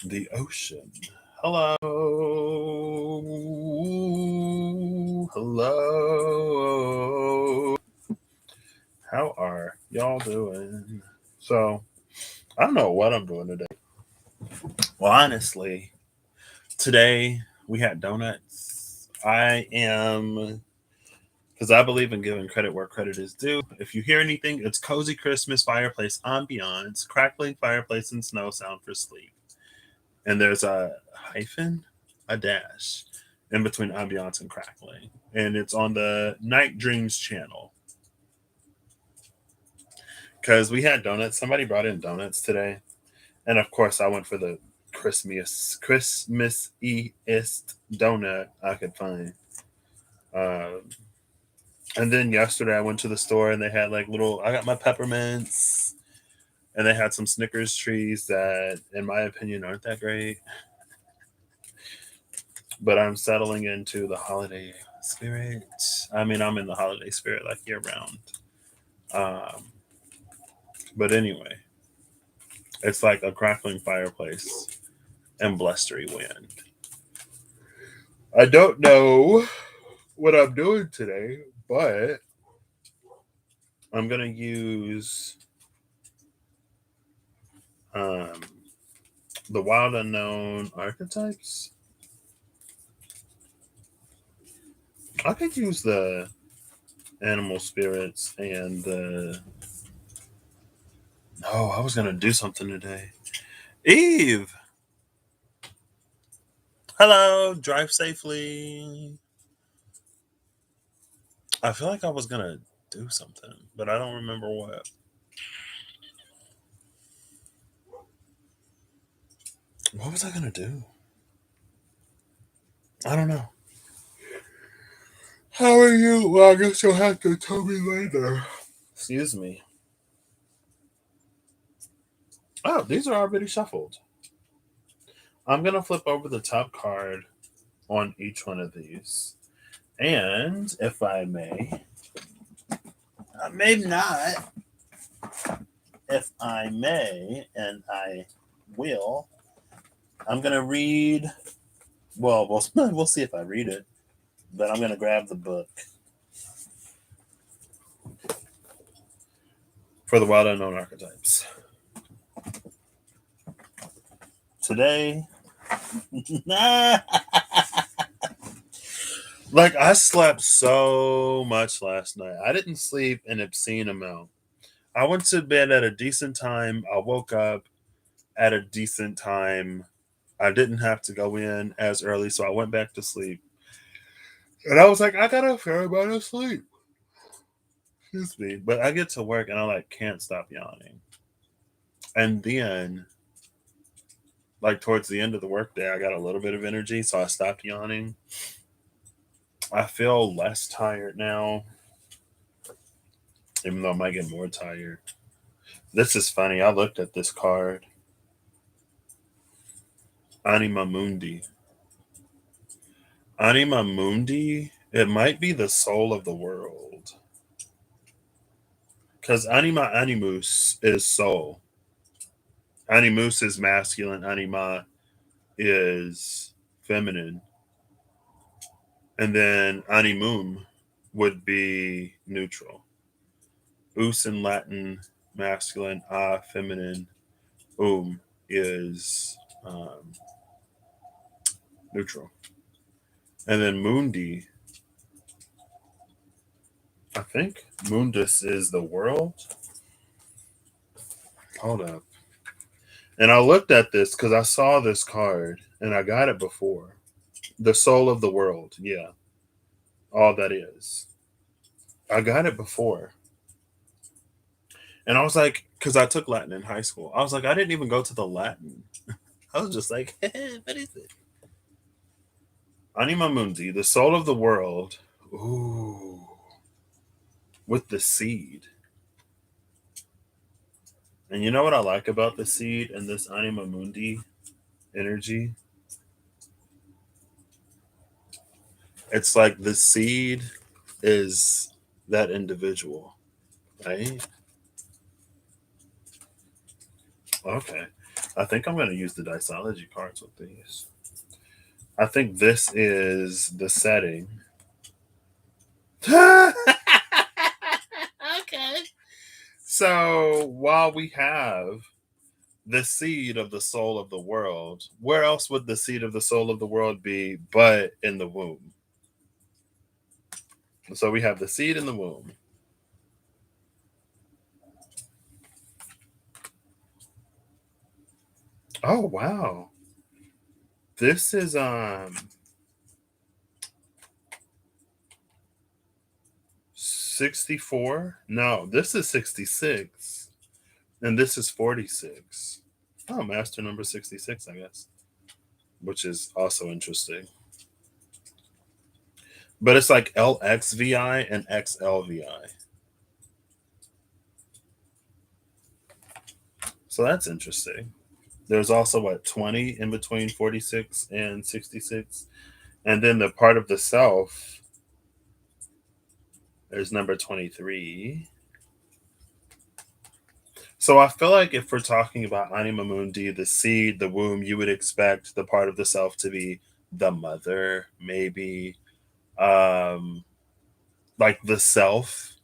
the ocean. Hello. Hello. How are y'all doing? So, I don't know what I'm doing today. Well, honestly, today we had donuts. I am, because I believe in giving credit where credit is due. If you hear anything, it's cozy Christmas fireplace ambiance, crackling fireplace and snow sound for sleep. And there's a hyphen, a dash in between ambiance and crackling. And it's on the Night Dreams channel. Because we had donuts. Somebody brought in donuts today. And of course, I went for the Christmas-iest donut I could find. Um, and then yesterday, I went to the store and they had like little, I got my peppermints and they had some Snickers trees that, in my opinion, aren't that great. But I'm settling into the holiday spirit. I mean, I'm in the holiday spirit like year round. Um, but anyway, it's like a crackling fireplace and blustery wind. I don't know what I'm doing today, but I'm gonna use um, the wild unknown archetypes. I could use the animal spirits and the. No, I was gonna do something today. Eve, hello. Drive safely. I feel like I was gonna do something, but I don't remember what. What was I gonna do? I don't know. How are you? Well, I guess you'll have to tell me later. Excuse me. Oh, these are already shuffled. I'm gonna flip over the top card on each one of these. And if I may, maybe not. If I may, and I will, I'm gonna read. Well, we'll see if I read it. But I'm gonna grab the book for the wild unknown archetypes today. Like I slept so much last night. I didn't sleep an obscene amount. I went to bed at a decent time. I woke up at a decent time. I didn't have to go in as early, so I went back to sleep. And I was like, I got a fair amount of sleep. Excuse me. But I get to work and I like can't stop yawning. And then like towards the end of the workday, I got a little bit of energy, so I stopped yawning. I feel less tired now, even though I might get more tired. This is funny. I looked at this card, Anima Mundi. Anima Mundi, it might be the soul of the world. Because Anima Animus is soul. Animus is masculine, Anima is feminine. And then Animum would be neutral. Us in Latin, masculine, feminine, is neutral. And then Mundi, I think Mundus is the world. Hold up. And I looked at this because I saw this card and I got it before. The soul of the world. Yeah. All that is. I got it before. And I was like, because I took Latin in high school. I was like, I didn't even go to the Latin. I was just like, what is it? Anima Mundi, the soul of the world. Ooh. With the seed. And you know what I like about the seed and this Anima Mundi energy? It's like the seed is that individual, right? Okay. I think I'm going to use the Dicology cards with these. I think this is the setting. Okay. So while we have the seed of the soul of the world, where else would the seed of the soul of the world be but in the womb? So we have the seed in the womb. Oh wow. This is 64. No, this is 66. And this is 46. Oh, master number 66, I guess. Which is also interesting. But it's like LXVI and XLVI. So that's interesting. There's also what 20 in between 46 and 66. And then the part of the self, there's number 23. So I feel like if we're talking about Anima Mundi, the seed, the womb, you would expect the part of the self to be the mother, maybe. Um, like the self,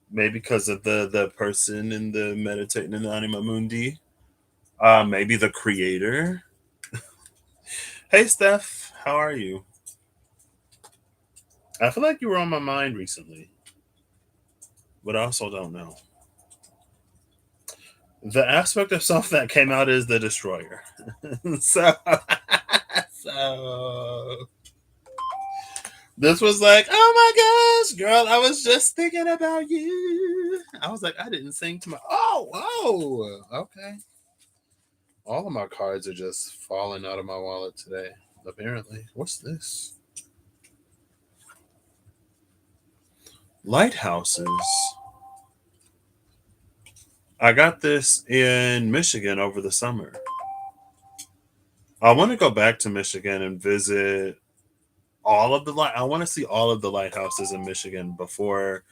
maybe because of the person in the meditating in the Anima Mundi. Maybe the creator. Hey Steph, how are you? I feel like you were on my mind recently, but I also don't know. The aspect of self that came out is the destroyer. so, so this was like, oh my gosh, girl, I was just thinking about you. I was like, I didn't sing to my. Oh, whoa, okay. All of my cards are just falling out of my wallet today. Apparently, what's this? Lighthouses. I got this in Michigan over the summer. I want to go back to Michigan and visit all of the light. I want to see all of the lighthouses in Michigan before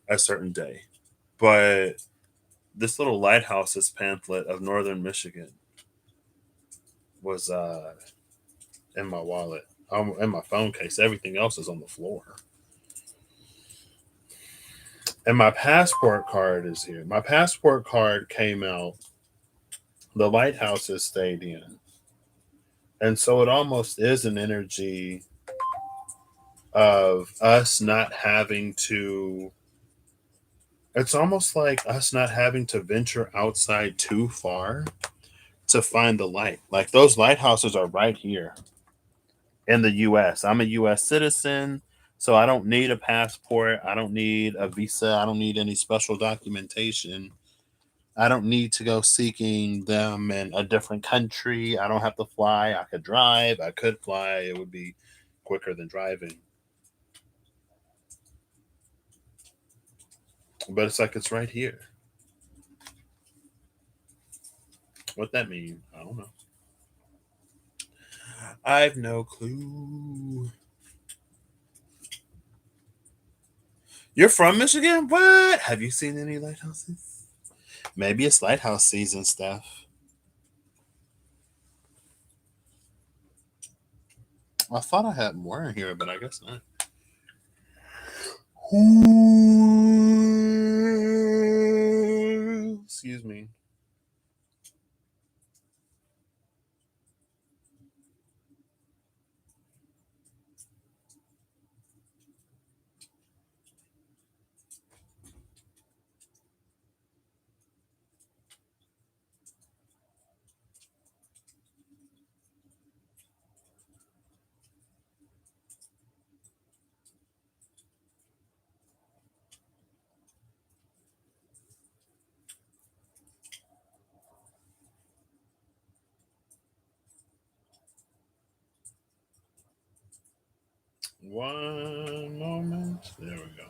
a certain day. But this little lighthouses pamphlet of northern Michigan was in my wallet, in my phone case. Everything else is on the floor. And my passport card is here. My passport card came out. The lighthouses stayed in. And so it almost is an energy of us not having to, it's almost like us not having to venture outside too far to find the light. Like those lighthouses are right here in the US. I'm a US citizen, so I don't need a passport. I don't need a visa. I don't need any special documentation. I don't need to go seeking them in a different country. I don't have to fly. I could drive. I could fly. It would be quicker than driving. But it's like it's right here. What that mean? I don't know. I've no clue. You're from Michigan? What? Have you seen any lighthouses? Maybe it's lighthouse season stuff. I thought I had more in here, but I guess not. Excuse me. One moment. There we go.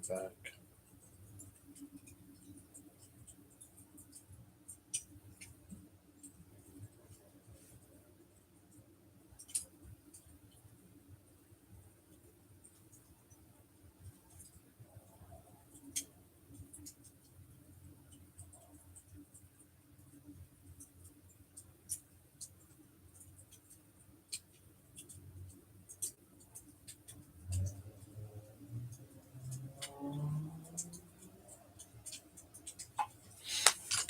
back.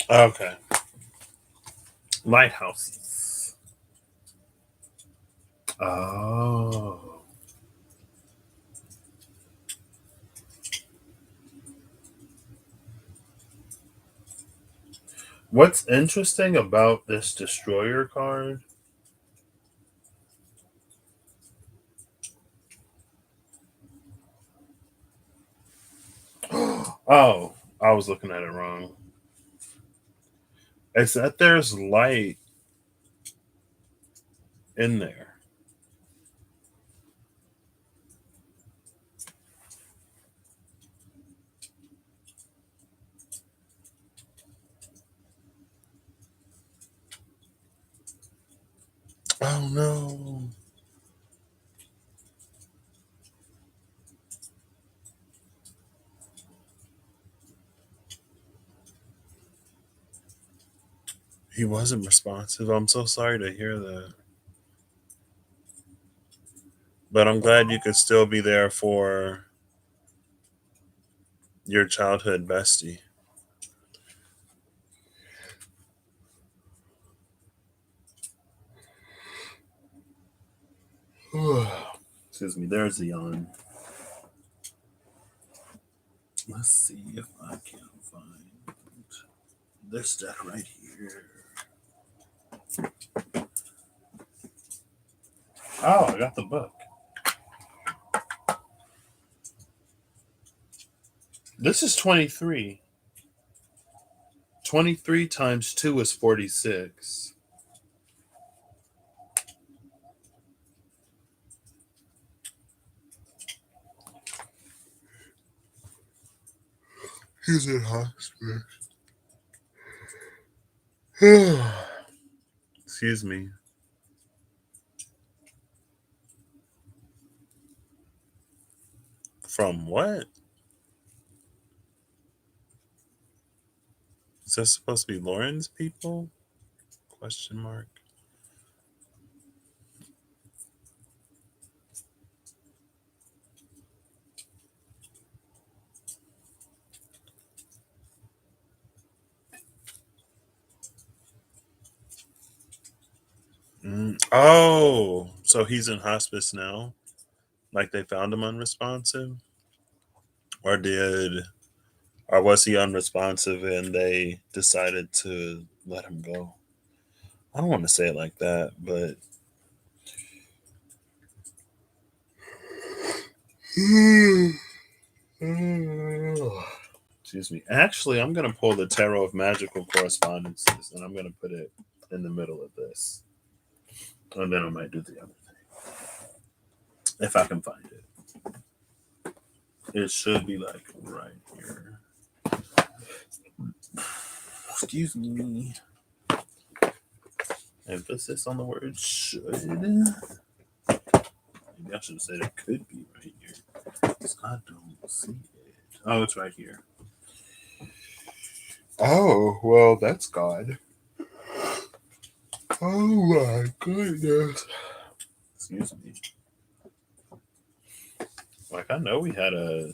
Okay. Lighthouses. Oh. What's interesting about this destroyer card? Oh, I was looking at it wrong. It's that there's light in there. Oh no. He wasn't responsive. I'm so sorry to hear that. But I'm glad you could still be there for your childhood bestie. Excuse me, there's the yawn. Let's see if I can find this deck right here. Oh, I got the book. This is 23. 23 times 2 is 46. He's in hospital. Excuse me. From what? Is that supposed to be Lauren's people? Question mark. Oh, so he's in hospice now? Like they found him unresponsive? Or did or was he unresponsive and they decided to let him go? I don't want to say it like that, but excuse me. Actually, I'm going to pull the Tarot of Magical Correspondences and I'm going to put it in the middle of this. And then I might do the other thing. If I can find it. It should be like right here. Excuse me. Emphasis on the word should. Maybe I should have said it could be right here. I don't see it. Oh, it's right here. Oh, well, that's God. Oh my goodness. Excuse me. Like, I know we had a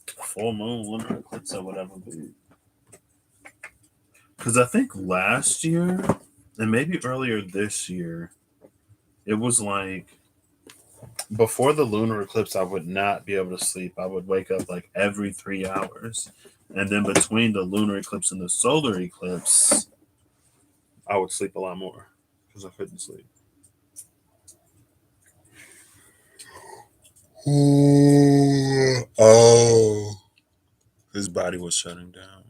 full moon lunar eclipse or whatever, because I think last year and maybe earlier this year, it was like before the lunar eclipse, I would not be able to sleep. I would wake up like every 3 hours. And then between the lunar eclipse and the solar eclipse, I would sleep a lot more because I couldn't sleep. Oh, his body was shutting down.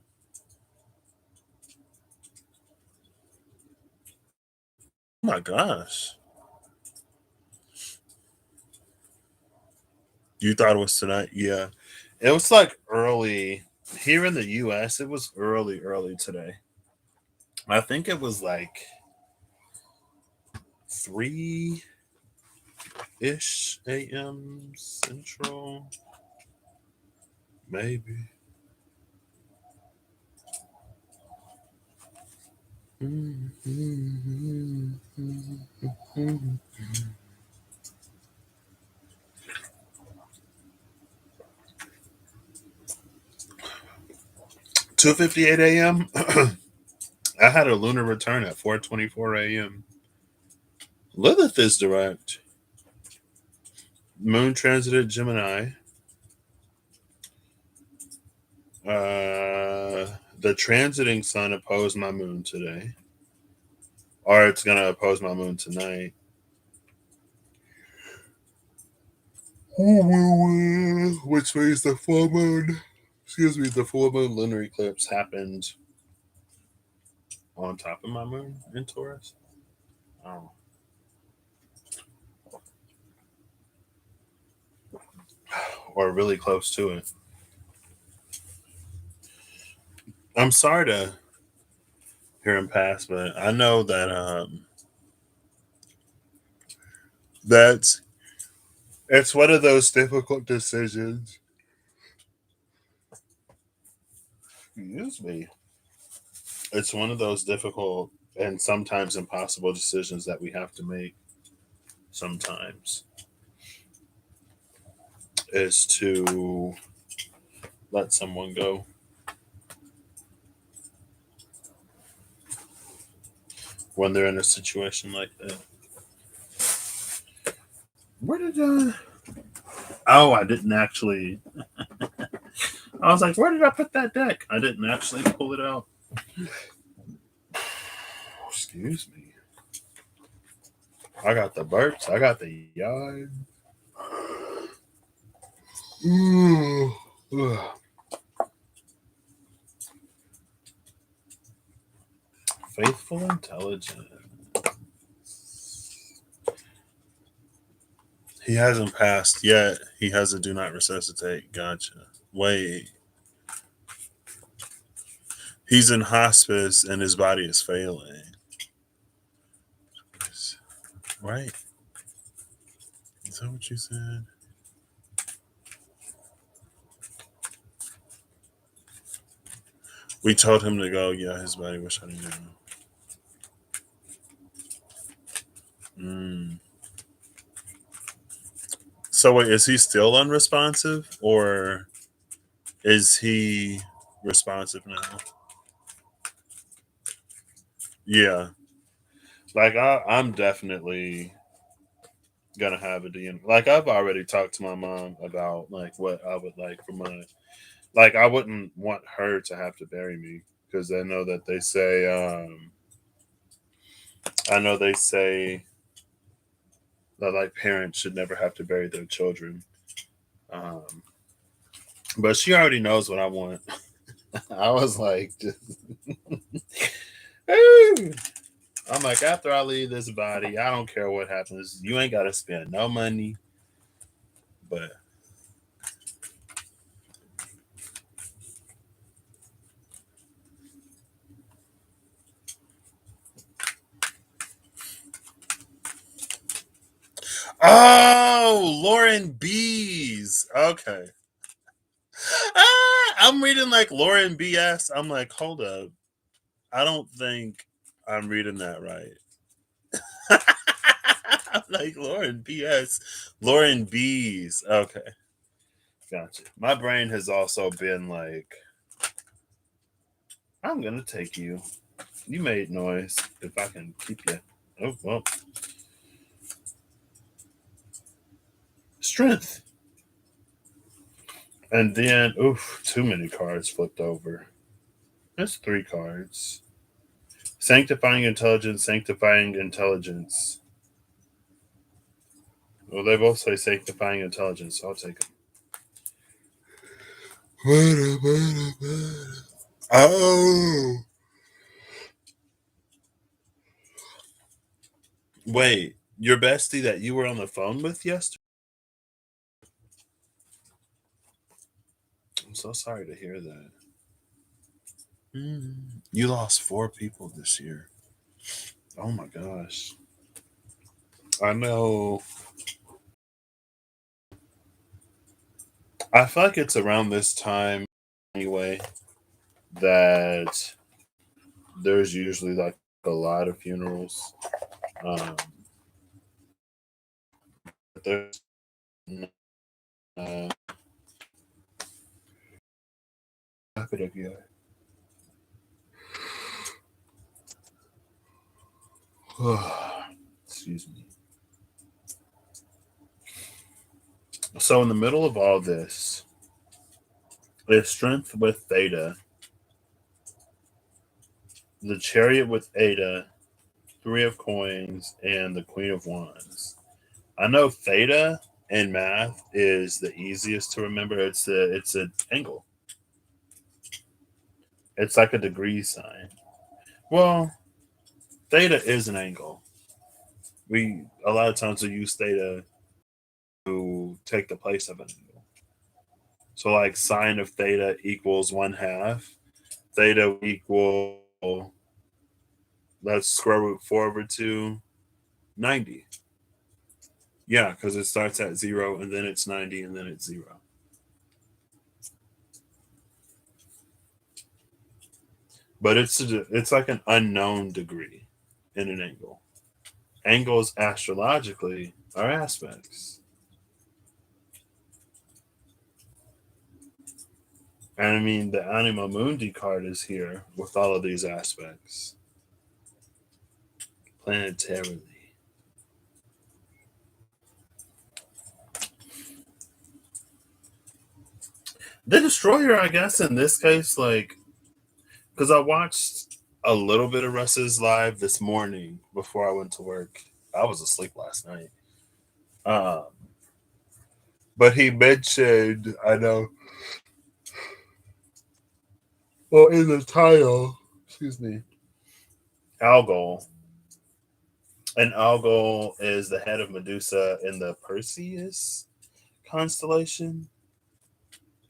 Oh my gosh. You thought it was tonight? Yeah. It was like early here in the US. It was early today. I think it was like 3 ish a.m. Central, maybe. 2:58 a.m. I had a lunar return at 4:24 a.m. Lilith is direct. Moon transited Gemini. The transiting sun opposed my moon today, or it's gonna oppose my moon tonight. Which means the full moon, the full moon lunar eclipse happened on top of my moon in Taurus. Oh, or really close to it. I'm sorry to hear him pass, but I know that that's it's one of those difficult decisions. Excuse me. It's one of those difficult and sometimes impossible decisions that we have to make. Sometimes is to let someone go when they're in a situation like that. Where did Oh, I didn't actually. I was like, where did I put that deck? I didn't actually pull it out. Excuse me. I got the burps. I got the yard. Faithful intelligence. He hasn't passed yet. He has a do not resuscitate. Gotcha. Wait. He's in hospice and his body is failing. Right? Is that what you said? We told him to go. Yeah, his body was shutting down. Mm. So wait, is he still unresponsive or is he responsive now? Yeah. Like I'm definitely gonna have a DM. Like I've already talked to my mom about like what I would like for my like I wouldn't want her to have to bury me because I know that they say I know they say that like parents should never have to bury their children. Um, but she already knows what I want. I was like, just, I'm like, after I leave this body, I don't care what happens. You ain't got to spend no money. But oh, Lauren B's. Okay. I'm reading like Lauren BS. I'm like, hold up. I don't think I'm reading that right. I'm like Lauren BS. Lauren B's. Okay. Gotcha. My brain has also been like, I'm gonna take you. You made noise. If I can keep you. Oh well. Strength. And then, oof, too many cards flipped over. That's 3 cards. Sanctifying intelligence, sanctifying intelligence. Well, they both say sanctifying intelligence, so I'll take them. Oh, wait, your bestie that you were on the phone with yesterday? so sorry to hear that. Mm. You lost 4 people this year. Oh my gosh. I know. I feel like it's around this time anyway that there's usually like a lot of funerals. Um, but there's uh, happening yet. Excuse me. So in the middle of all this is strength with theta, the chariot with eta, 3 of coins, and the queen of wands. I know theta in math is the easiest to remember. It's an angle. It's like a degree sign. Well, theta is an angle. We a lot of times we use theta to take the place of an angle. So like sine of theta equals 1/2. Theta equal, that's square root 4/2, 90. Yeah, because it starts at 0 and then it's 90 and then it's 0. But it's like an unknown degree in an angle. Angles astrologically are aspects. And I mean, the Anima Mundi card is here with all of these aspects planetarily. The Destroyer, I guess, in this case, like, because I watched a little bit of Russ's live this morning before I went to work. I was asleep last night. Um, but he mentioned, I know, well, in the title, excuse me, Algol. And Algol is the head of Medusa in the Perseus constellation.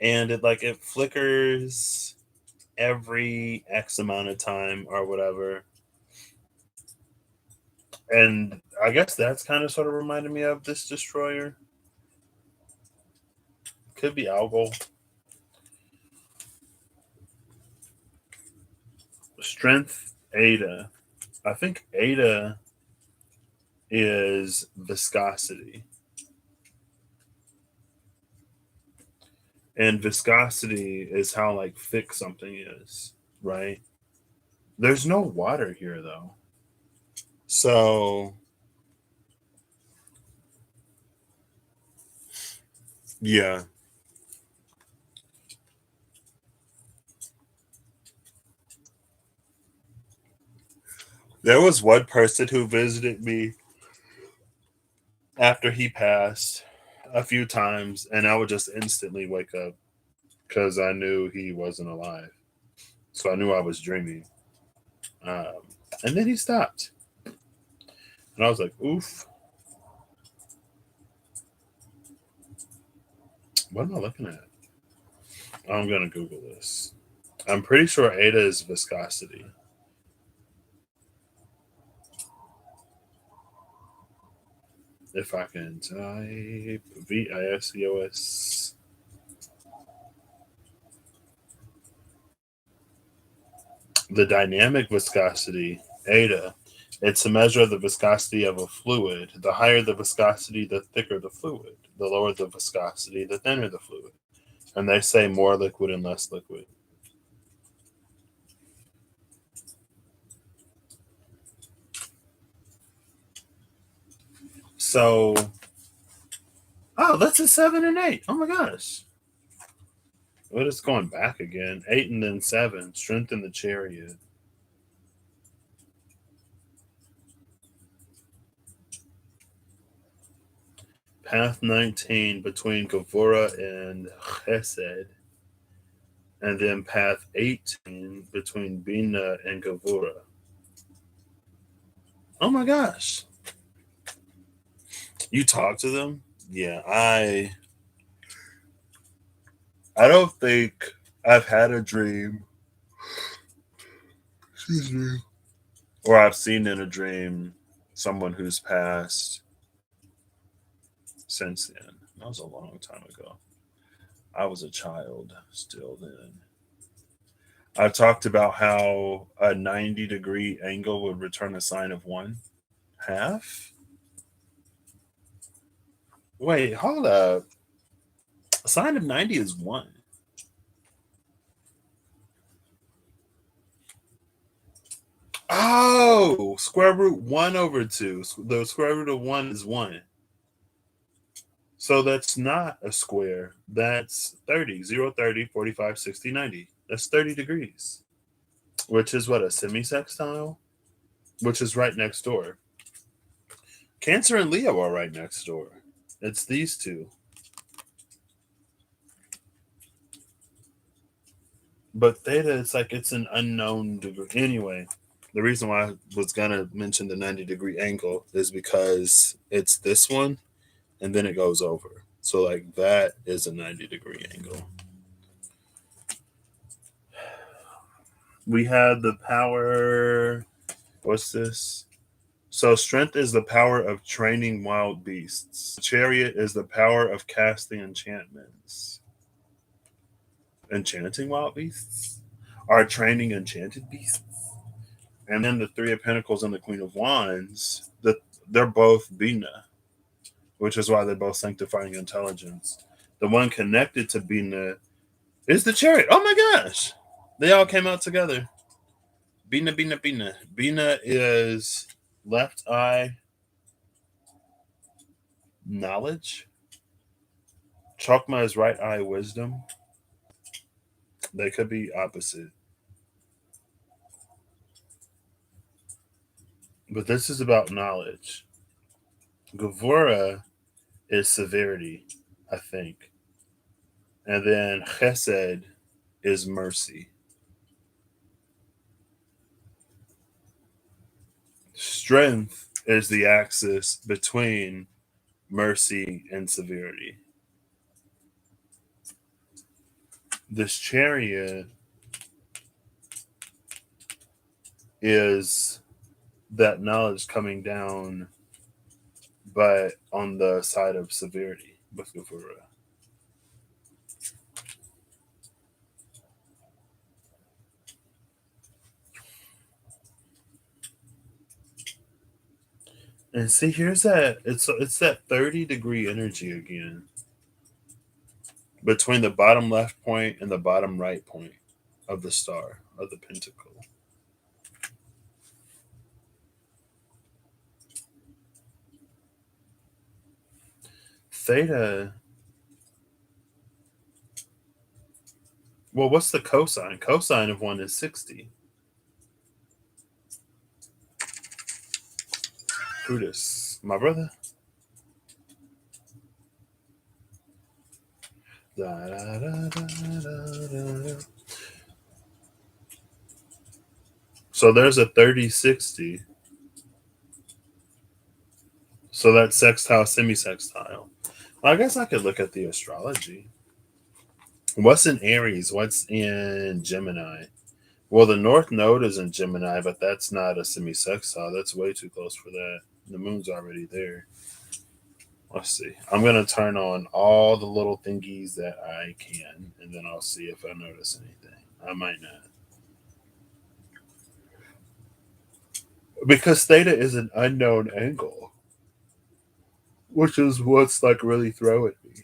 And it flickers every X amount of time or whatever. And I guess that's kind of sort of reminded me of this destroyer. Could be Algol. Strength Ada. I think Ada is viscosity. And viscosity is how like thick something is, right? There's no water here though. So yeah. There was one person who visited me after he passed a few times, and I would just instantly wake up because I knew he wasn't alive. So I knew I was dreaming. Um, and then he stopped. And I was like, oof, what am I looking at? I'm going to Google this. I'm pretty sure Ada is viscosity. If I can type VISCOS. The dynamic viscosity, Eta, it's a measure of the viscosity of a fluid. The higher the viscosity, the thicker the fluid. The lower the viscosity, the thinner the fluid. And they say more liquid and less liquid. So, oh, that's a 7 and 8. Oh my gosh. Well, it's going back again. 8 and then 7. Strengthen the chariot. Path 19 between Gavura and Chesed. And then path 18 between Bina and Gavura. Oh my gosh. You talk to them? Yeah, I don't think I've had a dream, excuse me, or I've seen in a dream someone who's passed since then. That was a long time ago. I was a child still then. I talked about how a 90-degree angle would return a sine of 1/2. Wait, hold up. A sine of 90 is 1. Oh, square root 1 over 2. The square root of 1 is 1. So that's not a square. That's 30. 0, 30, 45, 60, 90. That's 30 degrees, which is what, a semisextile? Which is right next door. Cancer and Leo are right next door. It's these two. But theta, it's like it's an unknown degree. Anyway, the reason why I was going to mention the 90-degree angle is because it's this one and then it goes over. So, like, that is a 90-degree angle. We had the power. What's this? So, strength is the power of training wild beasts. Chariot is the power of casting enchantments. Enchanting wild beasts? Are training enchanted beasts? And then the Three of Pentacles and the Queen of Wands, they're both Bina, which is why they're both sanctifying intelligence. The one connected to Bina is the Chariot. Oh my gosh! They all came out together. Bina, Bina, Bina. Bina is left eye knowledge. Chokma is right eye wisdom. They could be opposite. But this is about knowledge. Gavura is severity, I think. And then Chesed is mercy. Strength is the axis between mercy and severity. This chariot is that knowledge coming down, but on the side of severity with Gavura. And see, here's that it's that 30-degree energy again between the bottom left point and the bottom right point of the star of the pentacle. Theta. Well, what's the cosine? Cosine of 1 is 60. Brutus, my brother. Da, da, da, da. So there's a 30-60. So that's sextile, semi-sextile. Well, I guess I could look at the astrology. What's in Aries? What's in Gemini? Well, the North Node is in Gemini, but that's not a semi-sextile. That's way too close for that. The moon's already there. Let's see. I'm going to turn on all the little thingies that I can, and then I'll see if I notice anything. I might not. Because theta is an unknown angle, which is what's like really throwing me.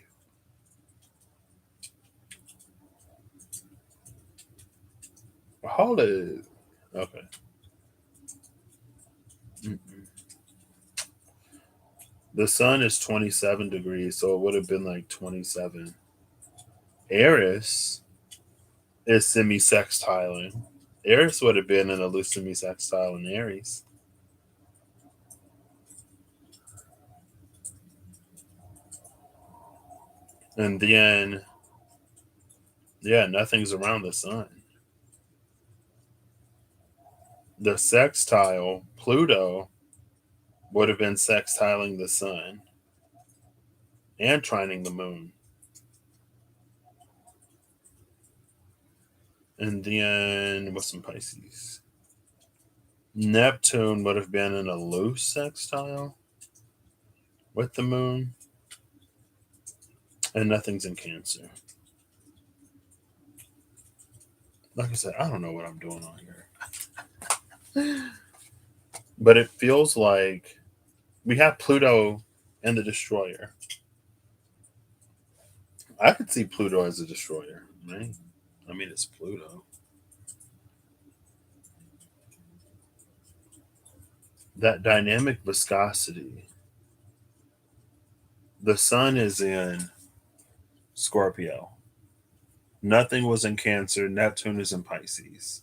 Hold it. Okay. Mm-mm. The sun is 27 degrees, so it would have been like 27. Eris is semi-sextiling. Eris would have been in a loose semi-sextile in Aries. And then, yeah, nothing's around the sun. The sextile, Pluto, would have been sextiling the sun and trining the moon. And then what's some Pisces? Neptune would have been in a loose sextile with the moon, and nothing's in Cancer. Like I said, I don't know what I'm doing on here, but it feels like we have Pluto and the destroyer. I could see Pluto as a destroyer, right? I mean, it's Pluto. That dynamic viscosity. The sun is in Scorpio. Nothing was in Cancer. Neptune is in Pisces.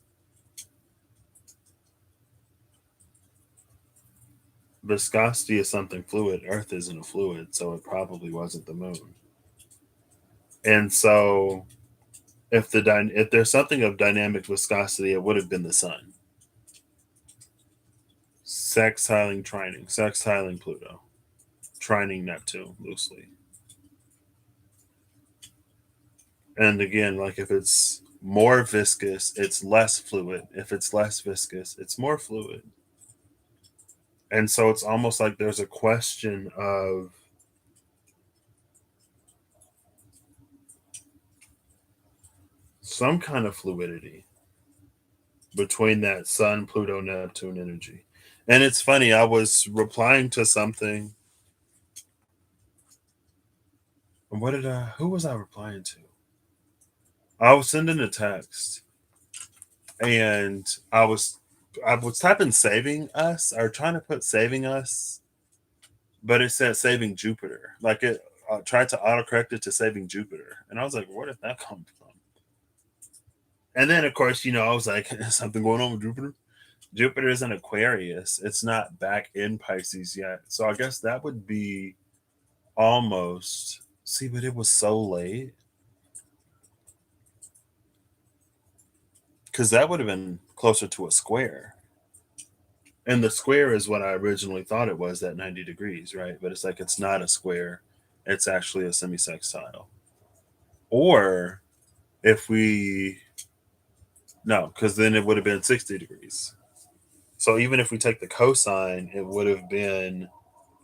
Viscosity is something fluid. Earth isn't a fluid, so it probably wasn't the moon. And so, if there's something of dynamic viscosity, it would have been the sun. Sextiling Pluto, trining Neptune loosely. And again, like if it's more viscous, it's less fluid. If it's less viscous, it's more fluid. And so it's almost like there's a question of some kind of fluidity between that Sun, Pluto, Neptune energy. And it's funny, I was replying to something. Who was I replying to? I was sending a text and I was typing saving us or trying to put saving us, but it said saving Jupiter. Like it tried to autocorrect it to saving Jupiter. And I was like, where did that come from? And then, of course, I was like, something going on with Jupiter? Jupiter is in Aquarius. It's not back in Pisces yet. So I guess that would be almost. See, but it was so late. Because that would have been closer to a square. And the square is what I originally thought it was, that 90 degrees, right? But it's like it's not a square, it's actually a semisextile. Or if we. No, because then it would have been 60 degrees. So even if we take the cosine, it would have been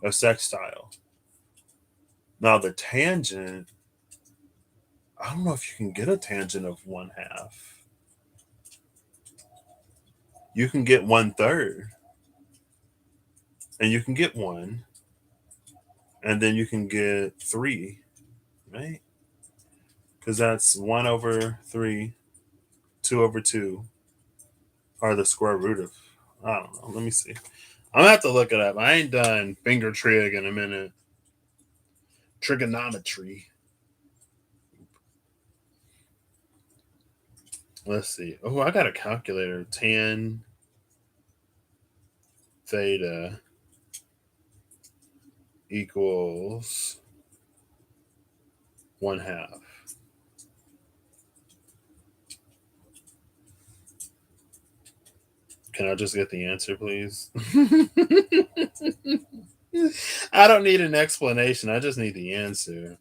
a sextile. Now the tangent, I don't know if you can get a tangent of 1/2. You can get 1/3, and you can get 1, and then you can get 3, right? Because that's 1/3, 2/2 are the square root of. I don't know. Let me see. I'm gonna have to look it up. I ain't done finger trig in a minute. Trigonometry. Let's see. Oh, I got a calculator. Tan theta equals 1/2. Can I just get the answer, please? I don't need an explanation. I just need the answer.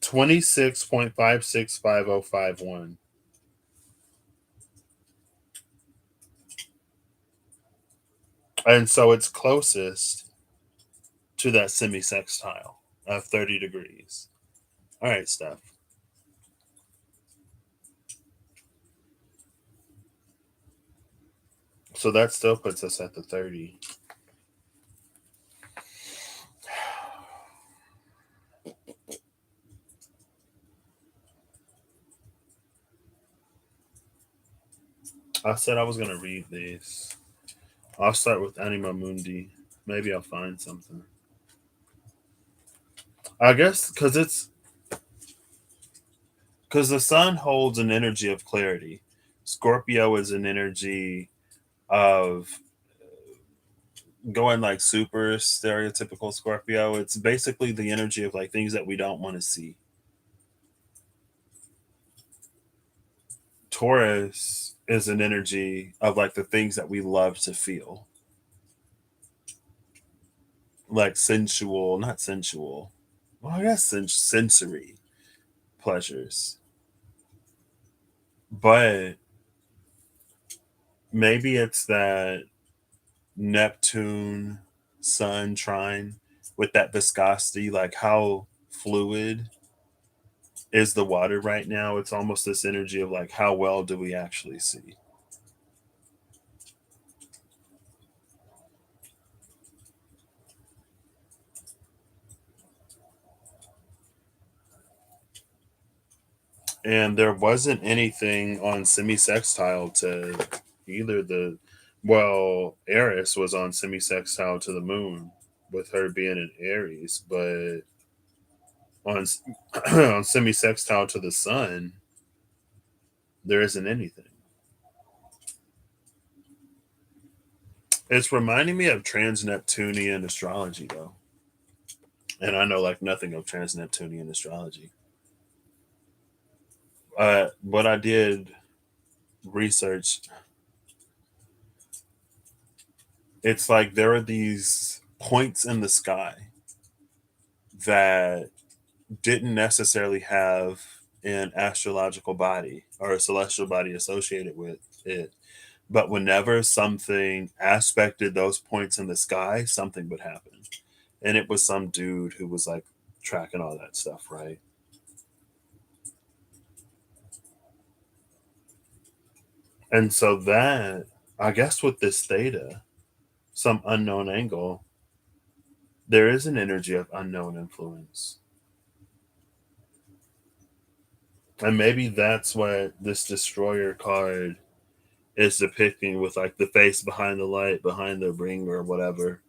26.565051. And so it's closest to that semisextile of 30 degrees. All right, Steph. So that still puts us at the 30. I said I was going to read these. I'll start with Anima Mundi. Maybe I'll find something. I guess because the sun holds an energy of clarity. Scorpio is an energy of going like super stereotypical Scorpio. It's basically the energy of like things that we don't want to see. Taurus is an energy of like the things that we love to feel, like sensual, not sensual. Well, I guess sensory pleasures. But maybe it's that Neptune Sun trine with that viscosity, like how fluid is the water right now? It's almost this energy of like, how well do we actually see? And there wasn't anything on semi-sextile to either the, well, Eris was on semi-sextile to the moon with her being in Aries, but on on semi-sextile to the sun, there isn't anything. It's reminding me of trans-Neptunian astrology though. And I know like nothing of trans-Neptunian astrology. What I did research, it's like there are these points in the sky that didn't necessarily have an astrological body or a celestial body associated with it. But whenever something aspected those points in the sky, something would happen. And it was some dude who was like tracking all that stuff, right? And so that, I guess, with this theta, some unknown angle, there is an energy of unknown influence. And maybe that's what this destroyer card is depicting with like the face behind the light, behind the ring or whatever.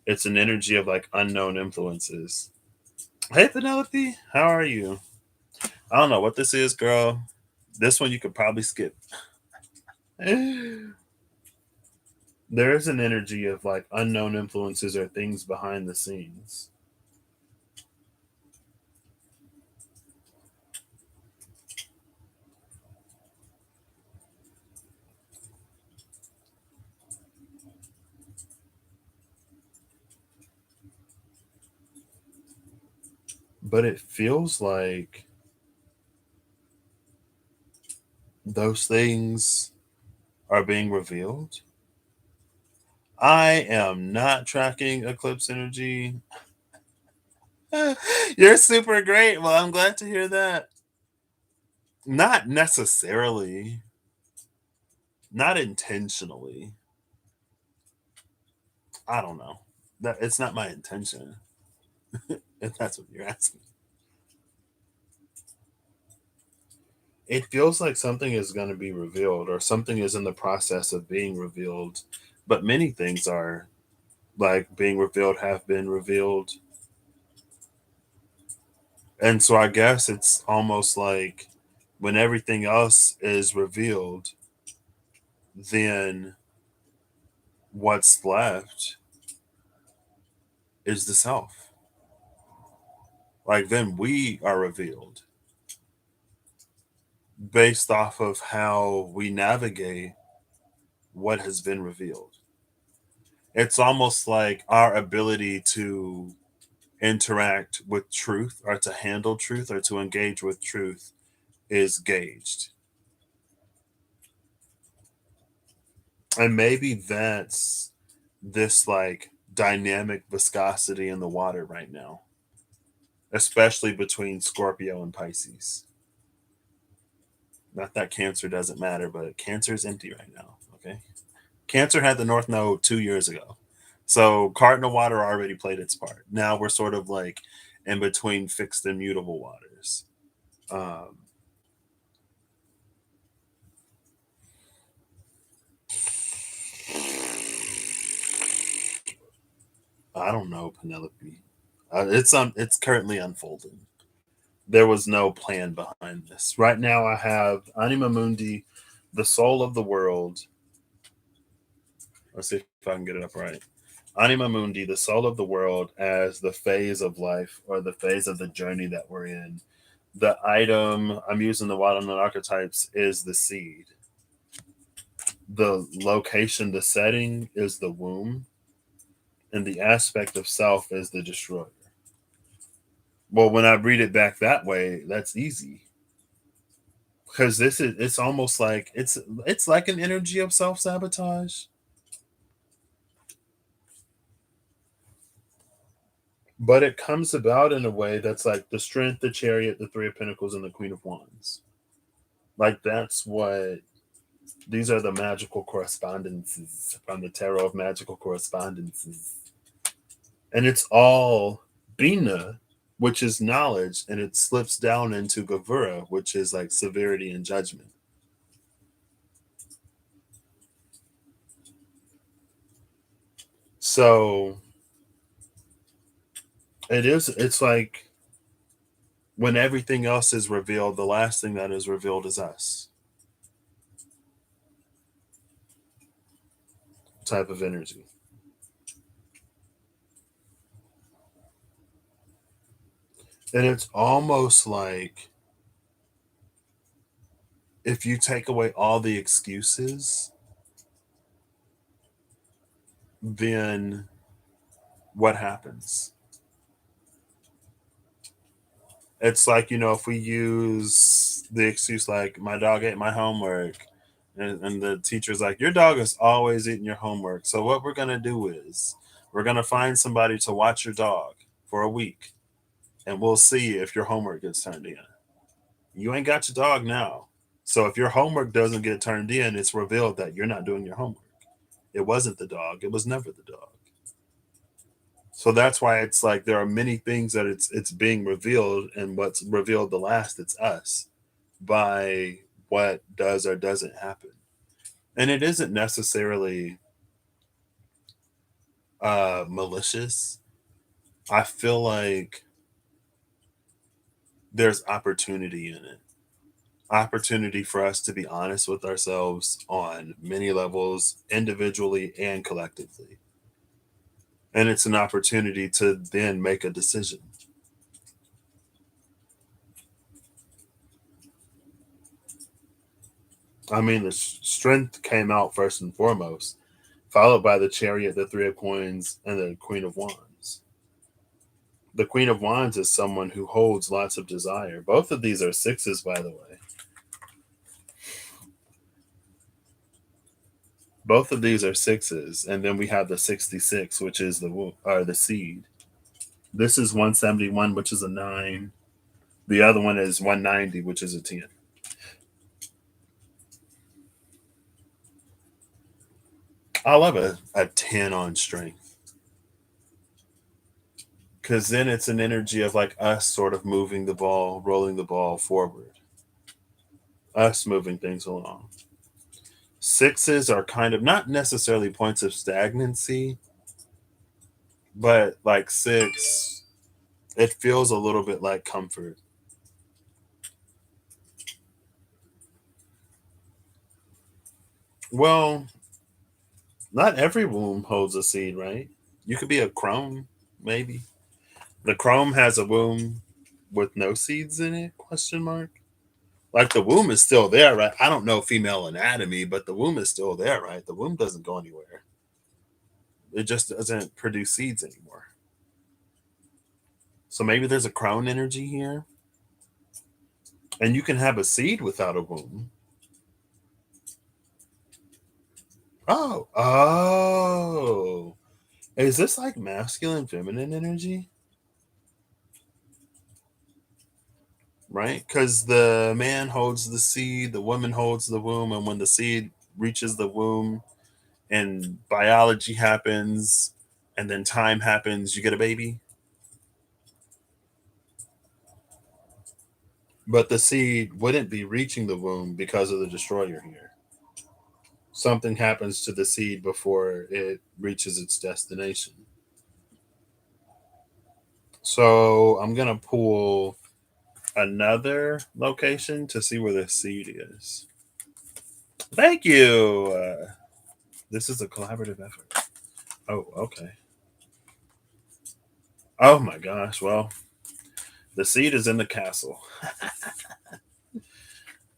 It's an energy of like unknown influences. Hey Penelope, how are you? I don't know what this is, girl. This one you could probably skip. There is an energy of like unknown influences or things behind the scenes. But it feels like those things are being revealed. I am not tracking eclipse energy. You're super great. Well, I'm glad to hear that. Not necessarily, not intentionally. I don't know. That it's not my intention. If that's what you're asking. It feels like something is going to be revealed or something is in the process of being revealed, but many things are like being revealed have been revealed. And so I guess it's almost like when everything else is revealed, then what's left is the self. Like then we are revealed based off of how we navigate what has been revealed. It's almost like our ability to interact with truth or to handle truth or to engage with truth is gauged. And maybe that's this like dynamic viscosity in the water right now, especially between Scorpio and Pisces. Not that Cancer doesn't matter, but Cancer is empty right now. Okay. Cancer had the North Node 2 years ago. So Cardinal water already played its part. Now we're sort of like in between fixed and mutable waters. Um, I don't know, Penelope. It's currently unfolding. There was no plan behind this. Right now, I have Anima Mundi, the soul of the world. Let's see if I can get it up right. Anima Mundi, the soul of the world, as the phase of life or the phase of the journey that we're in. The item I'm using the wild unknown archetypes is the seed. The location, the setting is the womb, and the aspect of self is the destroyer. Well, when I read it back that way, that's easy because it's almost like it's like an energy of self-sabotage, but it comes about in a way that's like the Strength, the Chariot, the Three of Pentacles, and the Queen of Wands. Like that's what these are, the magical correspondences from the tarot of magical correspondences. And it's all Bina, which is knowledge, and it slips down into Gavura, which is like severity and judgment. So it's like when everything else is revealed, the last thing that is revealed is us type of energy. And it's almost like if you take away all the excuses, then what happens? It's like, if we use the excuse like my dog ate my homework, and the teacher's like, your dog is always eating your homework. So what we're gonna do is we're gonna find somebody to watch your dog for a week, and we'll see if your homework gets turned in. You ain't got your dog now. So if your homework doesn't get turned in, it's revealed that you're not doing your homework. It wasn't the dog. It was never the dog. So that's why it's like there are many things that it's being revealed, and what's revealed the last, it's us by what does or doesn't happen. And it isn't necessarily malicious. I feel like there's opportunity in it. Opportunity for us to be honest with ourselves on many levels, individually and collectively. And it's an opportunity to then make a decision. I mean, the Strength came out first and foremost, followed by the Chariot, the Three of Coins, and the Queen of Wands. The Queen of Wands is someone who holds lots of desire. Both of these are sixes, by the way. Both of these are sixes, and then we have the 66, which is the seed. This is 171, which is a 9. The other one is 190, which is a 10. I love a 10 on strength, because then it's an energy of like us sort of moving the ball, rolling the ball forward, us moving things along. Sixes are kind of not necessarily points of stagnancy, but like six, it feels a little bit like comfort. Well, not every womb holds a seed, right? You could be a crone, maybe. The chrome has a womb with no seeds in it? Question mark. Like the womb is still there, right? I don't know female anatomy, but the womb is still there, right? The womb doesn't go anywhere. It just doesn't produce seeds anymore. So maybe there's a crown energy here, and you can have a seed without a womb. Oh. Is this like masculine, feminine energy? Right? Because the man holds the seed, the woman holds the womb, and when the seed reaches the womb and biology happens and then time happens, you get a baby. But the seed wouldn't be reaching the womb because of the destroyer here. Something happens to the seed before it reaches its destination. So I'm going to pull another location to see where the seed is. Thank you. This is a collaborative effort. Oh, okay. Oh my gosh. Well, the seed is in the castle.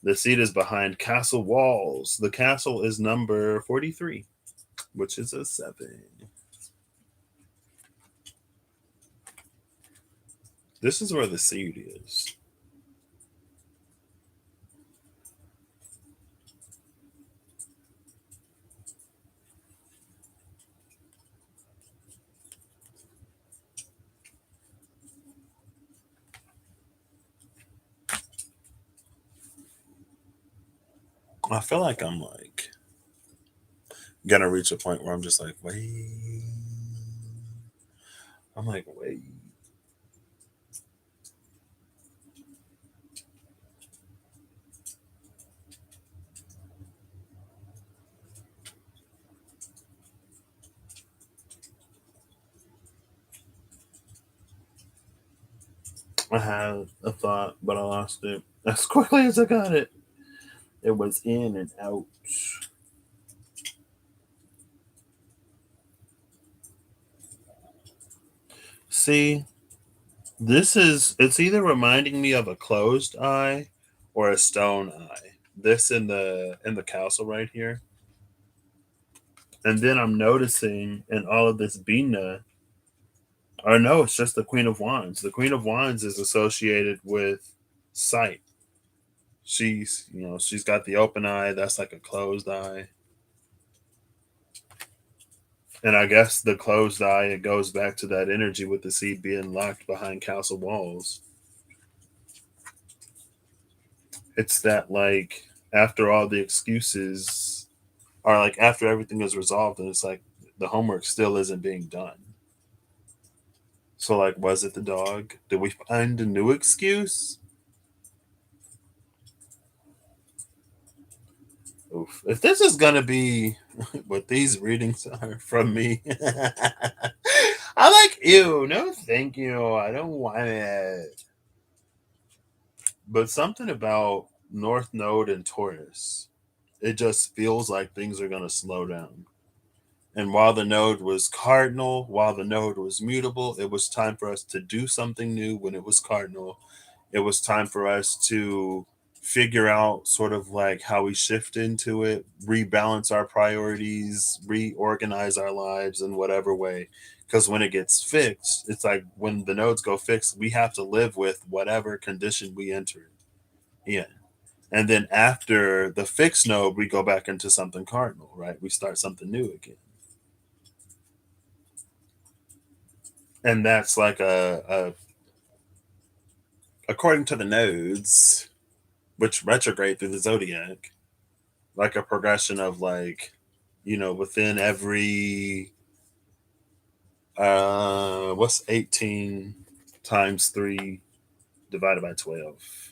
The seed is behind castle walls. The castle is number 43, which is a 7. This is where the seed is. I feel like I'm like gonna reach a point where I'm just like, wait. I'm like, wait. I had a thought, but I lost it as quickly as I got it. It was in and out. See, it's either reminding me of a closed eye or a stone eye. This in the castle right here. And then I'm noticing in all of this Bina, or no, it's just the Queen of Wands. The Queen of Wands is associated with sight. She's got the open eye, that's like a closed eye. And I guess the closed eye, it goes back to that energy with the seed being locked behind castle walls. It's that like after all the excuses are like after everything is resolved and it's like the homework still isn't being done. So like was it the dog? Did we find a new excuse? Oof. If this is gonna be what these readings are from me, I'm like, ew, no thank you. I don't want it. But something about North Node and Taurus, it just feels like things are gonna slow down. And while the node was cardinal, while the node was mutable, it was time for us to do something new when it was cardinal. It was time for us to figure out sort of like how we shift into it, rebalance our priorities, reorganize our lives in whatever way. Because when it gets fixed, it's like when the nodes go fixed, we have to live with whatever condition we enter in. And then after the fixed node, we go back into something cardinal, right? We start something new again. And that's like a according to the nodes, which retrograde through the zodiac, like a progression of like, within every what's 18 times 3 divided by 12?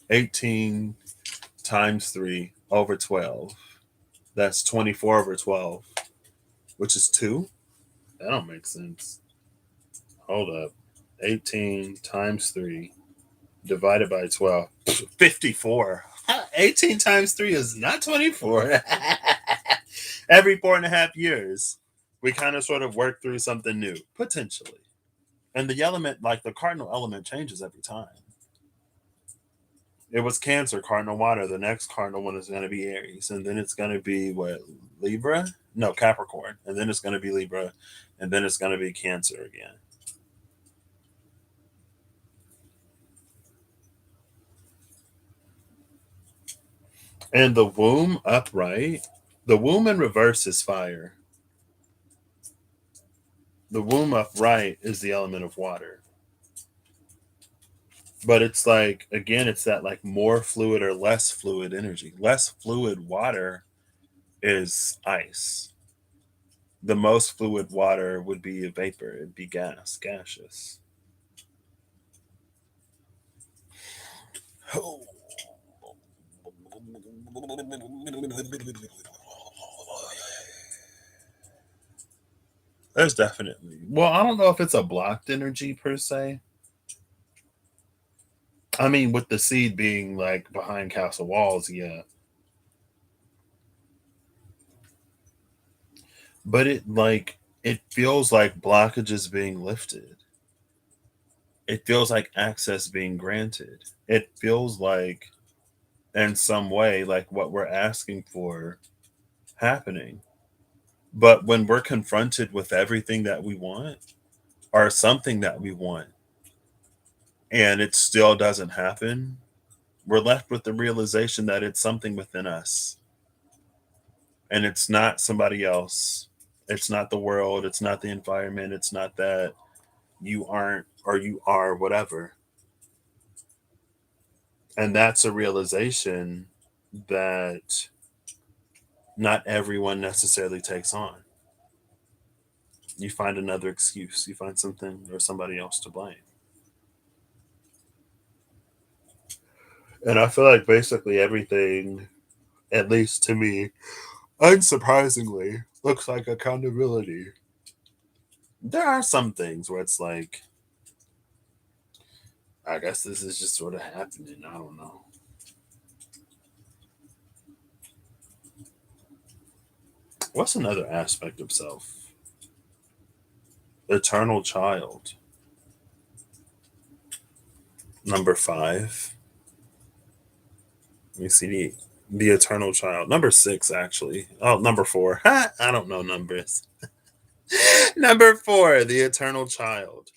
18 times 3 over 12. That's 24 over 12, which is 2. That don't make sense. Hold up. 18 times 3 divided by 12. 54. 18 times 3 is not 24. Every 4.5 years, we kind of sort of work through something new, potentially. And the element, like the cardinal element, changes every time. It was Cancer, cardinal water. The next cardinal one is going to be Aries. And then it's going to be what? Libra? No, Capricorn. And then it's going to be Libra. And then it's going to be Cancer again. And the womb upright, the womb in reverse is fire. The womb upright is the element of water. But it's like, again, it's that like more fluid or less fluid energy. Less fluid water is ice. The most fluid water would be a vapor, it'd be gaseous. There's definitely, well, I don't know if it's a blocked energy per se. I mean, with the seed being like behind castle walls, yeah. But it feels like blockages being lifted. It feels like access being granted. It feels like in some way like what we're asking for happening. But when we're confronted with everything that we want or something that we want and it still doesn't happen, we're left with the realization that it's something within us and it's not somebody else. It's not the world. It's not the environment. It's not that you aren't or you are whatever. And that's a realization that not everyone necessarily takes on. You find another excuse, you find something or somebody else to blame. And I feel like basically everything, at least to me, unsurprisingly, looks like accountability. There are some things where it's like, I guess this is just sort of happening. I don't know. What's another aspect of self? Eternal child. Number five. Let me see the eternal child. Number six, actually. Oh, number four. I don't know numbers. Number four, the eternal child.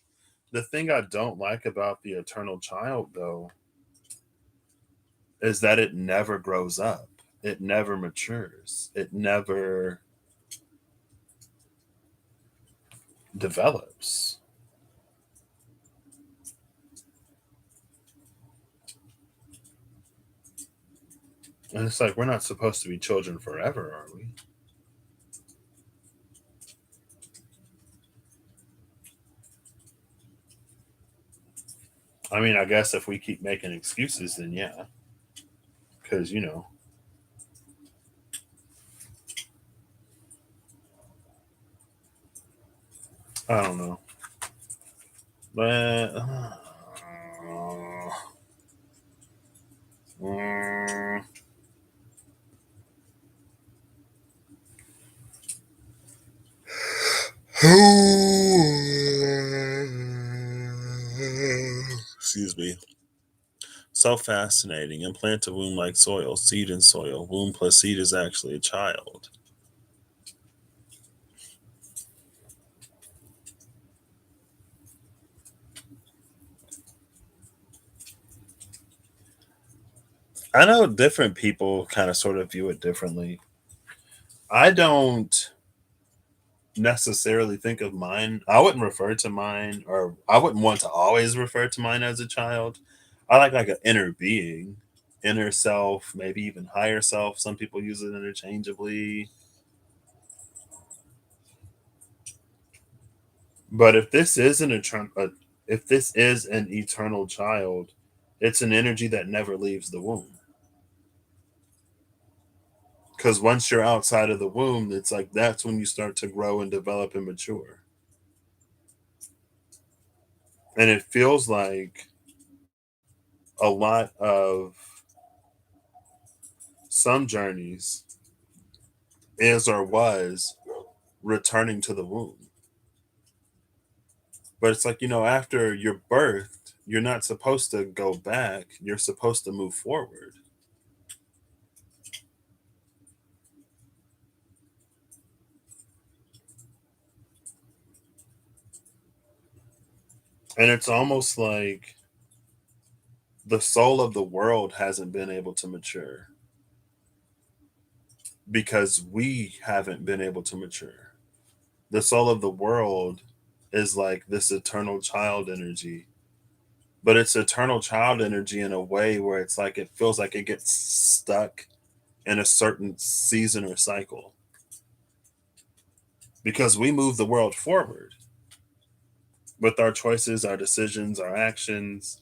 The thing I don't like about the eternal child, though, is that it never grows up. It never matures. It never develops. And it's like, we're not supposed to be children forever, are we? I mean, I guess if we keep making excuses, then yeah. Because, I don't know. But. Mm, excuse me. So fascinating. Implant a womb like soil, seed in soil. Womb plus seed is actually a child. I know different people kind of sort of view it differently. I don't necessarily think of mine. I wouldn't refer to mine, or I wouldn't want to always refer to mine as a child. I like an inner being, inner self, maybe even higher self. Some people use it interchangeably. But if this is an eternal child, it's an energy that never leaves the womb. Because once you're outside of the womb, it's like that's when you start to grow and develop and mature. And it feels like a lot of some journeys is or was returning to the womb. But it's like, after you're birthed, you're not supposed to go back. You're supposed to move forward. And it's almost like the soul of the world hasn't been able to mature because we haven't been able to mature. The soul of the world is like this eternal child energy, but it's eternal child energy in a way where it's like it feels like it gets stuck in a certain season or cycle because we move the world forward with our choices, our decisions, our actions,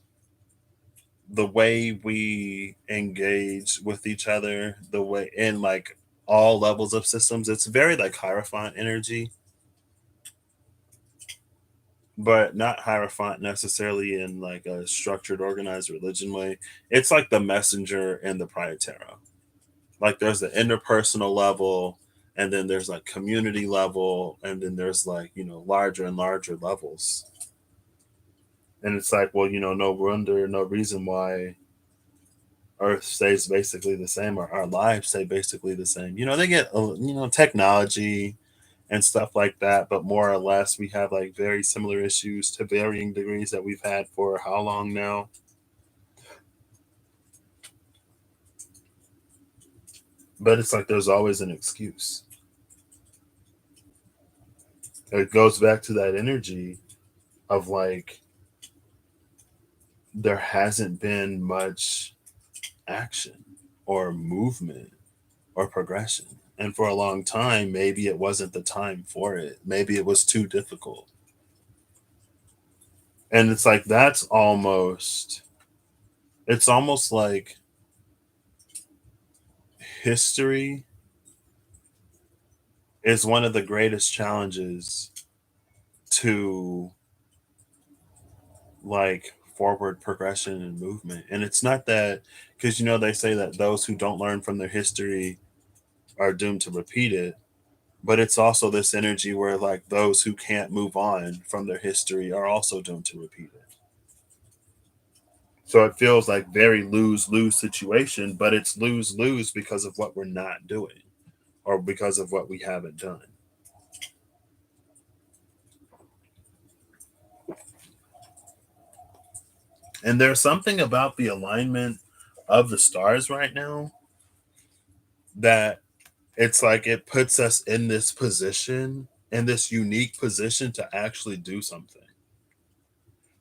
the way we engage with each other, the way in like all levels of systems. It's very like Hierophant energy, but not Hierophant necessarily in like a structured, organized religion way. It's like the messenger and the Prietera. Like there's the interpersonal level, and then there's like community level, and then there's like, larger and larger levels. And it's like, well, no wonder, no reason why Earth stays basically the same, or our lives stay basically the same. They get, technology and stuff like that, but more or less we have like very similar issues to varying degrees that we've had for how long now. But it's like there's always an excuse. It goes back to that energy of like there hasn't been much action. or movement or progression. And for a long time, maybe it wasn't the time for it. Maybe it was too difficult. And it's like it's almost like history is one of the greatest challenges to like forward progression and movement. And it's not that, because they say that those who don't learn from their history are doomed to repeat it, but it's also this energy where like those who can't move on from their history are also doomed to repeat it. So it feels like very lose lose situation, but it's lose lose because of what we're not doing or because of what we haven't done. And there's something about the alignment of the stars right now that it's like it puts us in this position, in this unique position to actually do something.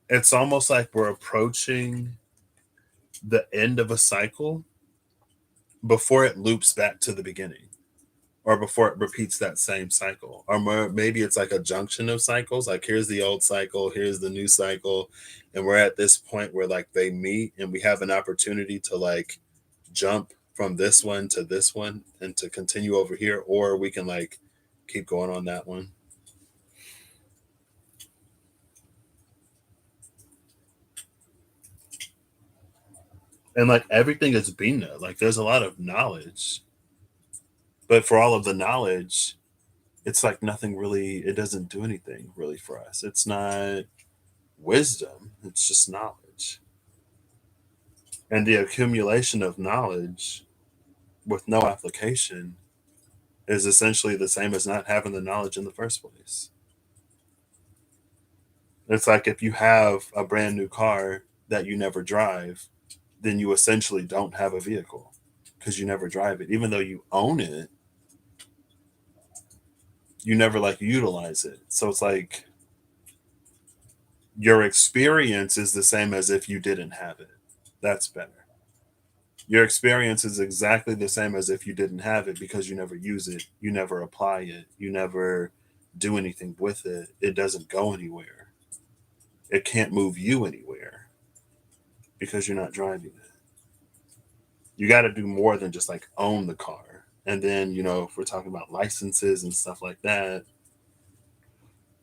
It's almost like we're approaching the end of a cycle before it loops back to the beginning or before it repeats that same cycle. Or maybe it's like a junction of cycles. Like here's the old cycle, here's the new cycle. And we're at this point where like they meet and we have an opportunity to like jump from this one to this one and to continue over here, or we can like keep going on that one. And like everything is being there. Like there's a lot of knowledge, but for all of the knowledge, it's like nothing really, it doesn't do anything really for us. It's not wisdom, it's just knowledge. And the accumulation of knowledge with no application is essentially the same as not having the knowledge in the first place. It's like if you have a brand new car that you never drive, then you essentially don't have a vehicle because you never drive it. Even though you own it, you never like utilize it. So it's like your experience is the same as if you didn't have it. That's better. Your experience is exactly the same as if you didn't have it because you never use it, you never apply it, you never do anything with it. It doesn't go anywhere. It can't move you anywhere because you're not driving it. You got to do more than just like own the car. And then, if we're talking about licenses and stuff like that,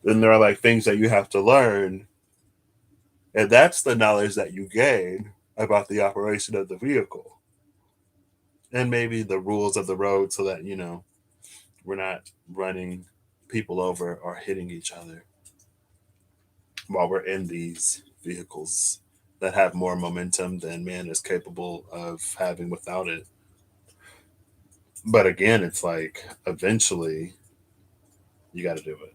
then there are like things that you have to learn. And that's the knowledge that you gain about the operation of the vehicle and maybe the rules of the road so that, we're not running people over or hitting each other while we're in these vehicles that have more momentum than man is capable of having without it. But again, it's like eventually you got to do it.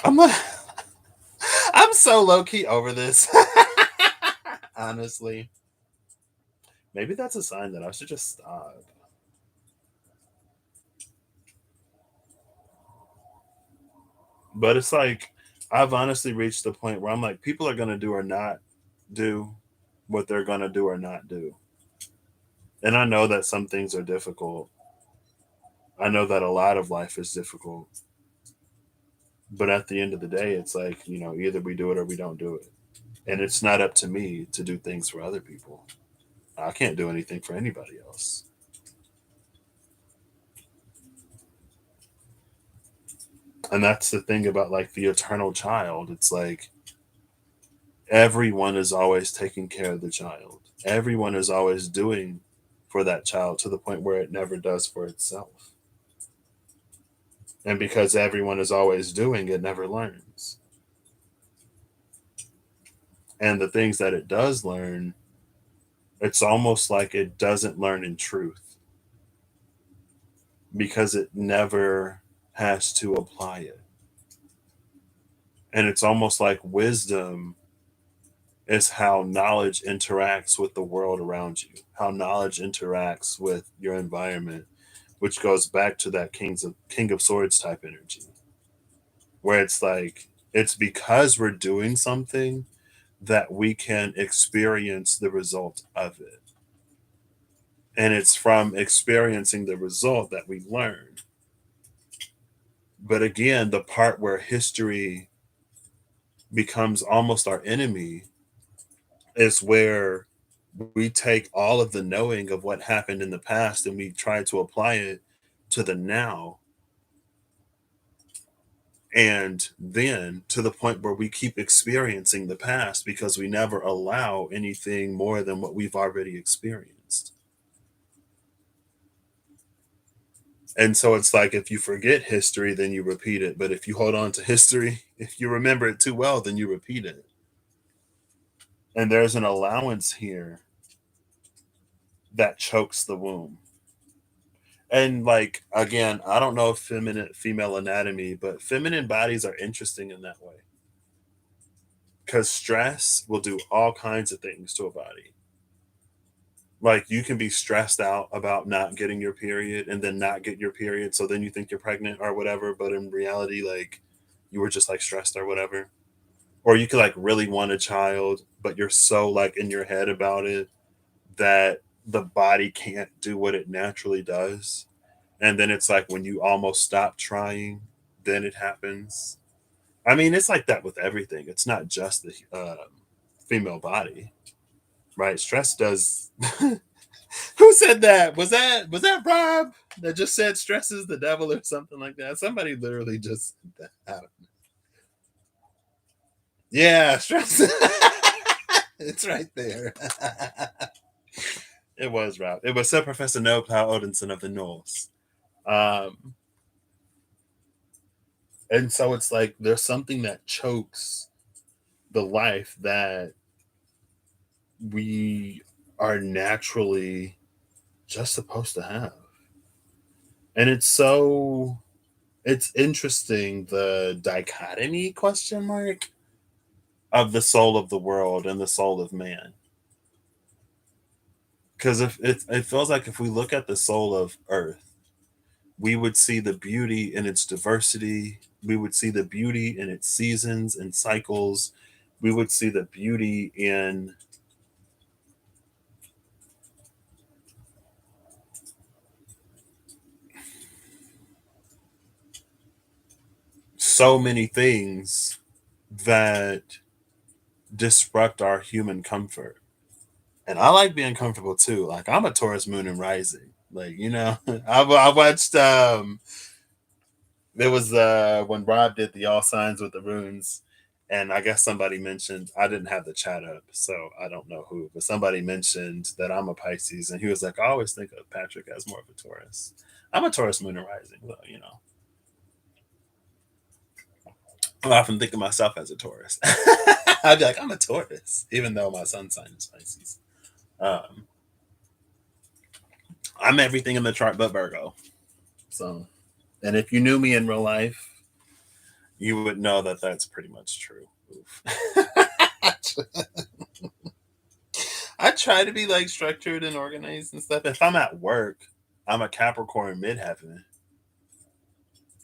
I'm not, I'm so low key over this. Honestly, maybe that's a sign that I should just stop. But it's like I've honestly reached the point where I'm like, people are gonna do or not do what they're gonna do or not do. And I know that some things are difficult. I know that a lot of life is difficult. But at the end of the day, it's like, either we do it or we don't do it. And it's not up to me to do things for other people. I can't do anything for anybody else. And that's the thing about like the eternal child. It's like everyone is always taking care of the child. Everyone is always doing for that child to the point where it never does for itself. And because everyone is always doing, it never learns. And the things that it does learn, it's almost like it doesn't learn in truth because it never has to apply it. And it's almost like wisdom is how knowledge interacts with the world around you, how knowledge interacts with your environment, which goes back to that King of Swords type energy, where it's like it's because we're doing something that we can experience the result of it. And it's from experiencing the result that we learn. But again, the part where history becomes almost our enemy is where we take all of the knowing of what happened in the past and we try to apply it to the now. And then to the point where we keep experiencing the past because we never allow anything more than what we've already experienced. And so it's like if you forget history, then you repeat it. But if you hold on to history, if you remember it too well, then you repeat it. And there's an allowance here that chokes the womb. And like again, I don't know feminine female anatomy, but feminine bodies are interesting in that way. Because stress will do all kinds of things to a body. Like you can be stressed out about not getting your period and then not get your period, so then you think you're pregnant or whatever, but in reality, like you were just like stressed or whatever. Or you could like really want a child, but you're so like in your head about it that the body can't do what it naturally does. And then it's like when you almost stop trying, then it happens. I mean, it's like that with everything. It's not just the female body, right? Stress does. Who said that? Was that Rob that just said stress is the devil or something like that? Somebody literally just said that. Yeah, stress. It's right there. It was Rob. It was Sir Professor Nobel Odinson of the Norse. Um, and so it's like there's something that chokes the life that we are naturally just supposed to have. And it's interesting the dichotomy question mark of the soul of the world and the soul of man. Because if it feels like if we look at the soul of Earth, we would see the beauty in its diversity. We would see the beauty in its seasons and cycles. We would see the beauty in so many things that disrupt our human comfort. And I like being comfortable too. Like I'm a Taurus moon and rising. Like, I watched there was when Rob did the all signs with the runes, and I guess somebody mentioned I didn't have the chat up, so I don't know who, but somebody mentioned that I'm a Pisces, and he was like, I always think of Patrick as more of a Taurus. I'm a Taurus moon and rising, though. I often think of myself as a Taurus. I'd be like, I'm a Taurus, even though my sun sign is Pisces. Um, I'm everything in the chart but Virgo. So, and if you knew me in real life, you would know that that's pretty much true. I try to be like structured and organized and stuff. If I'm at work, I'm a Capricorn midheaven,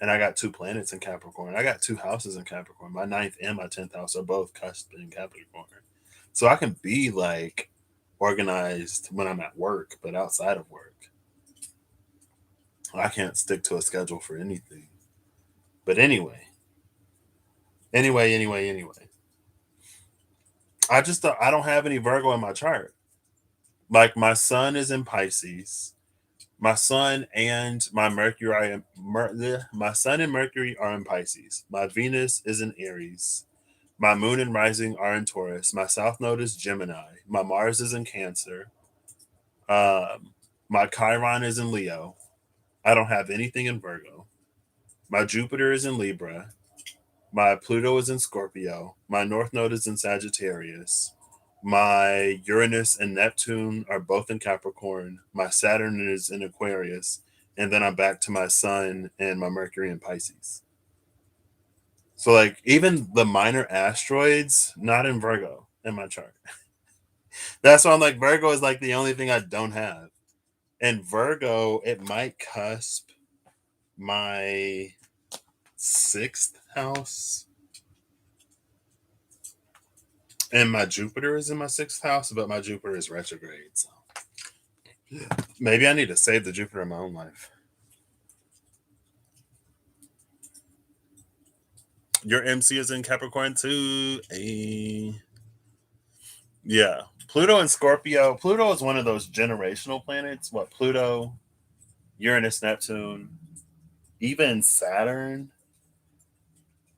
and I got two planets in Capricorn. I got two houses in Capricorn. My ninth and my 10th house are both cusp in Capricorn, so I can be like organized when I'm at work, but outside of work, I can't stick to a schedule for anything. But anyway, I don't have any Virgo in my chart. Like my sun is in Pisces. My sun and my Mercury are my sun and Mercury are in Pisces. My Venus is in Aries. My moon and rising are in Taurus. My south node is Gemini. My Mars is in Cancer. Um, my Chiron is in Leo. I don't have anything in Virgo. My Jupiter is in Libra. My Pluto is in Scorpio. My North Node is in Sagittarius. My Uranus and Neptune are both in Capricorn. My Saturn is in Aquarius. And then I'm back to my Sun and my Mercury in Pisces. So, like, even the minor asteroids, not in Virgo in my chart. That's why I'm like, Virgo is like the only thing I don't have. And Virgo, it might cusp my sixth house. And my Jupiter is in my sixth house, but my Jupiter is retrograde. So maybe I need to save the Jupiter in my own life. Your MC is in Capricorn too. Yeah. Pluto and Scorpio. Pluto is one of those generational planets. What, Pluto, Uranus, Neptune, even Saturn,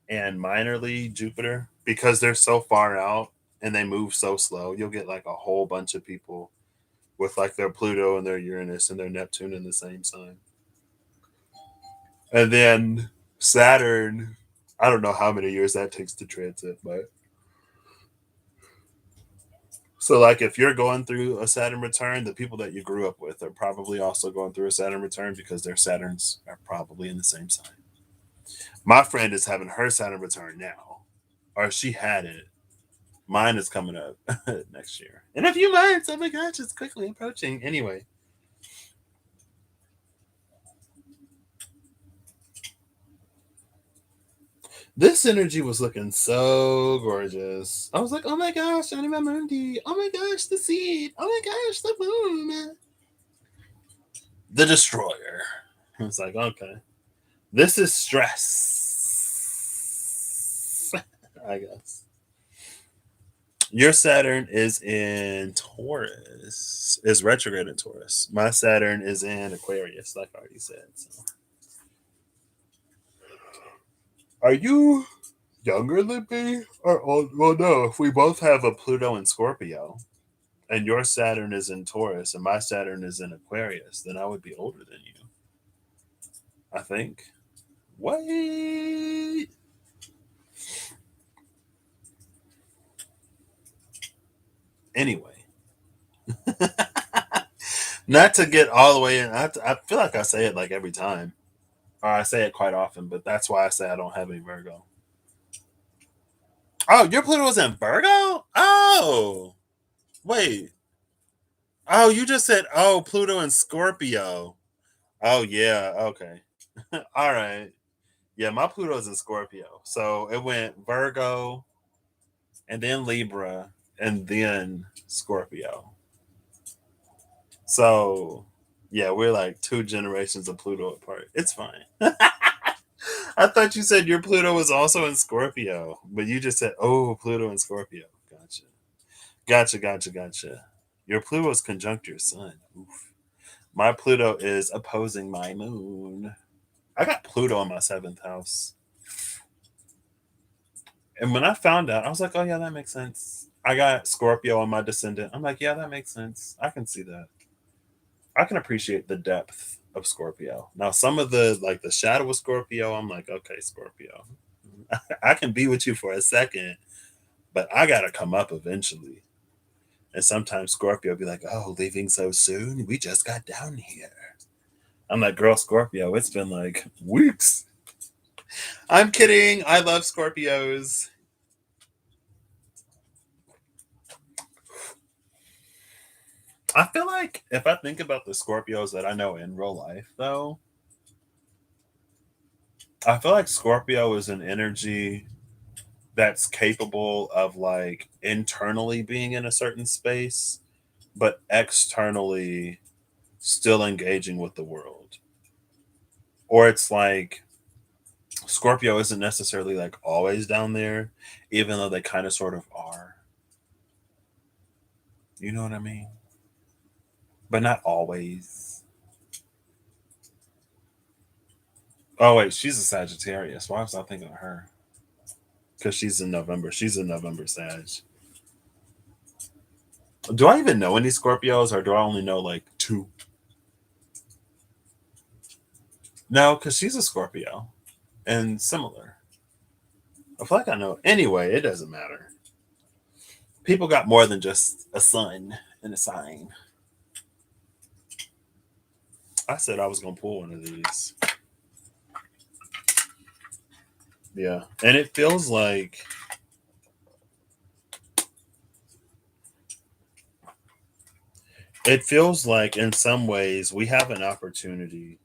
and minorly Jupiter, because they're so far out and they move so slow, you'll get like a whole bunch of people with like their Pluto and their Uranus and their Neptune in the same sign. And then Saturn, I don't know how many years that takes to transit, but so like if you're going through a Saturn return, the people that you grew up with are probably also going through a Saturn return because their Saturns are probably in the same sign. My friend is having her Saturn return now, or she had it. Mine is coming up next year in a few months. Oh my gosh, it's quickly approaching. Anyway, this energy was looking so gorgeous. I was like, oh my gosh, Anima Mundi. Oh my gosh, the seed. Oh my gosh, the moon. The destroyer. I was like, okay. This is stress. I guess. Your Saturn is in Taurus, is retrograde in Taurus. My Saturn is in Aquarius, like I already said. So. Are you younger than me? Or old? Well, no. If we both have a Pluto in Scorpio, and your Saturn is in Taurus, and my Saturn is in Aquarius, then I would be older than you. I think. Wait. Anyway, not to get all the way in. I feel like I say it like every time, or I say it quite often, but that's why I say I don't have any Virgo. Oh, your Pluto was in Virgo? Oh, wait. Oh, you just said, oh, Pluto and Scorpio. Oh, yeah. Okay. All right. Yeah, my Pluto's in Scorpio. So it went Virgo and then Libra and then Scorpio. So, yeah, we're like 2 generations of Pluto apart. It's fine. I thought you said your Pluto was also in Scorpio, but you just said, oh, Pluto and Scorpio. Gotcha. Gotcha. Your Pluto is conjunct your sun. Oof. My Pluto is opposing my moon. I got Pluto in my seventh house. And when I found out, I was like, oh, yeah, that makes sense. I got Scorpio on my descendant. I'm like, yeah, that makes sense. I can see that. I can appreciate the depth of Scorpio. Now, some of the, like the shadow of Scorpio, I'm like, okay, Scorpio. I can be with you for a second, but I got to come up eventually. And sometimes Scorpio be like, oh, leaving so soon? We just got down here. I'm like, girl, Scorpio, it's been like weeks. I'm kidding. I love Scorpios. I feel like if I think about the Scorpios that I know in real life, though, I feel like Scorpio is an energy that's capable of like internally being in a certain space, but externally still engaging with the world. Or it's like Scorpio isn't necessarily like always down there, even though they kind of sort of are. You know what I mean? But not always. Oh wait, she's a Sagittarius. Why was I thinking of her? Because she's in November. She's a November Sag. Do I even know any Scorpios, or do I only know like two? No, because she's a Scorpio and similar. I feel like I know. Anyway, it doesn't matter. People got more than just a sun and a sign. I said I was gonna pull one of these. Yeah, and it feels like in some ways we have an opportunity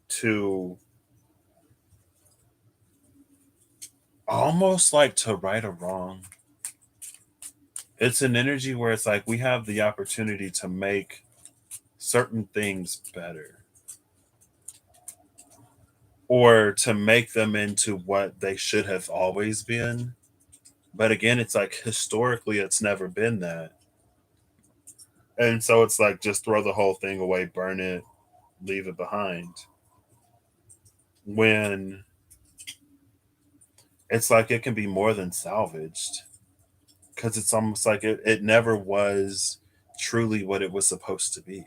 to almost like to right a wrong. It's an energy where it's like we have the opportunity to make certain things better or to make them into what they should have always been. But again, it's like historically, it's never been that. And so it's like just throw the whole thing away, burn it, leave it behind. When it's like it can be more than salvaged because it's almost like it never was truly what it was supposed to be.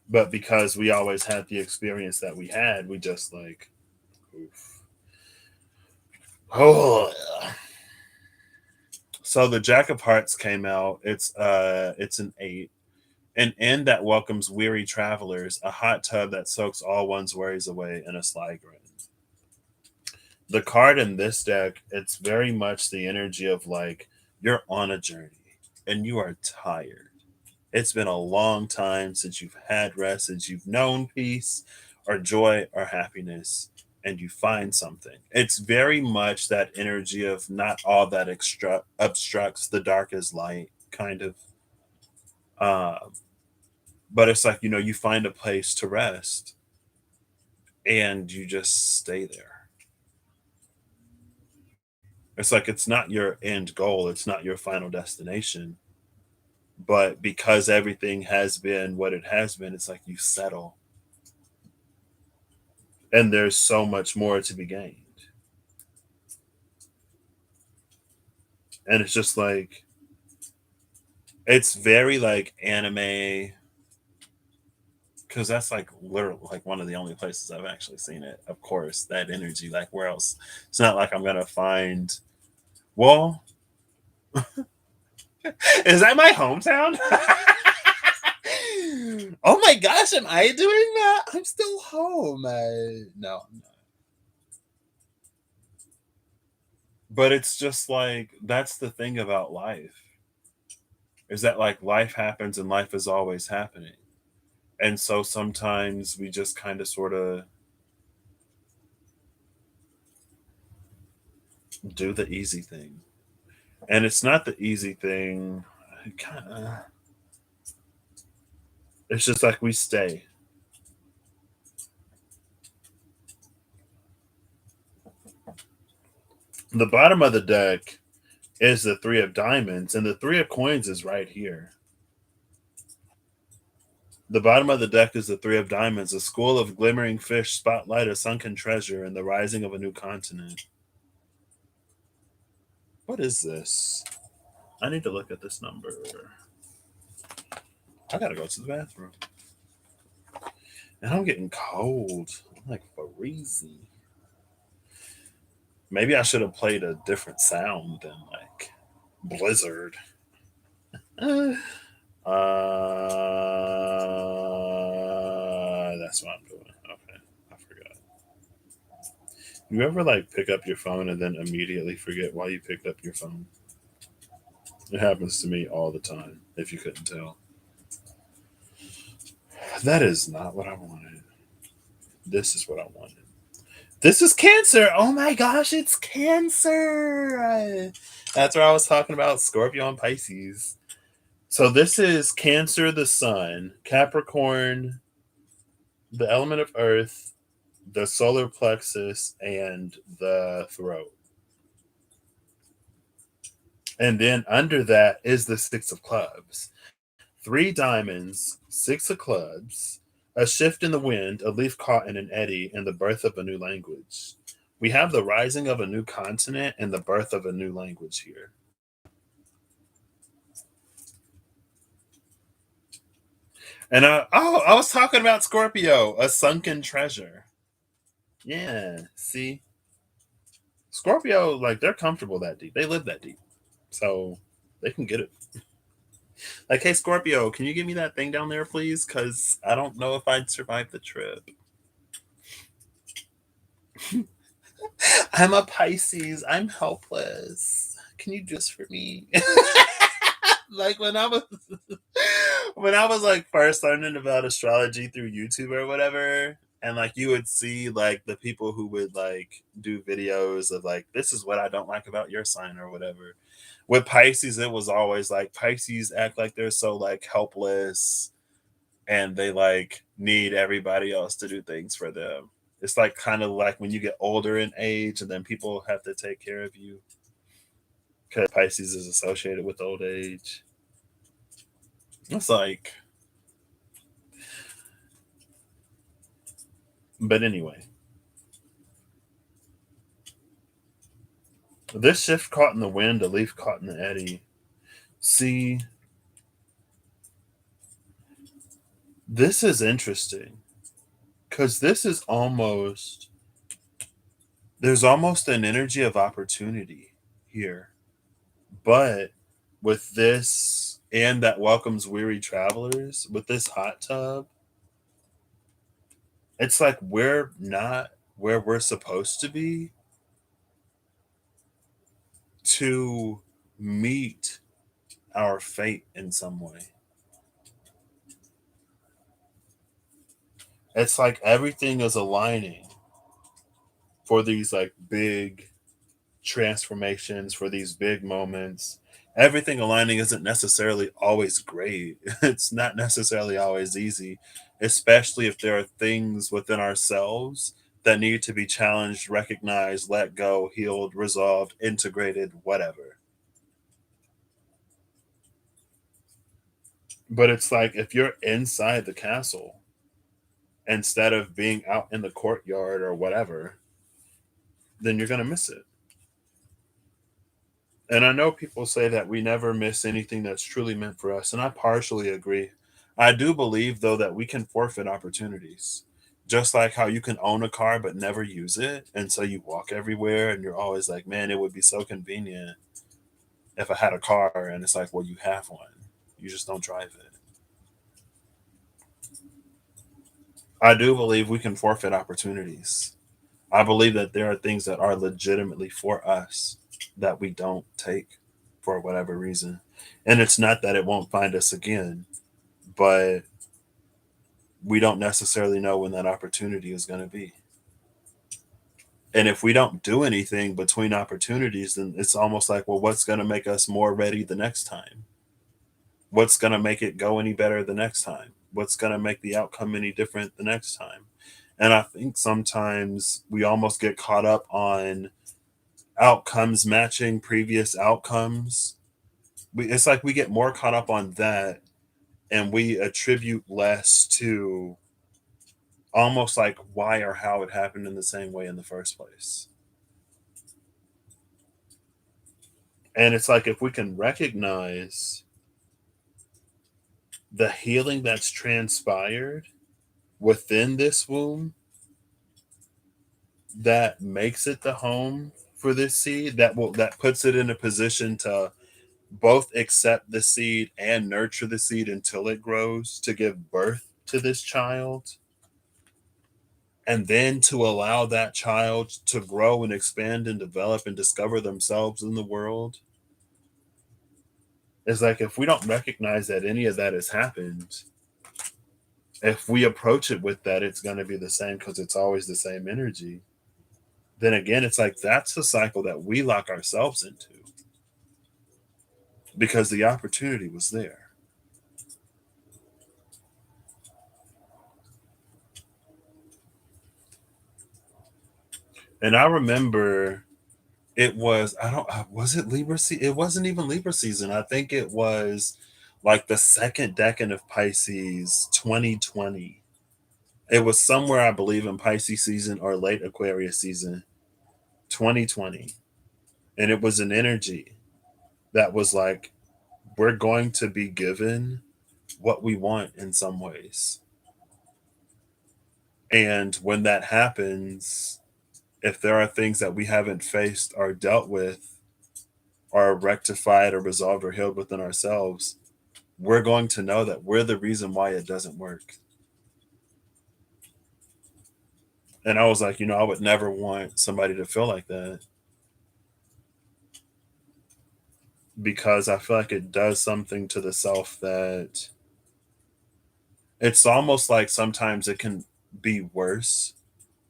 But because we always had the experience that we had, we just like, oof. Oh, so the Jack of Hearts came out. It's an 8. An inn that welcomes weary travelers, a hot tub that soaks all one's worries away, and a sly grin. The card in this deck, it's very much the energy of like you're on a journey and you are tired. It's been a long time since you've had rest, since you've known peace or joy or happiness, and you find something. It's very much that energy of not all that obstructs the dark is light, kind of. Uh, but it's like, you find a place to rest and you just stay there. It's like it's not your end goal, it's not your final destination. But because everything has been what it has been, it's like you settle and there's so much more to be gained. And it's just like it's very like anime because that's like literally like one of the only places I've actually seen it. Of course, that energy, like where else? It's not like I'm gonna find. Well, is that my hometown? Oh my gosh, am I doing that? I'm still home. No, but it's just like that's the thing about life is that like life happens and life is always happening. And so sometimes we just kind of sort of do the easy thing. And it's not the easy thing. Kind of, it's just like we stay. The bottom of the deck is the 3 of diamonds, and the 3 of coins is right here. The bottom of the deck is the 3 of diamonds, a school of glimmering fish spotlight a sunken treasure and the rising of a new continent. What is this? I need to look at this number. I gotta go to the bathroom. And I'm getting cold. I'm like freezing. Maybe I should have played a different sound than like Blizzard. That's what I'm doing. Okay, I forgot. You ever like pick up your phone and then immediately forget why you picked up your phone? It happens to me all the time. If you couldn't tell, that is not what I wanted. This is what I wanted. This is Cancer. Oh my gosh, it's Cancer. That's what I was talking about. Scorpio and Pisces. So this is Cancer, the Sun, Capricorn, the element of Earth, the solar plexus, and the throat. And then under that is the 6 of clubs. 3 diamonds, 6 of clubs, a shift in the wind, a leaf caught in an eddy, and the birth of a new language. We have the rising of a new continent and the birth of a new language here. And I was talking about Scorpio, a sunken treasure. Yeah, see, Scorpio, like they're comfortable that deep. They live that deep, so they can get it. Like, hey, Scorpio, can you give me that thing down there, please? Because I don't know if I'd survive the trip. I'm a Pisces. I'm helpless. Can you just for me? Like when I was like first learning about astrology through YouTube or whatever, And like you would see like the people who would like do videos of like, this is what I don't like about your sign or whatever. With Pisces, it was always like Pisces act like they're so like helpless and they like need everybody else to do things for them. It's like kind of like when you get older in age and then people have to take care of you because Pisces is associated with old age. It's like, but anyway, this shift caught in the wind, a leaf caught in the eddy. See, this is interesting because this is almost, there's almost an energy of opportunity here. But with this and that welcomes weary travelers, with this hot tub, it's like we're not where we're supposed to be to meet our fate in some way. It's like everything is aligning for these like big transformations, for these big moments. Everything aligning isn't necessarily always great. It's not necessarily always easy, especially if there are things within ourselves that need to be challenged, recognized, let go, healed, resolved, integrated, whatever. But it's like if you're inside the castle instead of being out in the courtyard or whatever, then you're going to miss it. And I know people say that we never miss anything that's truly meant for us, and I partially agree. I do believe, though, that we can forfeit opportunities. Just like how you can own a car but never use it. And so you walk everywhere and you're always like, man, it would be so convenient if I had a car. And it's like, well, you have one. You just don't drive it. I do believe we can forfeit opportunities. I believe that there are things that are legitimately for us that we don't take for whatever reason. And it's not that it won't find us again, but we don't necessarily know when that opportunity is going to be. And if we don't do anything between opportunities, then it's almost like, well, what's going to make us more ready the next time? What's going to make it go any better the next time? What's going to make the outcome any different the next time? And I think sometimes we almost get caught up on outcomes matching previous outcomes. It's like we get more caught up on that and we attribute less to almost like why or how it happened in the same way in the first place. And it's like if we can recognize the healing that's transpired within this womb that makes it the home for this seed, that puts it in a position to both accept the seed and nurture the seed until it grows to give birth to this child, and then to allow that child to grow and expand and develop and discover themselves in the world. It's like if we don't recognize that any of that has happened, if we approach it with that, it's going to be the same because it's always the same energy. Then again, it's like that's the cycle that we lock ourselves into because the opportunity was there. And I remember it was, I don't, was it Libra season? It wasn't even Libra season. I think it was like the second decade of Pisces 2020. It was somewhere, I believe, in Pisces season or late Aquarius season 2020. And it was an energy that was like, we're going to be given what we want in some ways. And when that happens, if there are things that we haven't faced or dealt with or rectified or resolved or healed within ourselves, we're going to know that we're the reason why it doesn't work. And I was like, I would never want somebody to feel like that because I feel like it does something to the self that it's almost like sometimes it can be worse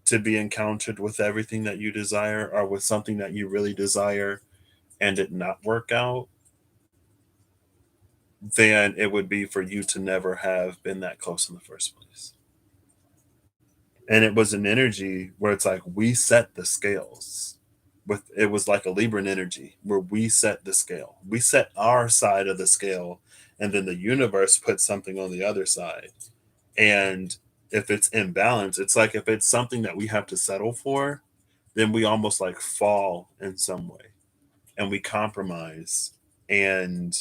to be encountered with everything that you desire or with something that you really desire and it not work out than it would be for you to never have been that close in the first place. And it was an energy where it's like we set the scales. With it was like a Libran energy where we set the scale. We set our side of the scale, and then the universe puts something on the other side. And if it's imbalance, it's like if it's something that we have to settle for, then we almost like fall in some way and we compromise. And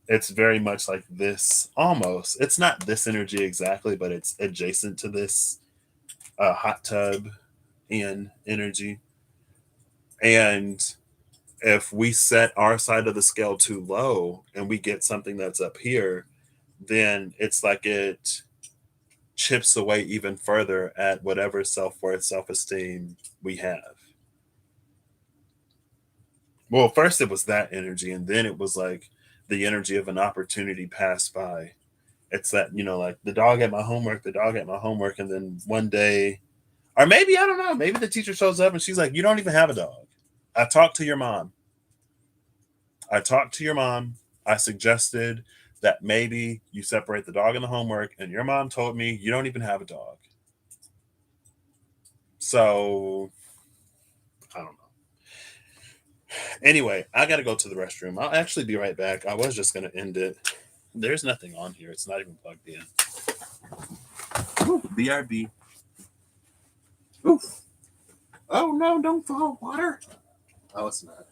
it's very much like this almost. It's not this energy exactly, but it's adjacent to this hot tub and energy. And if we set our side of the scale too low and we get something that's up here, then it's like it chips away even further at whatever self worth, self esteem we have. Well, first it was that energy, and then it was like the energy of an opportunity passed by. It's that, like the dog at my homework, the dog at my homework, and then one day, or maybe, I don't know, maybe the teacher shows up and she's like, you don't even have a dog. I talked to your mom. I talked to your mom. I suggested that maybe you separate the dog and the homework, and your mom told me you don't even have a dog. So I don't know. Anyway, I got to go to the restroom. I'll actually be right back. I was just going to end it. There's nothing on here. It's not even plugged in. Ooh, BRB. Ooh. Oh no, don't fall water. Oh, it's not.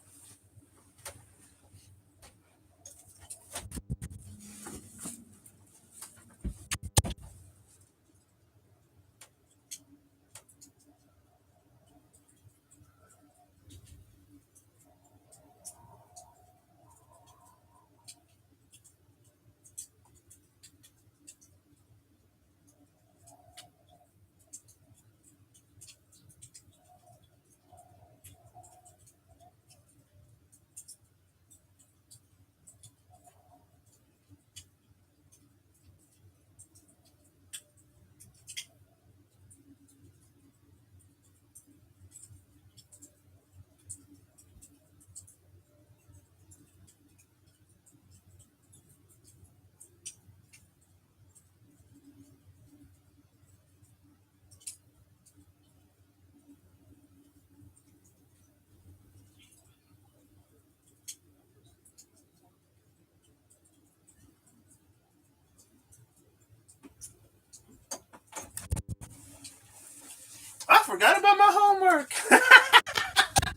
I forgot about my homework.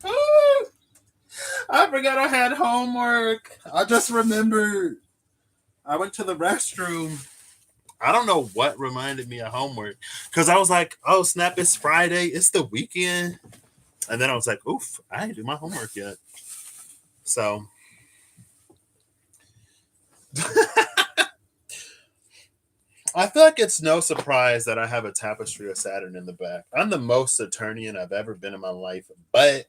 Ooh, I forgot I had homework. I just remembered. I went to the restroom. I don't know what reminded me of homework because I was like, oh, snap, it's Friday. It's the weekend. And then I was like, oof, I didn't do my homework yet. So I feel like it's no surprise that I have a tapestry of Saturn in the back. I'm the most Saturnian I've ever been in my life. But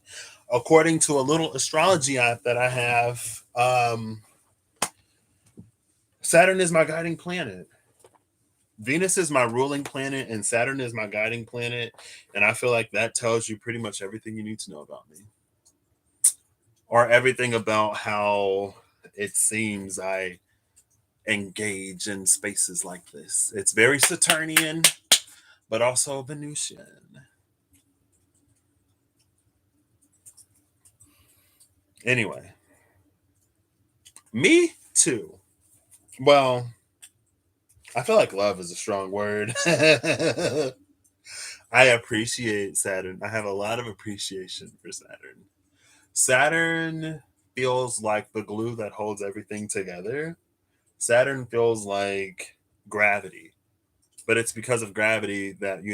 according to a little astrology app that I have, Saturn is my guiding planet. Venus is my ruling planet, and Saturn is my guiding planet. And I feel like that tells you pretty much everything you need to know about me, or everything about how it seems I engage in spaces like this. It's very Saturnian, but also Venusian. Anyway, me too. Well, I feel like love is a strong word. I appreciate Saturn. I have a lot of appreciation for Saturn. Saturn feels like the glue that holds everything together. Saturn feels like gravity, but it's because of gravity that,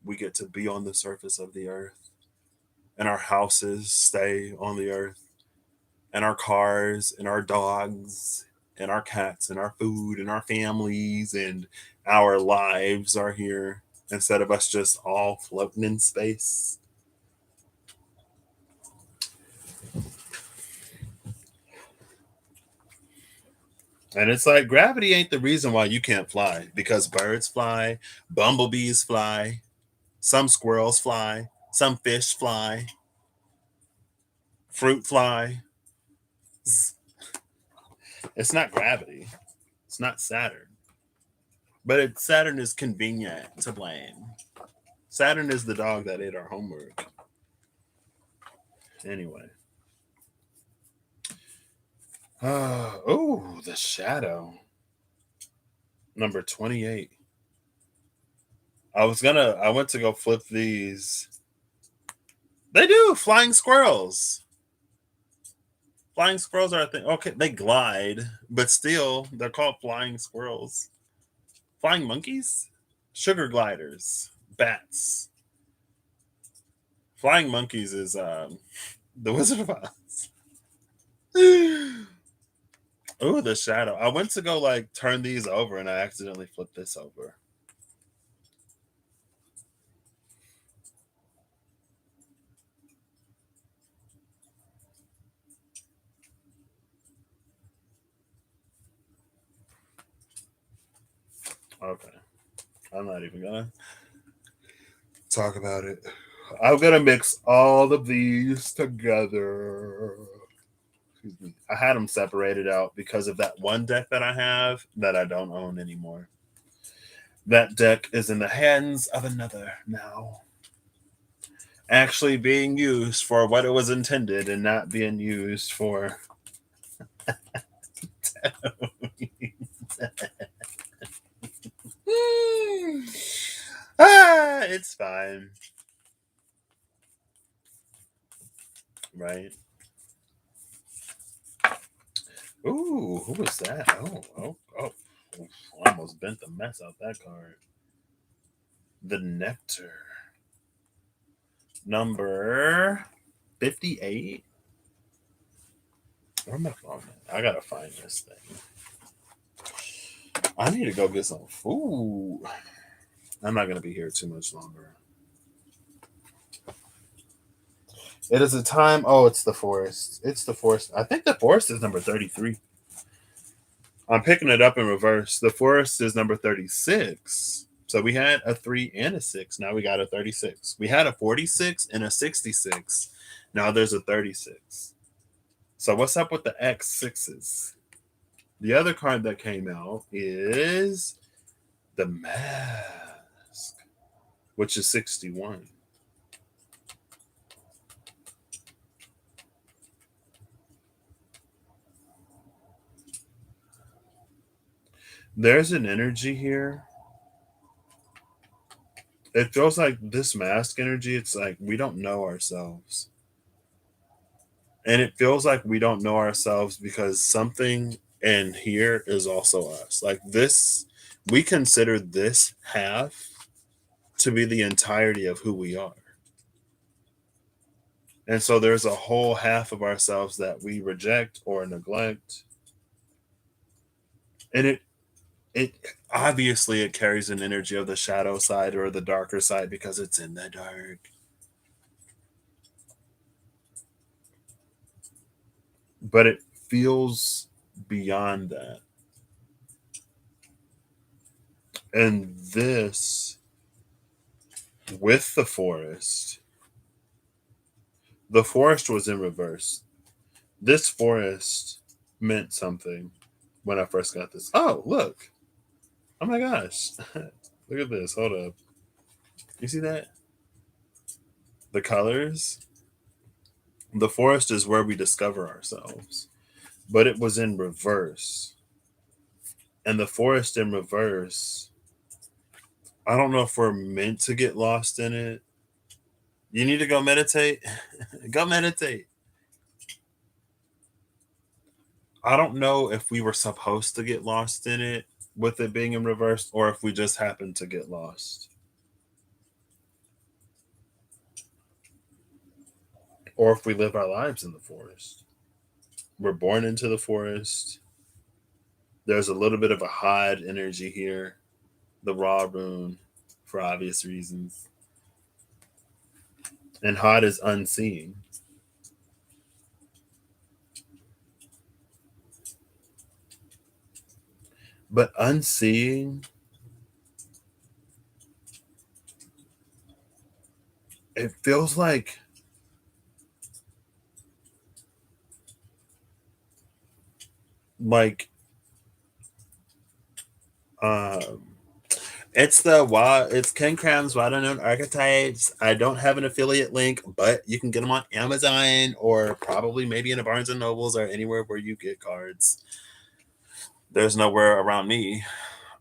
we get to be on the surface of the earth and our houses stay on the earth and our cars and our dogs and our cats and our food and our families and our lives are here instead of us just all floating in space. And it's like gravity ain't the reason why you can't fly, because birds fly, bumblebees fly, some squirrels fly, some fish fly, fruit fly. It's not gravity. It's not Saturn. But Saturn is convenient to blame. Saturn is the dog that ate our homework. Anyway. Oh, the shadow. Number 28. I went to go flip these. They do flying squirrels. Flying squirrels are a thing. Okay, they glide, but still, they're called flying squirrels. Flying monkeys? Sugar gliders. Bats. Flying monkeys is the Wizard of Oz. Oh, the shadow. I went to go like turn these over and I accidentally flipped this over. Okay. I'm not even gonna talk about it. I'm gonna mix all of these together. Excuse me. I had them separated out because of that one deck that I have that I don't own anymore. That deck is in the hands of another now. Actually being used for what it was intended and not being used for. It's fine. Right? Ooh, who was that? Oh. Oof, almost bent the mess out that card. The Nectar. Number 58. Where am I phone at? I gotta find this thing. I need to go get some food. I'm not gonna be here too much longer. It is a time. Oh, it's the forest. It's the forest. I think the forest is number 33. I'm picking it up in reverse. The forest is number 36. So we had a 3 and a 6. Now we got a 36. We had a 46 and a 66. Now there's a 36. So what's up with the X6s? The other card that came out is the Mask, which is 61. There's an energy here. It feels like this mask energy, it's like we don't know ourselves. And it feels like we don't know ourselves because something in here is also us. Like this, we consider this half to be the entirety of who we are. And so there's a whole half of ourselves that we reject or neglect. And it obviously it carries an energy of the shadow side or the darker side because it's in the dark. But it feels beyond that. And this with the forest was in reverse. This forest meant something when I first got this. Oh, look. Oh my gosh. Look at this. Hold up. You see that? The colors. The forest is where we discover ourselves, but it was in reverse. And the forest in reverse, I don't know if we're meant to get lost in it. You need to go meditate. Go meditate. I don't know if we were supposed to get lost in it with it being in reverse or if we just happened to get lost. Or if we live our lives in the forest. We're born into the forest. There's a little bit of a hide energy here, the raw rune, for obvious reasons. And hide is unseen. But unseeing, it feels like um it's Ken Cram's Wide Unknown Archetypes. I don't have an affiliate link, but you can get them on Amazon or probably maybe in a Barnes and Nobles or anywhere where you get cards. There's nowhere around me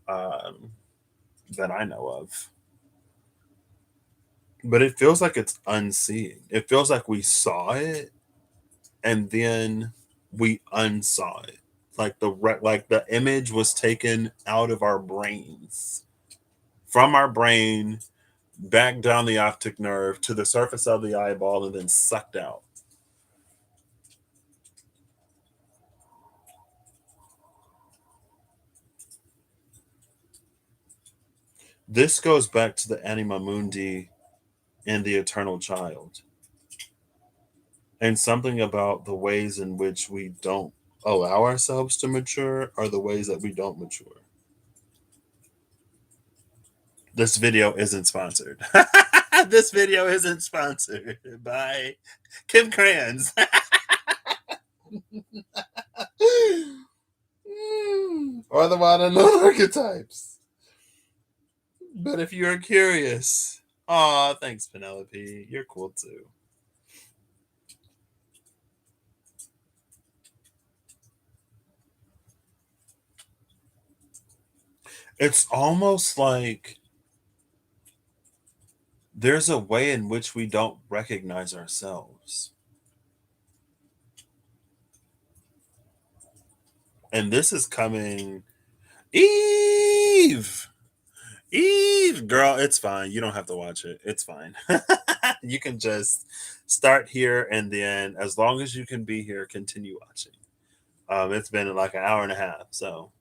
um, that I know of. But it feels like it's unseeing. It feels like we saw it and then we unsaw it. Like the image was taken out of our brains, from our brain back down the optic nerve to the surface of the eyeball and then sucked out. This goes back to the anima mundi and the eternal child, and something about the ways in which we don't allow ourselves to mature are the ways that we don't mature. This video isn't sponsored. This video isn't sponsored by Kim Kranz. Or the modern archetypes. But if you're curious, aw, thanks, Penelope. You're cool too. It's almost like there's a way in which we don't recognize ourselves. And this is coming. Eve! Eve! Girl, it's fine. You don't have to watch it. It's fine. You can just start here and then, as long as you can be here, continue watching. It's been like an hour and a half. So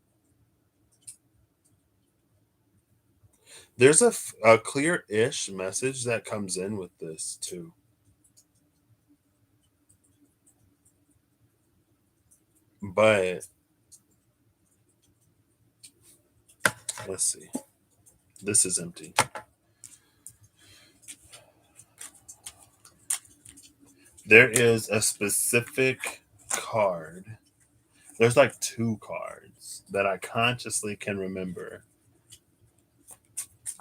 there's a clear ish message that comes in with this too. But let's see. This is empty. There is a specific card. There's like two cards that I consciously can remember.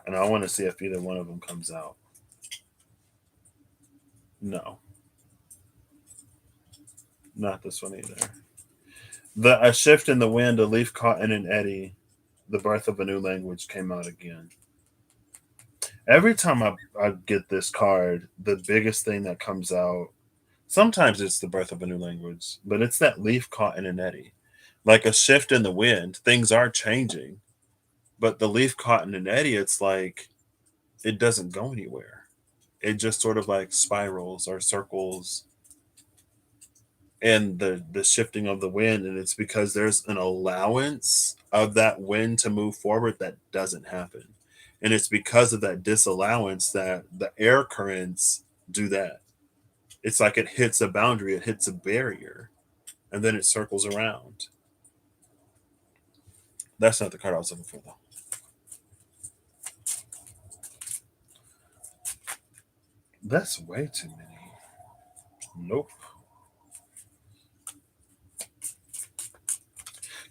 And I want to see if either one of them comes out. No, not this one either. A shift in the wind, a leaf caught in an eddy, the birth of a new language came out again. Every time I get this card, the biggest thing that comes out, sometimes it's the birth of a new language, but it's that leaf caught in an eddy. Like a shift in the wind, things are changing, but the leaf caught in an eddy, it's like it doesn't go anywhere. It just sort of like spirals or circles and the shifting of the wind, and it's because there's an allowance of that wind to move forward that doesn't happen, and it's because of that disallowance that the air currents do that. It's like it hits a boundary, it hits a barrier, and then it circles around. That's not the card I was looking for though. That's way too many. Nope.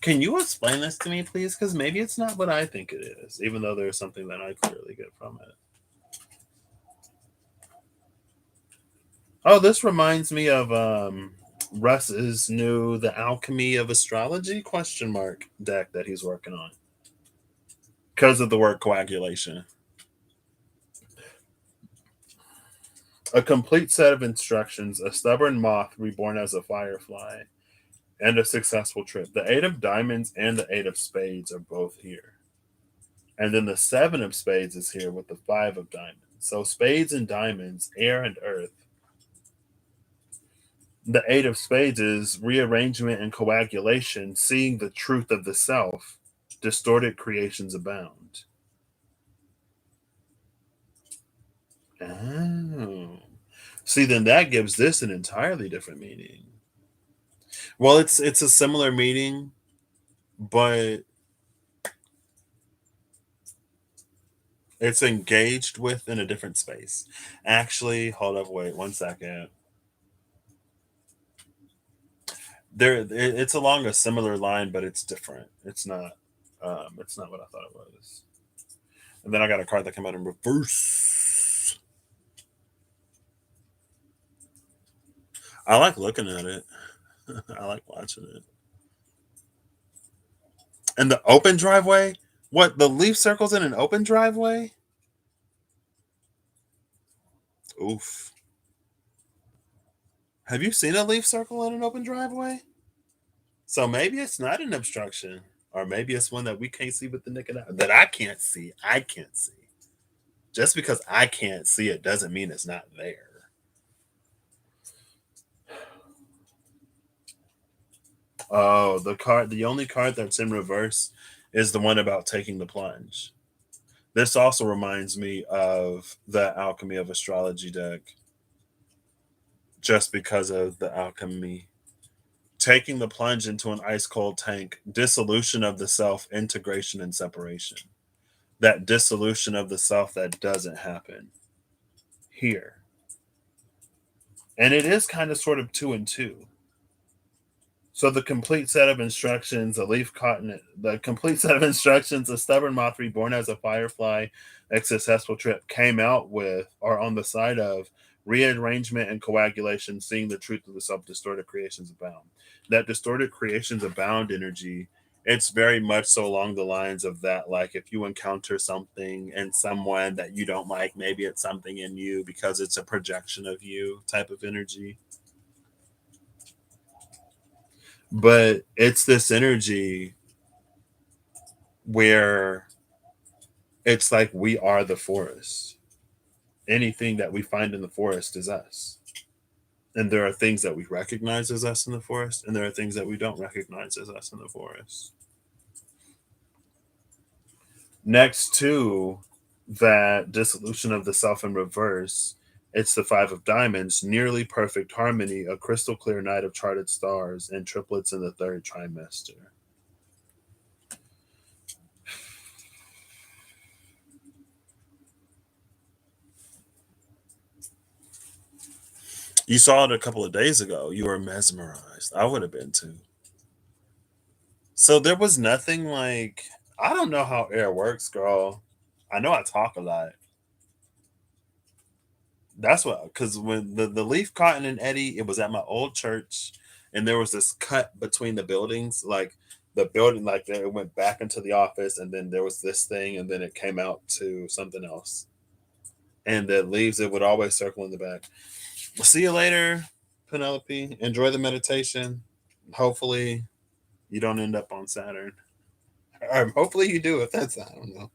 Can you explain this to me, please? Because maybe it's not what I think it is, even though there's something that I clearly get from it. Oh, this reminds me of Russ's new "The Alchemy of Astrology?" question mark deck that he's working on because of the word coagulation. A complete set of instructions, a stubborn moth reborn as a firefly, and a successful trip. The eight of diamonds and the eight of spades are both here. And then the seven of spades is here with the five of diamonds. So spades and diamonds, air and earth. The eight of spades is rearrangement and coagulation, seeing the truth of the self. Distorted creations abound. Oh. See, then that gives this an entirely different meaning. Well, it's a similar meaning, but It's engaged with in a different space. Actually, hold up, wait 1 second. It's along a similar line, but it's different. It's not what I thought it was. And then I got a card that came out in reverse. I like looking at it. I like watching it. And the open driveway? What, the leaf circles in an open driveway? Oof. Have you seen a leaf circle in an open driveway? So maybe it's not an obstruction. Or maybe it's one that we can't see with the naked eye. That I can't see. I can't see. Just because I can't see it doesn't mean it's not there. Oh, the only card that's in reverse is the one about taking the plunge. This also reminds me of the Alchemy of Astrology deck, just because of the alchemy. Taking the plunge into an ice cold tank, dissolution of the self, integration and separation. That dissolution of the self that doesn't happen here. And it is kind of sort of two and two. So the complete set of instructions, a leaf cotton, the complete set of instructions, a stubborn moth reborn as a firefly, a successful trip came out with, or on the side of, rearrangement and coagulation, seeing the truth of the self, distorted creations abound. That distorted creations abound energy, it's very much so along the lines of that, like if you encounter something in someone that you don't like, maybe it's something in you because it's a projection of you type of energy. But it's this energy where it's like we are the forest. Anything that we find in the forest is us. And there are things that we recognize as us in the forest, and there are things that we don't recognize as us in the forest. Next to that dissolution of the self in reverse, it's the Five of Diamonds, nearly perfect harmony, a crystal clear night of charted stars, and triplets in the third trimester. You saw it a couple of days ago. You were mesmerized. I would have been too. So there was nothing like, I don't know how air works, girl. I know I talk a lot. That's what, because when the leaf caught in an eddy, it was at my old church, and there was this cut between the buildings, like the building, like it went back into the office, and then there was this thing, and then it came out to something else, and the leaves it would always circle in the back. See you later, Penelope. Enjoy the meditation. Hopefully, you don't end up on Saturn. Or hopefully you do. If that's, I don't know.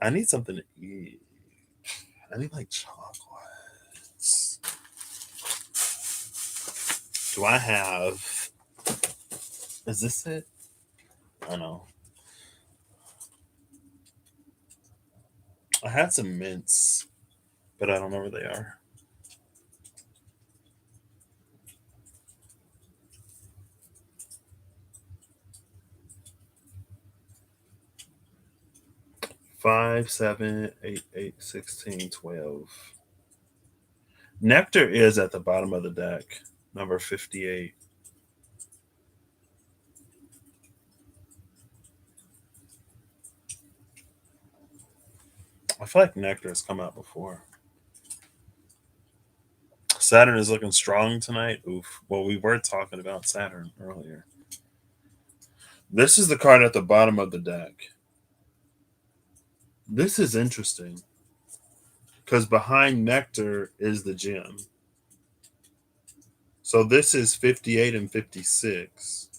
I need something to eat. I need like chocolates. Do I have? Is this it? I know. I had some mints, but I don't know where they are. 5, 7, 8, 8, 16, 12. Nectar is at the bottom of the deck, number 58. I feel like Nectar has come out before. Saturn is looking strong tonight. Oof. Well, we were talking about Saturn earlier. This is the card at the bottom of the deck. This is interesting because behind Nectar is the gem. So this is 58 and 56.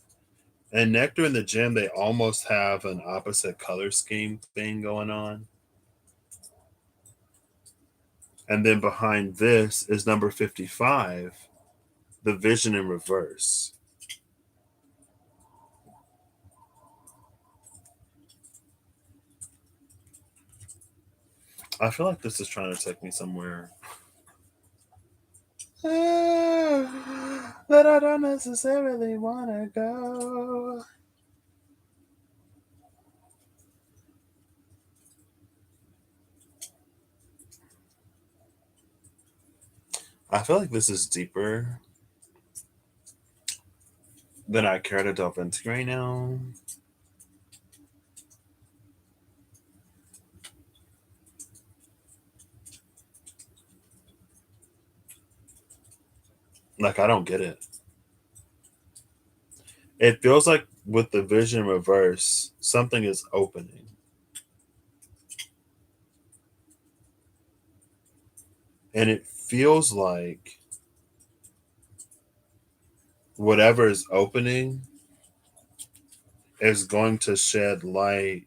And Nectar and the gem, they almost have an opposite color scheme thing going on. And then behind this is number 55, the vision in reverse. I feel like this is trying to take me somewhere that I don't necessarily want to go. I feel like this is deeper than I care to delve into right now. Like, I don't get it. It feels like with the vision reverse, something is opening. And it feels like whatever is opening is going to shed light.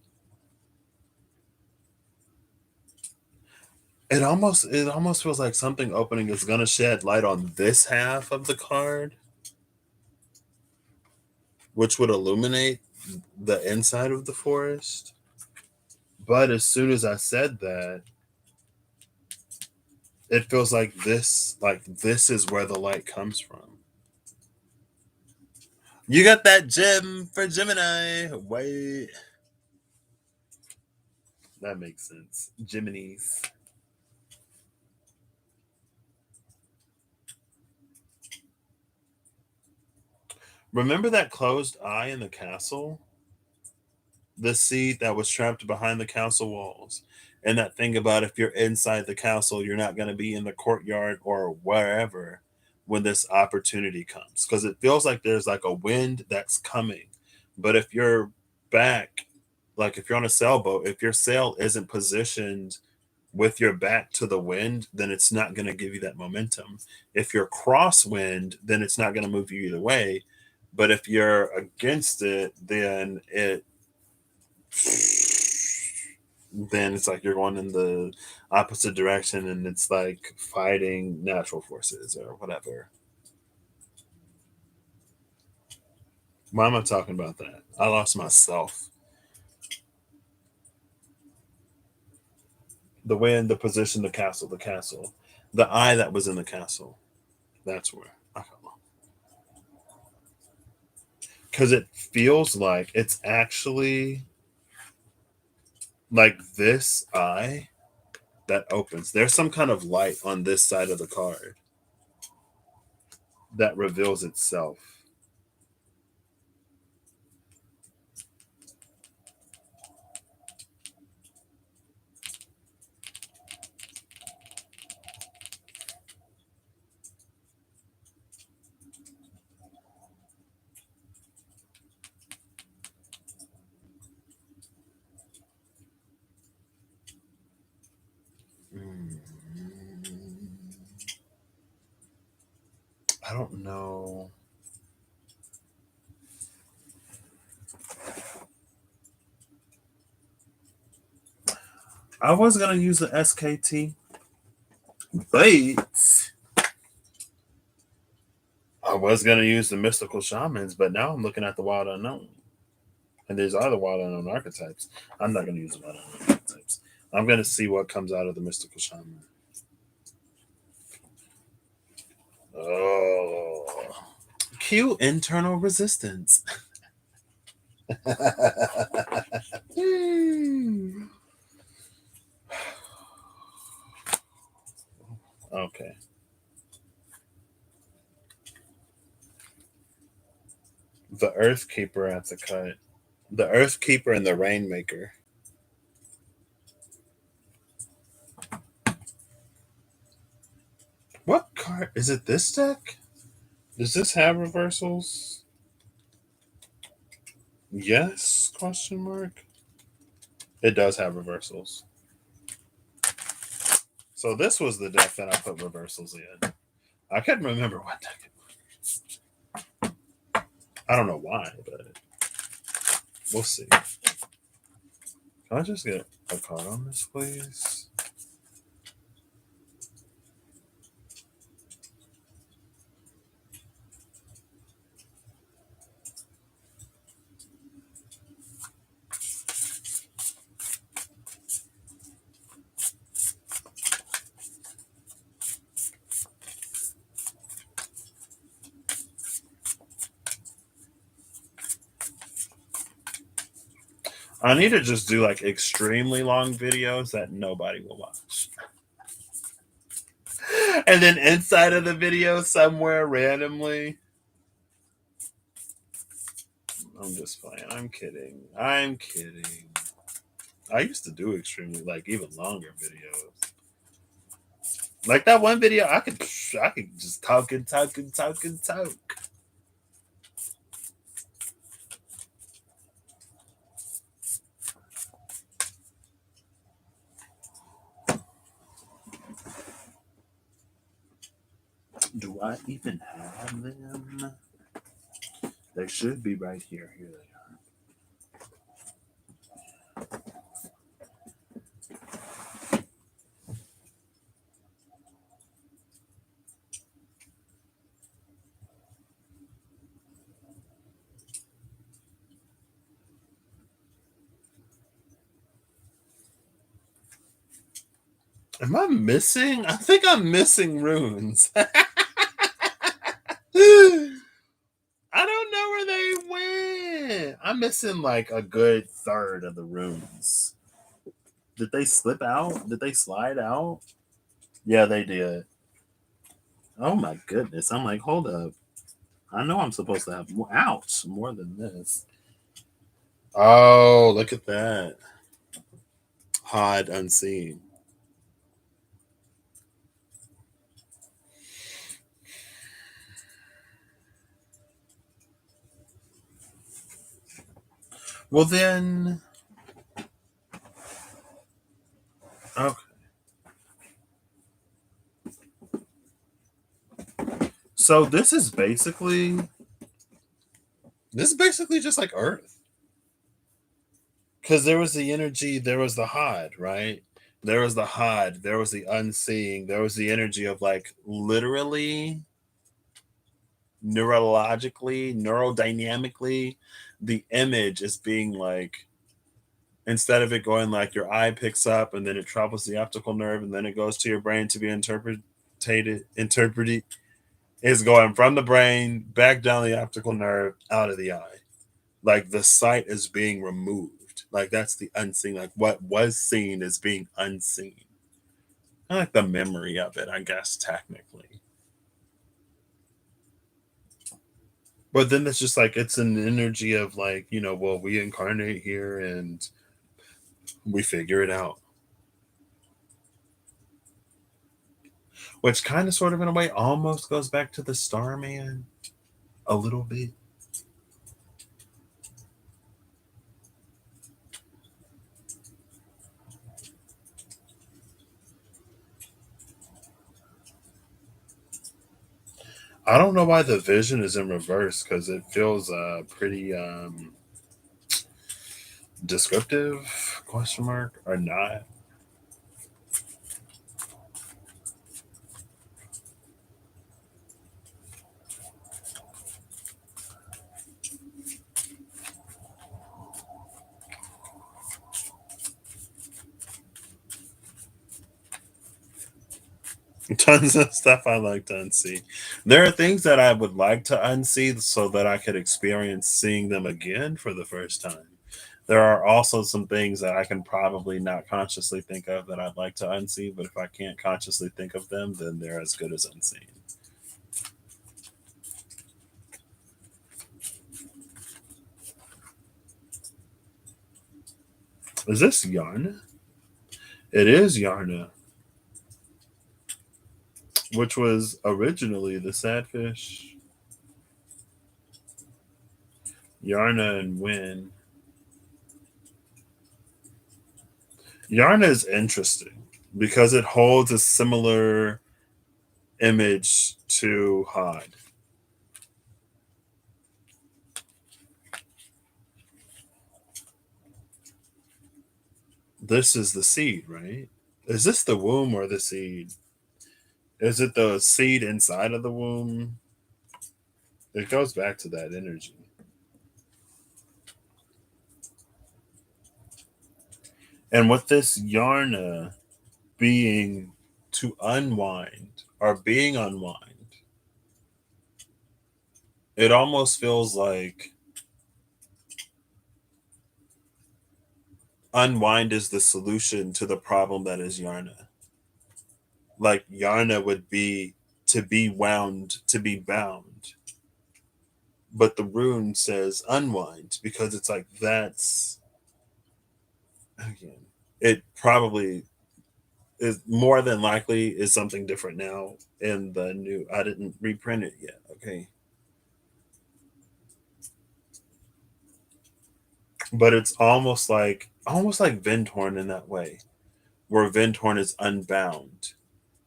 It almost feels like something opening is going to shed light on this half of the card, which would illuminate the inside of the forest. But as soon as I said that, it feels like this is where the light comes from. You got that gem for Gemini. Wait. That makes sense. Geminis. Remember that closed eye in the castle? The seed that was trapped behind the castle walls. And that thing about if you're inside the castle, you're not going to be in the courtyard or wherever when this opportunity comes. Because it feels like there's like a wind that's coming. But if you're back, like if you're on a sailboat, if your sail isn't positioned with your back to the wind, then it's not going to give you that momentum. If you're crosswind, then it's not going to move you either way. But if you're against it, then it's like you're going in the opposite direction and it's like fighting natural forces or whatever. Why am I talking about that? I lost myself. The wind, the position, the castle, the eye that was in the castle. That's where I don't know. Because it feels like it's actually like this eye that opens. There's some kind of light on this side of the card that reveals itself. Mm. I don't know. I was gonna use the SKT, but I was gonna use the mystical shamans, but now I'm looking at the wild unknown. And these are the wild unknown archetypes. I'm not gonna use the wild unknown archetypes. I'm gonna see what comes out of the mystical shaman. Oh. Cue internal resistance. Okay. The Earth Keeper at the cut. The Earth Keeper and the Rainmaker. What card is it? This deck? Does this have reversals? Yes? Question mark. It does have reversals. So this was the deck that I put reversals in. I couldn't remember what deck it was. I don't know why, but we'll see. Can I just get a card on this, please? I need to just do like extremely long videos that nobody will watch. And then inside of the video, somewhere randomly, I'm just playing. I'm kidding. I'm kidding. I used to do extremely like even longer videos. Like that one video, I could just talk and talk and talk and talk. Do I even have them? They should be right here. Here they are. Am I missing? I think I'm missing runes. I don't know where they went. I'm missing like a good third of the runes. Did they slip out? Did they slide out? Yeah, they did. Oh my goodness. I'm like, hold up. I know I'm supposed to have more. Ouch, more than this. Oh, look at that. Hide unseen. Well, then. Okay. So this is basically just like Earth. Because there was the energy, there was the Hod, right? There was the Hod, there was the unseeing, there was the energy of like literally neurologically, neurodynamically, the image is being like instead of it going like your eye picks up and then it travels the optical nerve and then it goes to your brain to be interpreted is going from the brain back down the optical nerve out of the eye. Like the sight is being removed. Like that's the unseen. Like what was seen is being unseen. I like the memory of it, I guess, technically. But then it's just like it's an energy of like, well, we incarnate here and we figure it out. Which kind of sort of in a way almost goes back to the Starman a little bit. I don't know why the vision is in reverse because it feels pretty descriptive question mark or not. Tons of stuff I like to unsee. There are things that I would like to unsee so that I could experience seeing them again for the first time. There are also some things that I can probably not consciously think of that I'd like to unsee, but if I can't consciously think of them, then they're as good as unseen. Is this Yarna? It is Yarna, which was originally the Sadfish. Yarna and Win. Yarna is interesting because it holds a similar image to Hod. This is the seed, right? Is this the womb or the seed? Is it the seed inside of the womb? It goes back to that energy. And with this Yarna being to unwind or being unwind, it almost feels like unwind is the solution to the problem that is Yarna. like Yarna would be to be wound, to be bound. But the rune says unwind because it's like that's again. It probably is more than likely is something different now in the new. I didn't reprint it yet. Okay, but it's almost like Ventorn in that way, where Ventorn is unbound.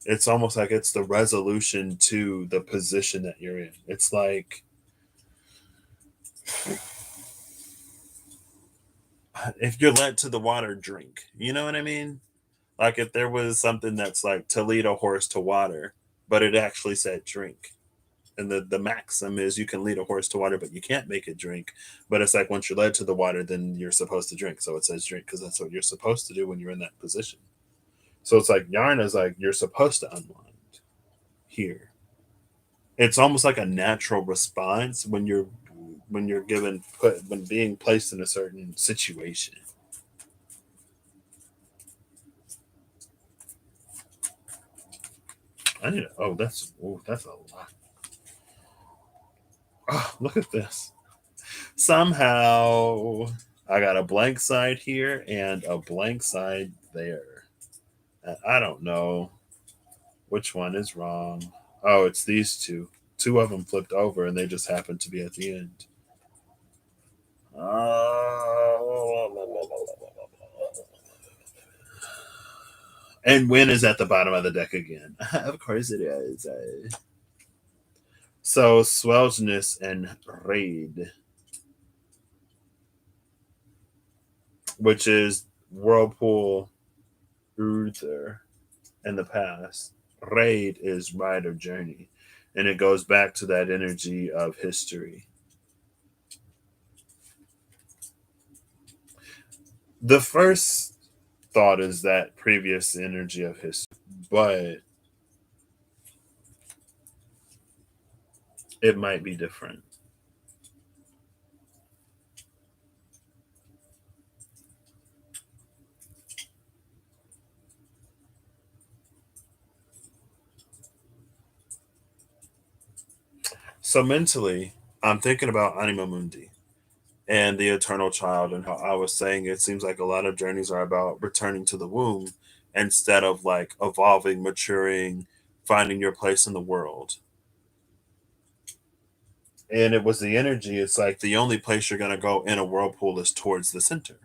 It's almost like it's the resolution to the position that you're in. It's like if you're led to the water, drink. You know what I mean? Like if there was something that's like to lead a horse to water, but it actually said drink. And the maxim is you can lead a horse to water, but you can't make it drink. But it's like once you're led to the water, then you're supposed to drink. So it says drink because that's what you're supposed to do when you're in that position. So it's like yarn is like you're supposed to unwind here. It's almost like a natural response when you're given put when being placed in a certain situation. I need to, that's a lot. Oh, look at this. Somehow I got a blank side here and a blank side there. And I don't know which one is wrong. Oh, it's these two. Two of them flipped over and they just happened to be at the end. And win is at the bottom of the deck again. Of course it is. So Swelgeness and Raid, which is Whirlpool Uther in the past. Raid is Ride or Journey. And it goes back to that energy of history. The first thought is that previous energy of history, but it might be different. So mentally, I'm thinking about Anima Mundi and the eternal child, and how I was saying it seems like a lot of journeys are about returning to the womb instead of like evolving, maturing, finding your place in the world. And it was the energy, it's like the only place you're going to go in a whirlpool is towards the center.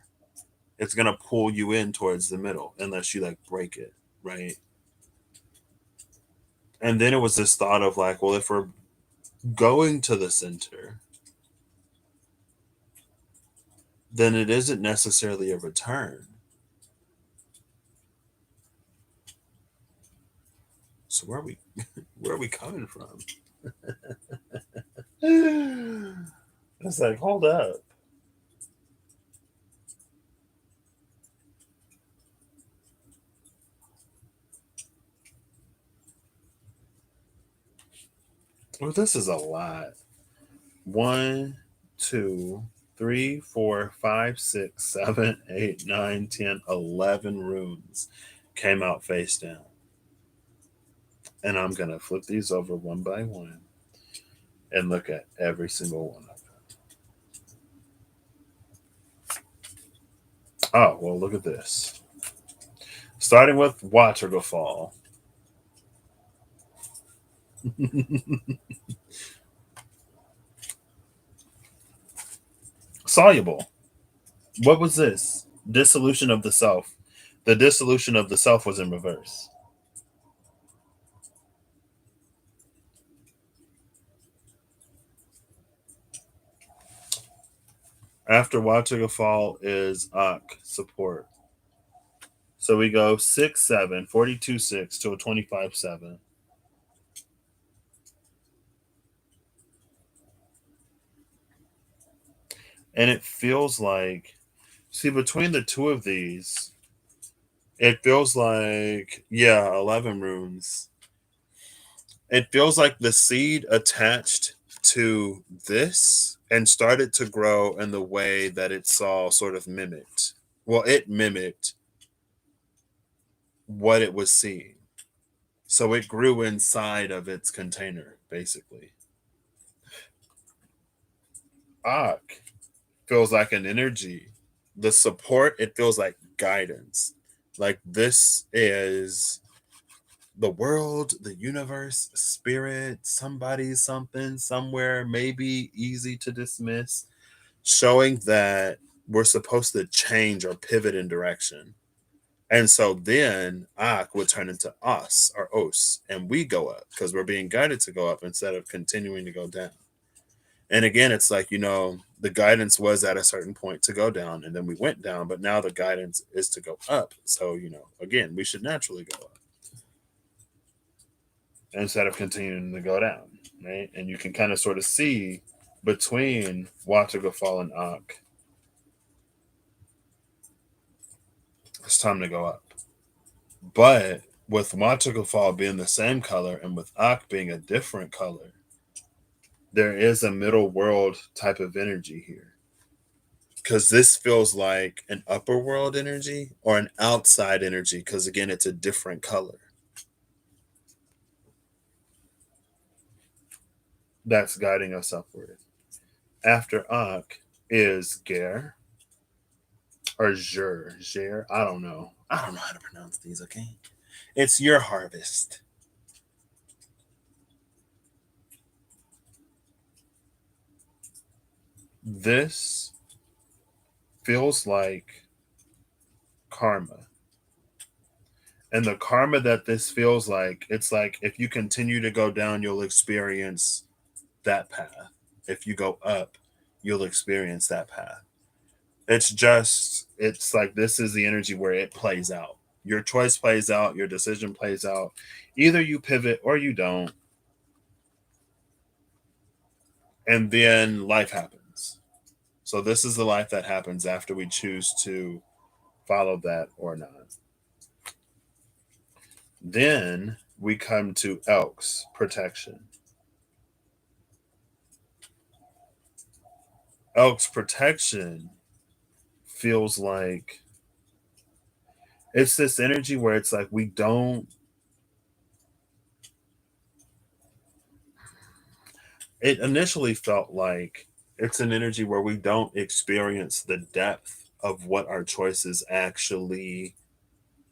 It's going to pull you in towards the middle unless you like break it, right? And then it was this thought of like, well, if we're going to the center, then it isn't necessarily a return. So where are we where are we coming from? It's like, hold up. Well, this is a lot. One, two, three, four, five, six, seven, eight, nine, 10, 11 runes came out face down. And I'm going to flip these over one by one and look at every single one of them. Oh, well, look at this. Starting with Waterfall. Soluble. What was this? Dissolution of the self. The dissolution of the self was in reverse. After Waterfall is Ak support. So we go 6 7, 42 6 to a 25 7. And it feels like, see, between the two of these, it feels like, yeah, 11 runes. It feels like the seed attached to this and started to grow in the way that it saw sort of mimicked. Well, it mimicked what it was seeing. So it grew inside of its container, basically. Ak feels like an energy. The support, it feels like guidance. Like this is the world, the universe, spirit, somebody, something, somewhere, maybe easy to dismiss, showing that we're supposed to change or pivot in direction. And so then Ak would turn into us or os, and we go up because we're being guided to go up instead of continuing to go down. And again, it's like, the guidance was at a certain point to go down, and then we went down, but now the guidance is to go up. So, again, we should naturally go up instead of continuing to go down, right? And you can kind of sort of see between Watagafal and Ak, it's time to go up. But with Watagafal being the same color and with Ak being a different color, there is a middle world type of energy here. Because this feels like an upper world energy or an outside energy, because again, it's a different color. That's guiding us upward. After Ak is Ger or Jer. I don't know. I don't know how to pronounce these, okay? It's your harvest. This feels like karma. And the karma that this feels like, it's like if you continue to go down, you'll experience that path. If you go up, you'll experience that path. It's like this is the energy where it plays out. Your choice plays out, your decision plays out. Either you pivot or you don't, and then life happens. So, this is the life that happens after we choose to follow that or not. Then we come to Elk's protection. Elk's protection feels like it's this energy where it's like we don't, it initially felt like it's an energy where we don't experience the depth of what our choices actually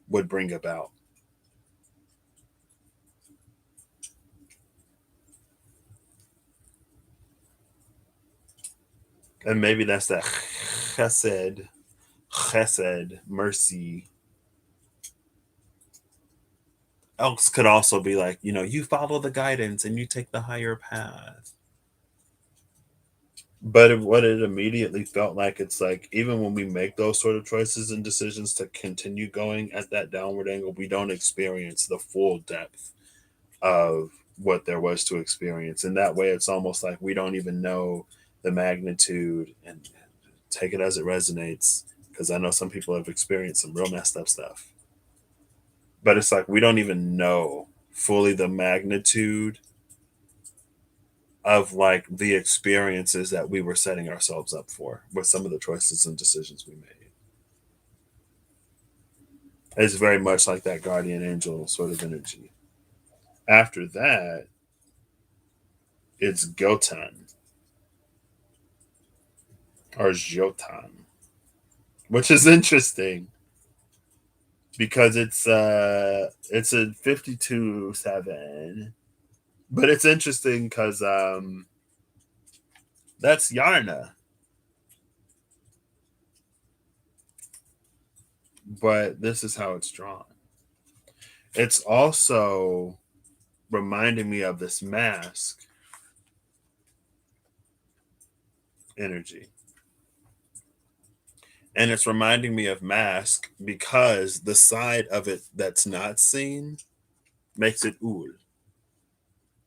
would bring about. And maybe that's that chesed, mercy. Else could also be like, you follow the guidance and you take the higher path. But what it immediately felt like, it's like, even when we make those sort of choices and decisions to continue going at that downward angle, we don't experience the full depth of what there was to experience. And that way, it's almost like we don't even know the magnitude, and take it as it resonates. Because I know some people have experienced some real messed up stuff. But it's like we don't even know fully the magnitude of like the experiences that we were setting ourselves up for with some of the choices and decisions we made. It's very much like that guardian angel sort of energy. After that, it's Gotan or Jotan, which is interesting because it's a 52-7. But it's interesting because that's Yarna. But this is how it's drawn. It's also reminding me of this mask energy. And it's reminding me of mask because the side of it that's not seen makes it ul,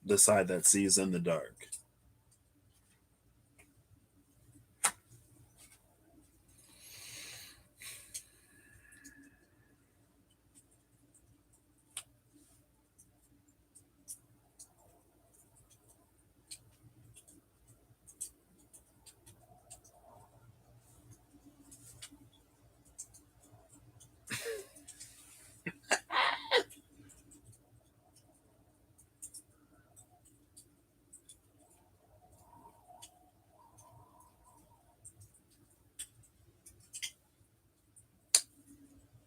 the side that sees in the dark.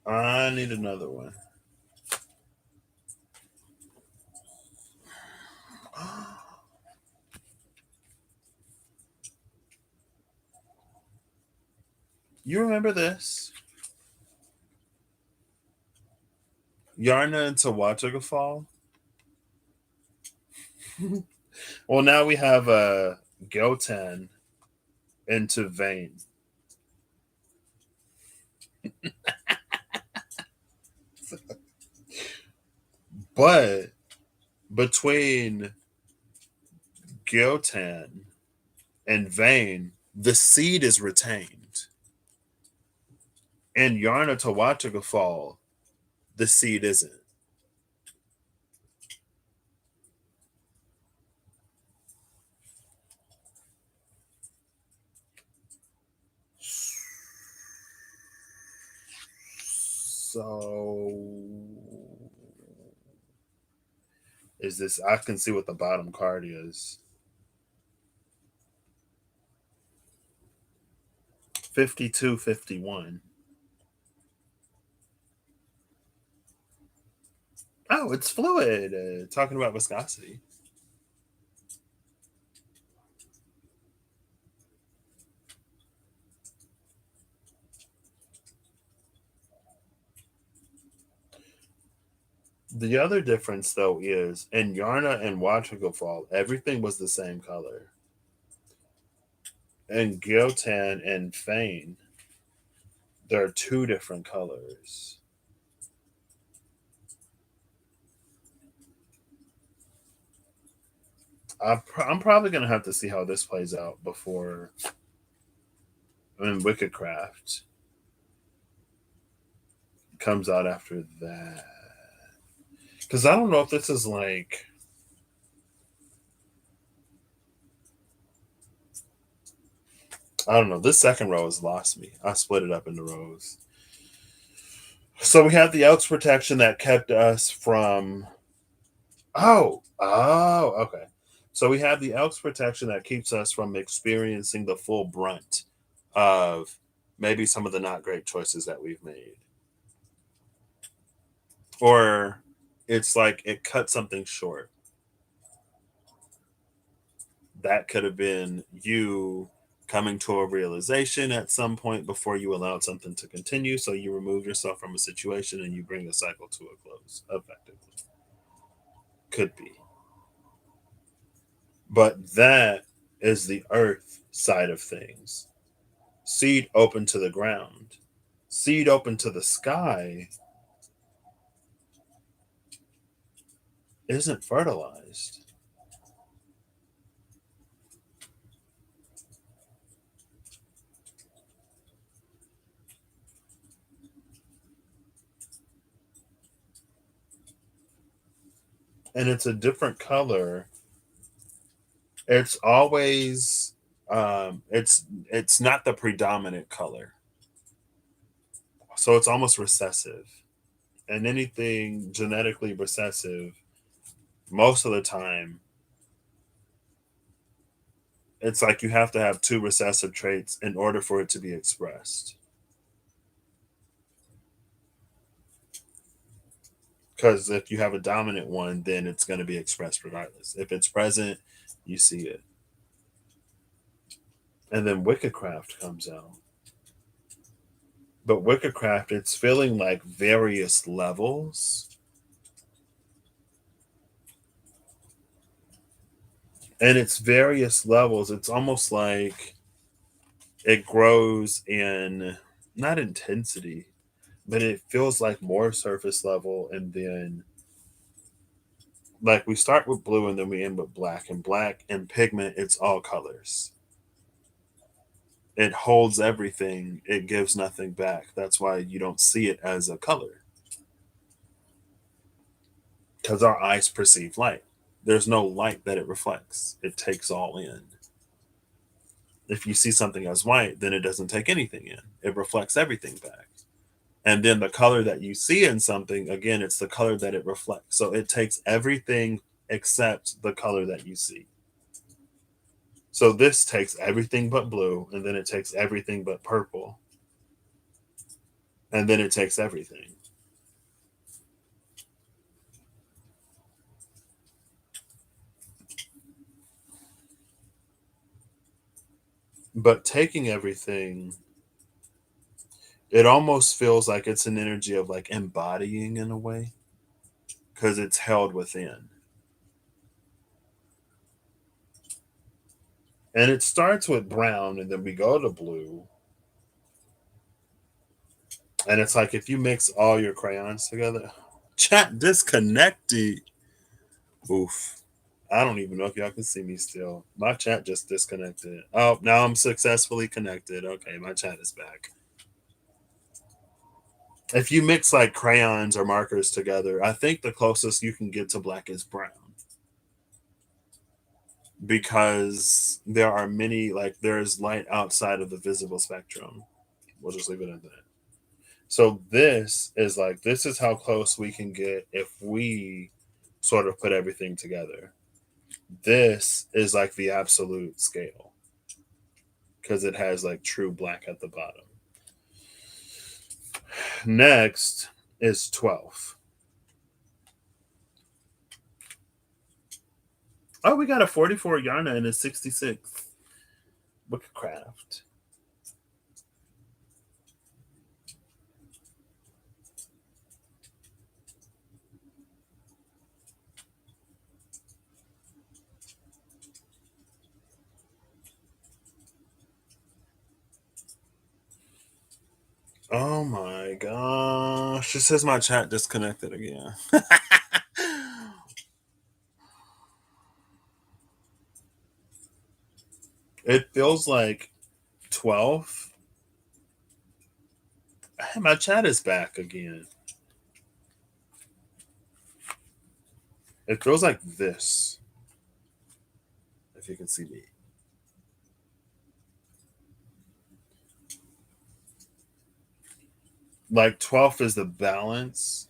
I need another one. You remember this? Yarna into Watchagafall. Well, now we have Goten into Vane. But between Goten and Vane, the seed is retained. In Yarna to Watchagafall, the seed isn't. So is this? I can see what the bottom card is. 52-51. Oh, it's fluid. Talking about viscosity. The other difference, though, is in Yarna and Waterfall, everything was the same color. In Gyotan and Fane, there are two different colors. I'm probably going to have to see how this plays out before. I mean, Wickedcraft comes out after that. Because I don't know if this is like. I don't know. This second row has lost me. I split it up into rows. So we have the Elks protection that kept us from. Okay. So we have the Elks protection that keeps us from experiencing the full brunt of maybe some of the not great choices that we've made. Or it's like it cut something short. That could have been you coming to a realization at some point before you allowed something to continue. So you remove yourself from a situation and you bring the cycle to a close, effectively. Could be. But that is the earth side of things. Seed open to the ground, seed open to the sky isn't fertilized. And it's a different color. It's always it's not the predominant color. So it's almost recessive. And anything genetically recessive, most of the time, it's like you have to have two recessive traits in order for it to be expressed. Because if you have a dominant one, then it's going to be expressed regardless. If it's present, you see it. And then Wickedcraft comes out. But Wickedcraft, it's feeling like various levels. And it's various levels. It's almost like it grows in not intensity, but it feels like more surface level. And then, like, we start with blue and then we end with black. And black and pigment, it's all colors. It holds everything, it gives nothing back. That's why you don't see it as a color. Because our eyes perceive light. There's no light that it reflects, it takes all in. If you see something as white, then it doesn't take anything in, it reflects everything back. And then the color that you see in something, again, it's the color that it reflects. So it takes everything except the color that you see. So this takes everything but blue, and then it takes everything but purple. and then it takes everything. But taking everything, it almost feels like it's an energy of like embodying in a way because it's held within. And it starts with brown and then we go to blue. And it's like if you mix all your crayons together, chat disconnected. Oof. I don't even know if y'all can see me still. My chat just disconnected. Oh, now I'm successfully connected. Okay, my chat is back. If you mix like crayons or markers together, I think the closest you can get to black is brown. Because there are many, like, there's light outside of the visible spectrum. We'll just leave it at that. So this is how close we can get if we sort of put everything together. This is like the absolute scale because it has like true black at the bottom. Next is 12. Oh, we got a 44 Yarna and a 66 Wickcraft. Oh my gosh. It says my chat disconnected again. It feels like 12. My chat is back again. It feels like this. If you can see me. Like 12 is the balance.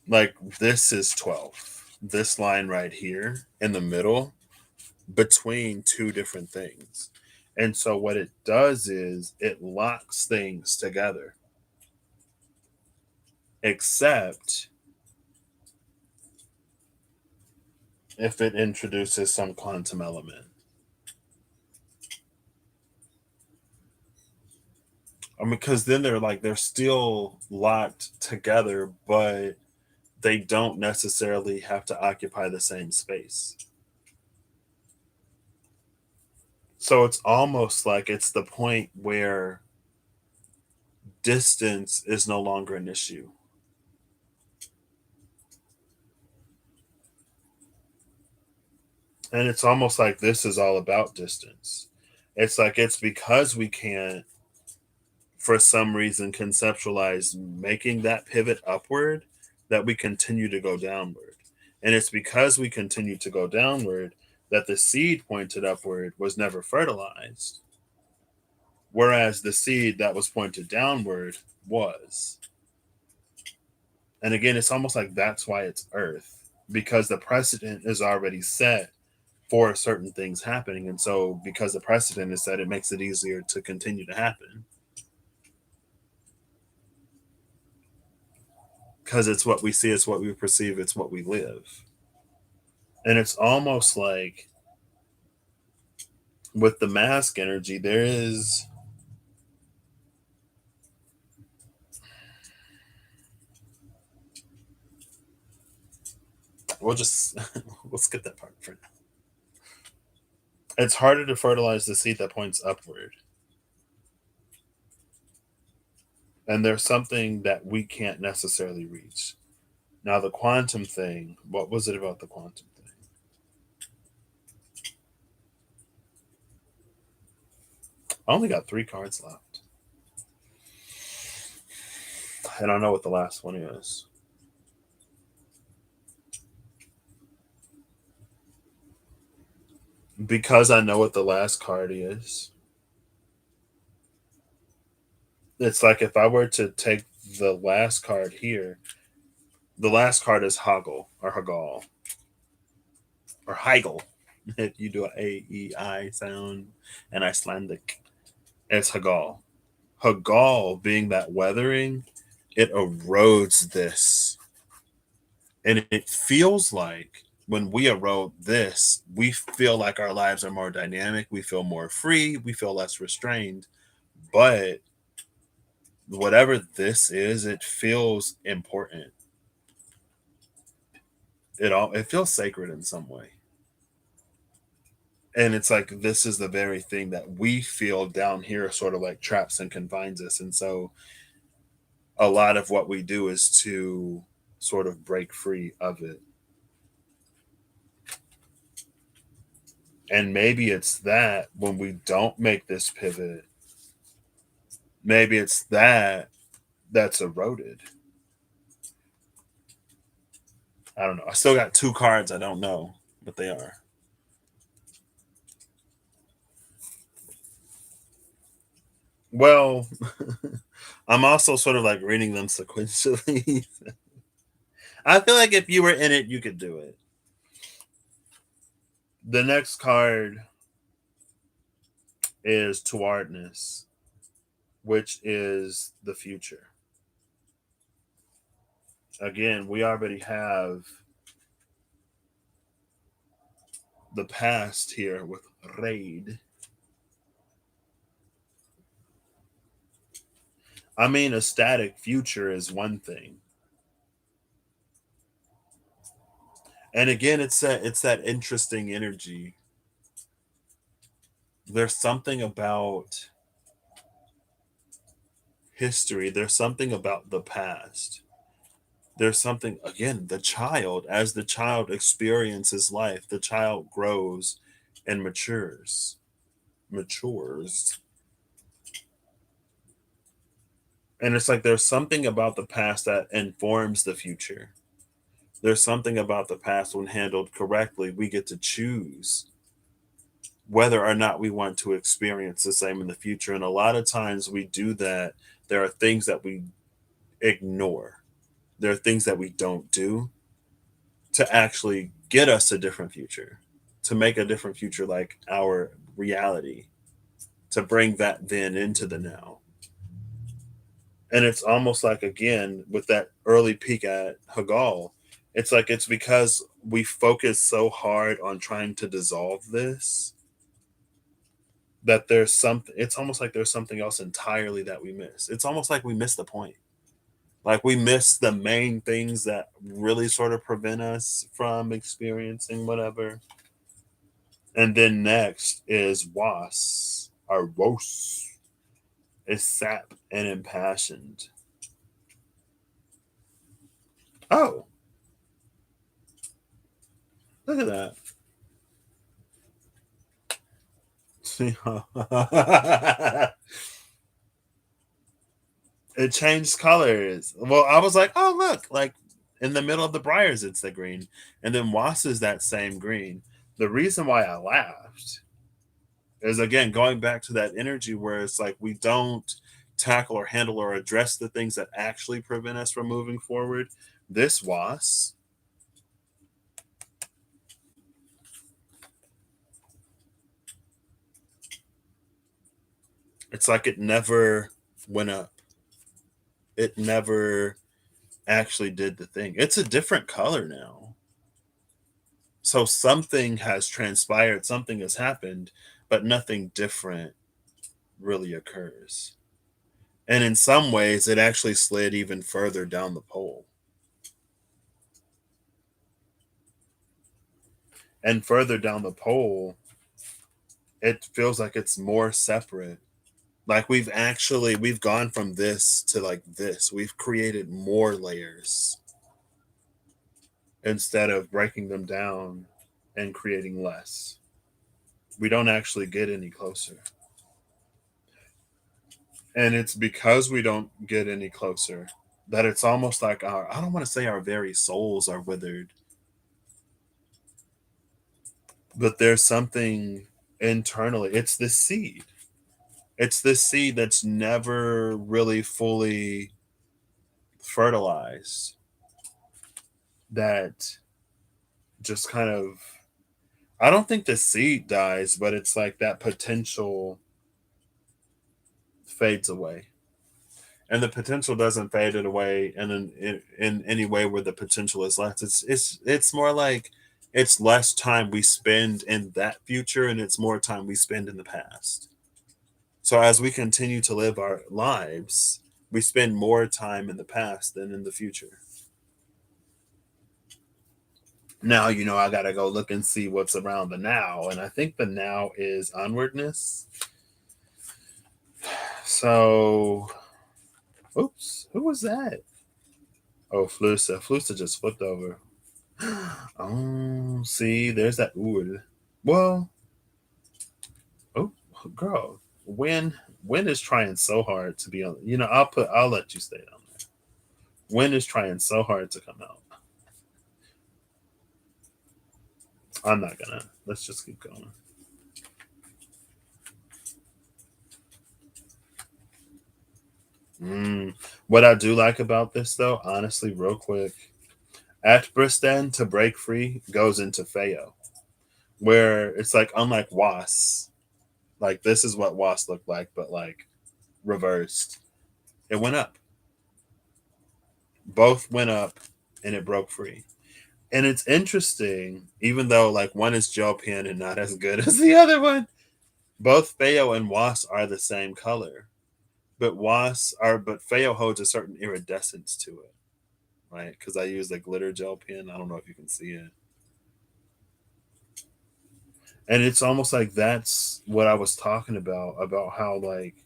Like this is 12. This line right here in the middle between two different things. And so what it does is it locks things together. Except if it introduces some quantum element. I mean, because then they're still locked together, but they don't necessarily have to occupy the same space. So it's almost like it's the point where distance is no longer an issue. And it's almost like this is all about distance. It's like it's because we can't, for some reason, conceptualize making that pivot upward that we continue to go downward. And it's because we continue to go downward that the seed pointed upward was never fertilized. Whereas the seed that was pointed downward was. And again, it's almost like that's why it's Earth, because the precedent is already set for certain things happening. And so, because the precedent is set, it makes it easier to continue to happen. Because it's what we see, it's what we perceive, it's what we live. And it's almost like with the mask energy, there is. We'll just we'll skip that part for now. It's harder to fertilize the seed that points upward. And there's something that we can't necessarily reach. Now, the quantum thing, what was it about the quantum thing? I only got 3 cards left. I don't know what the last one is. Because I know what the last card is, it's like if I were to take the last card here, the last card is Hoggle or Hagall or Heigl. If you do an A E I sound in Icelandic, it's Hagall. Hagal being that weathering, it erodes this. And it feels like when we erode this, we feel like our lives are more dynamic, we feel more free, we feel less restrained. But whatever this is, it feels important. It feels sacred in some way. And it's like this is the very thing that we feel down here sort of like traps and confines us. And so a lot of what we do is to sort of break free of it. And maybe it's that when we don't make this pivot, maybe it's that that's eroded. I don't know. I still got two cards. I don't know what they are. Well, I'm also sort of like reading them sequentially. I feel like if you were in it, you could do it. The next card is Towardness, which is the future. Again, we already have the past here with Raid. I mean, a static future is one thing. And again, it's that interesting energy. There's something about history, there's something about the past. There's something again, the child, as the child experiences life, the child grows and matures. And it's like there's something about the past that informs the future. There's something about the past when handled correctly, we get to choose whether or not we want to experience the same in the future. And a lot of times we do that. There are things that we ignore, there are things that we don't do to actually get us a different future, to make a different future like our reality, to bring that then into the now. And it's almost like, again, with that early peek at Hagal, it's like it's because we focus so hard on trying to dissolve this that there's something, it's almost like there's something else entirely that we miss. It's almost like we miss the point. Like we miss the main things that really sort of prevent us from experiencing whatever. And then next is Was, or Wos, is sap and impassioned. Oh, look at that. See, it changed colors. Well, I was like, oh look, like in the middle of the briars, it's the green, and then Was is that same green. The reason why I laughed is again going back to that energy where it's like we don't tackle or handle or address the things that actually prevent us from moving forward. This Was, it's like it never went up. It never actually did the thing. It's a different color now. So something has transpired, something has happened, but nothing different really occurs. And in some ways, it actually slid even further down the pole. And further down the pole, it feels like it's more separate. Like we've gone from this to like this. We've created more layers instead of breaking them down and creating less. We don't actually get any closer. And it's because we don't get any closer that it's almost like I don't want to say our very souls are withered, but there's something internally. It's this seed. It's this seed that's never really fully fertilized, that just kind of, I don't think the seed dies, but it's like that potential fades away. and the potential doesn't fade it away, and in any way where the potential is less. It's more like it's less time we spend in that future, and it's more time we spend in the past. So as we continue to live our lives, we spend more time in the past than in the future. Now, I gotta go look and see what's around the now, and I think the now is onwardness. So, oops, who was that? Oh, Flusa. Flusa just flipped over. Oh, see, there's that ul. Well, oh, girl, Win is trying so hard to be on. I'll let you stay down there. Win is trying so hard to come out. I'm not gonna. Let's just keep going. Mm. What I do like about this, though, honestly, real quick, Atbristan to break free goes into Feo, where it's like unlike Was, like this is what Was looked like, but like reversed. It went up. Both went up, and it broke free. And it's interesting, even though like one is gel pen and not as good as the other one. Both Feo and Was are the same color, but Feo holds a certain iridescence to it, right? Because I use the glitter gel pen. I don't know if you can see it, and it's almost like that's what I was talking about how like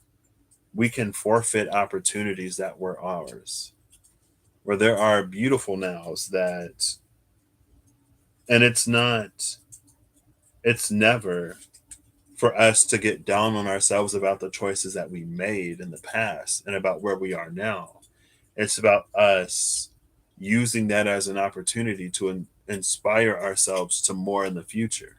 we can forfeit opportunities that were ours, where there are beautiful nows that, and it's never for us to get down on ourselves about the choices that we made in the past and about where we are now. It's about us using that as an opportunity to inspire ourselves to more in the future,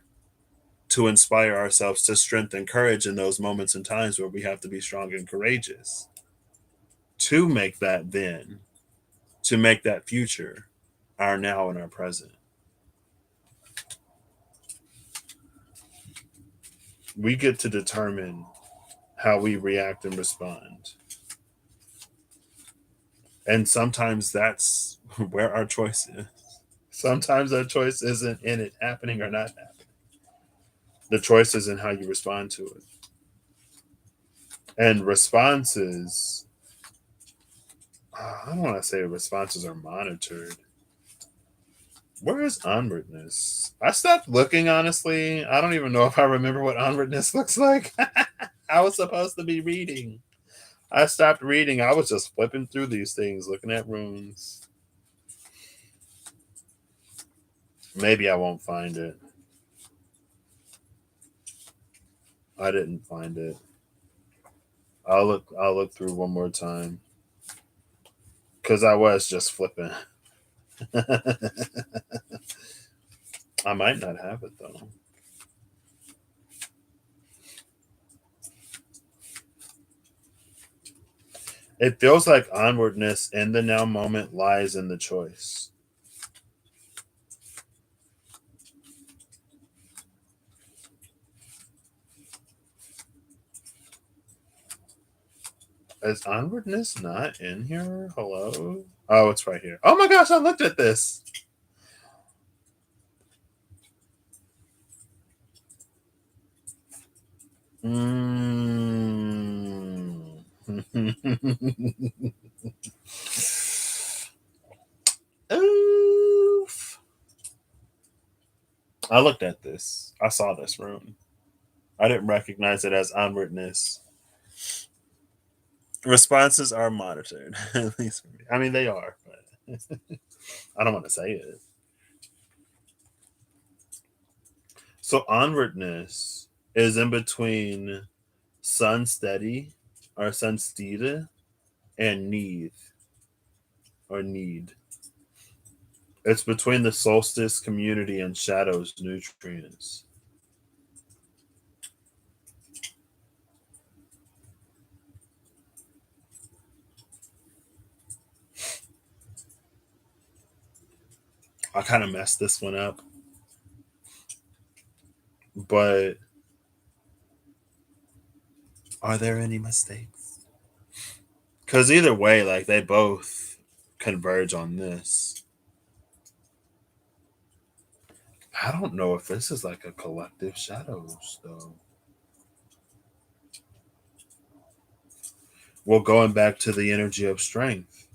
to inspire ourselves to strength and courage in those moments and times where we have to be strong and courageous, to make that then, to make that future our now and our present. We get to determine how we react and respond. And sometimes that's where our choice is. Sometimes our choice isn't in it happening or not happening. The choice is in how you respond to it. And responses, I don't want to say responses are monitored. Where is onwardness? I stopped looking, honestly. I don't even know if I remember what onwardness looks like. I was supposed to be reading. I stopped reading. I was just flipping through these things, looking at runes. Maybe I won't find it. I didn't find it. I'll look through one more time. Cause I was just flipping. I might not have it though. It feels like onwardness in the now moment lies in the choice. Is onwardness not in here? Hello? Oh, it's right here. Oh my gosh, I looked at this. Mm. Oof. I looked at this. I saw this rune. I didn't recognize it as onwardness. Responses are monitored, at least for me. I mean, they are, but I don't want to say it. So onwardness is in between sun steady or sun steady and need. It's between the solstice community and shadows nutrients. I kind of messed this one up, but are there any mistakes? Because either way, like they both converge on this. I don't know if this is like a collective shadows, though. Well, going back to the energy of strength,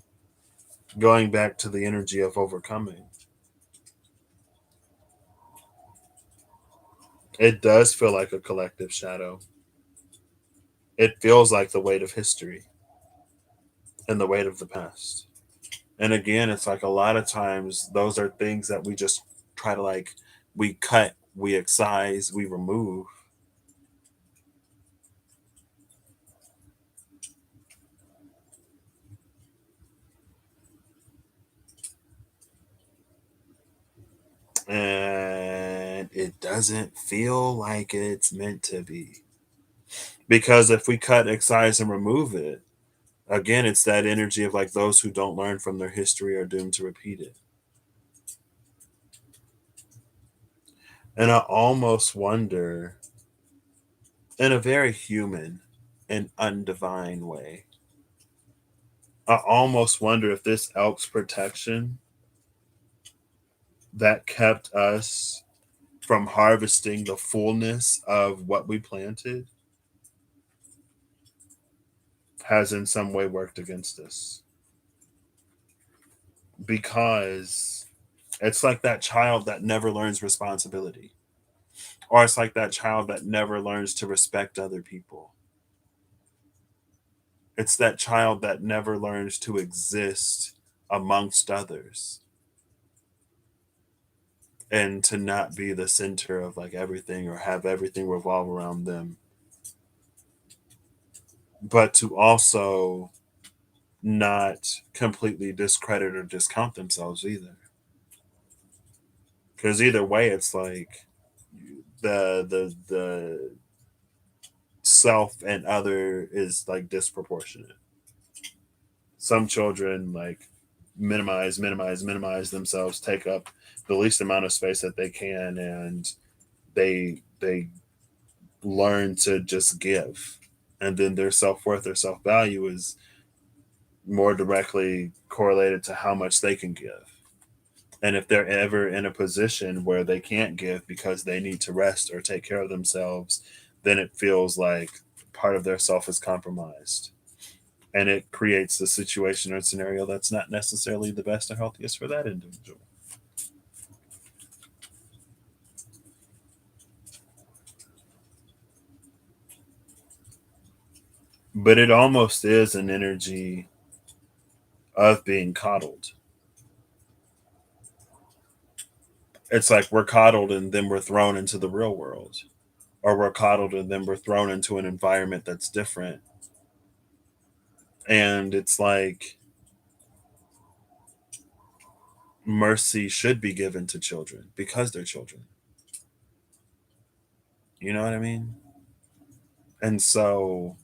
going back to the energy of overcoming, it does feel like a collective shadow. It feels like the weight of history and the weight of the past. And again, it's like a lot of times those are things that we just try to like, we cut, we excise, we remove. And it doesn't feel like it's meant to be. Because if we cut, excise, and remove it, again, it's that energy of like those who don't learn from their history are doomed to repeat it. And I almost wonder, in a very human and undivine way, I almost wonder if this elk's protection that kept us from harvesting the fullness of what we planted has in some way worked against us. Because it's like that child that never learns responsibility, or it's like that child that never learns to respect other people. It's that child that never learns to exist amongst others and to not be the center of like everything or have everything revolve around them, but to also not completely discredit or discount themselves either. Because either way, it's like the self and other is like disproportionate. Some children like minimize themselves, take up the least amount of space that they can, and they learn to just give, and then their self-worth or self-value is more directly correlated to how much they can give. And if they're ever in a position where they can't give because they need to rest or take care of themselves, then it feels like part of their self is compromised. And it creates a situation or scenario that's not necessarily the best or healthiest for that individual. But it almost is an energy of being coddled. It's like we're coddled and then we're thrown into the real world, or we're coddled and then we're thrown into an environment that's different. And it's like mercy should be given to children because they're children. You know what I mean? And so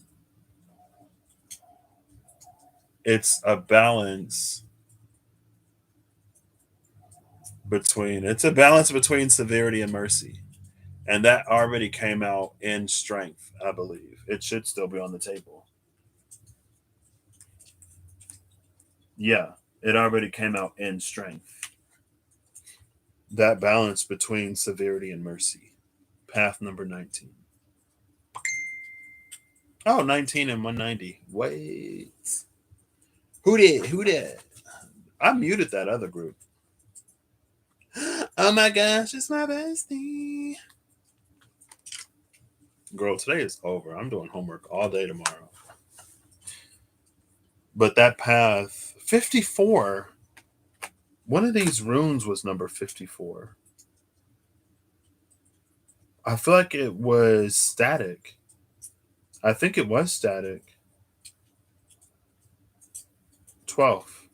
it's a balance between severity and mercy. And that already came out in strength, I believe. It should still be on the table. Yeah, it already came out in strength. That balance between severity and mercy. Path number 19. Oh, 19 and 190. Wait. Who did? Who did? I muted that other group. Oh my gosh, it's my bestie. Girl, today is over. I'm doing homework all day tomorrow. But that path, 54. One of these runes was number 54. I feel like it was static. I think it was static. 12.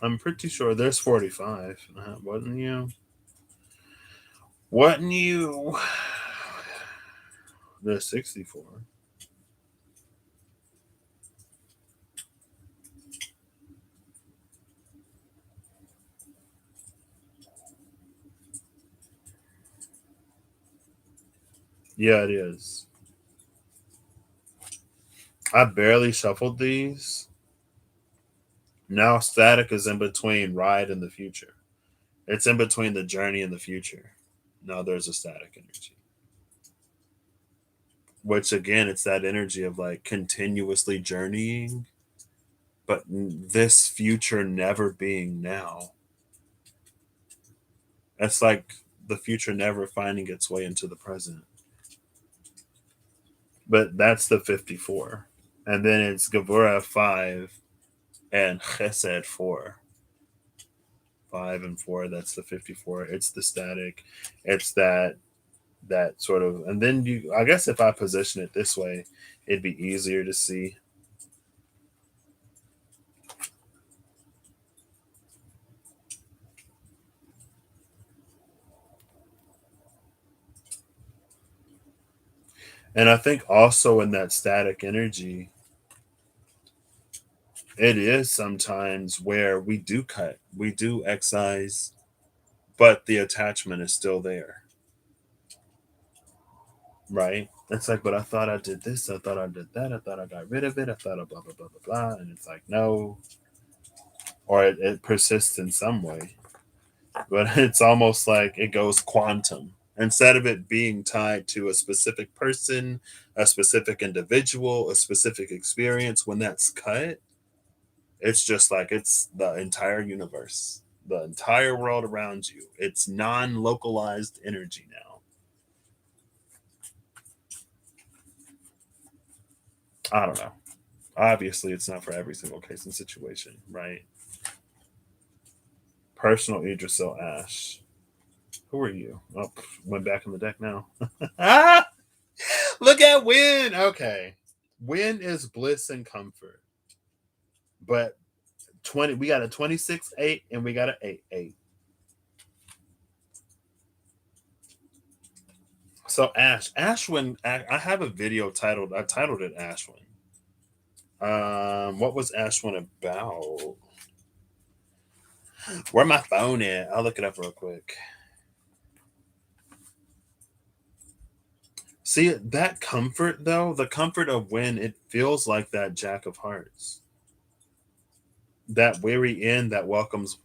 I'm pretty sure there's 45. Wasn't you? Wasn't you? There's 64. Yeah, it is. I barely shuffled these. Now static is in between ride and the future. It's in between the journey and the future. Now there's a static energy. Which again, it's that energy of like continuously journeying, but this future never being now. It's like the future never finding its way into the present. But that's the 54. And then it's Gevura 5 and Chesed 4. 5 and 4, that's the 54. It's the static. It's that sort of, and then you, I guess if I position it this way, it'd be easier to see. And I think also in that static energy, it is sometimes where we do cut, we do excise, but the attachment is still there, right? It's like, but I thought I did this, I thought I did that, I thought I got rid of it, I thought of blah, blah, blah, blah, blah. And it's like, no, or it persists in some way. But it's almost like it goes quantum. Instead of it being tied to a specific person, a specific individual, a specific experience, when that's cut, it's just like it's the entire universe, the entire world around you. It's non localized energy now. I don't know. Obviously, it's not for every single case and situation, right? Personal Idrisil Ash. Who are you? Oh, went back in the deck now. Ah! Look at Win. Okay. Win is bliss and comfort. But 20, we got a 26-8 and we got an 8-8. So Ashwin, I have a video titled, I titled it Ashwin. What was Ashwin about? Where my phone at? I'll look it up real quick. See that comfort though, the comfort of when it feels like that Jack of Hearts, that weary inn that welcomes,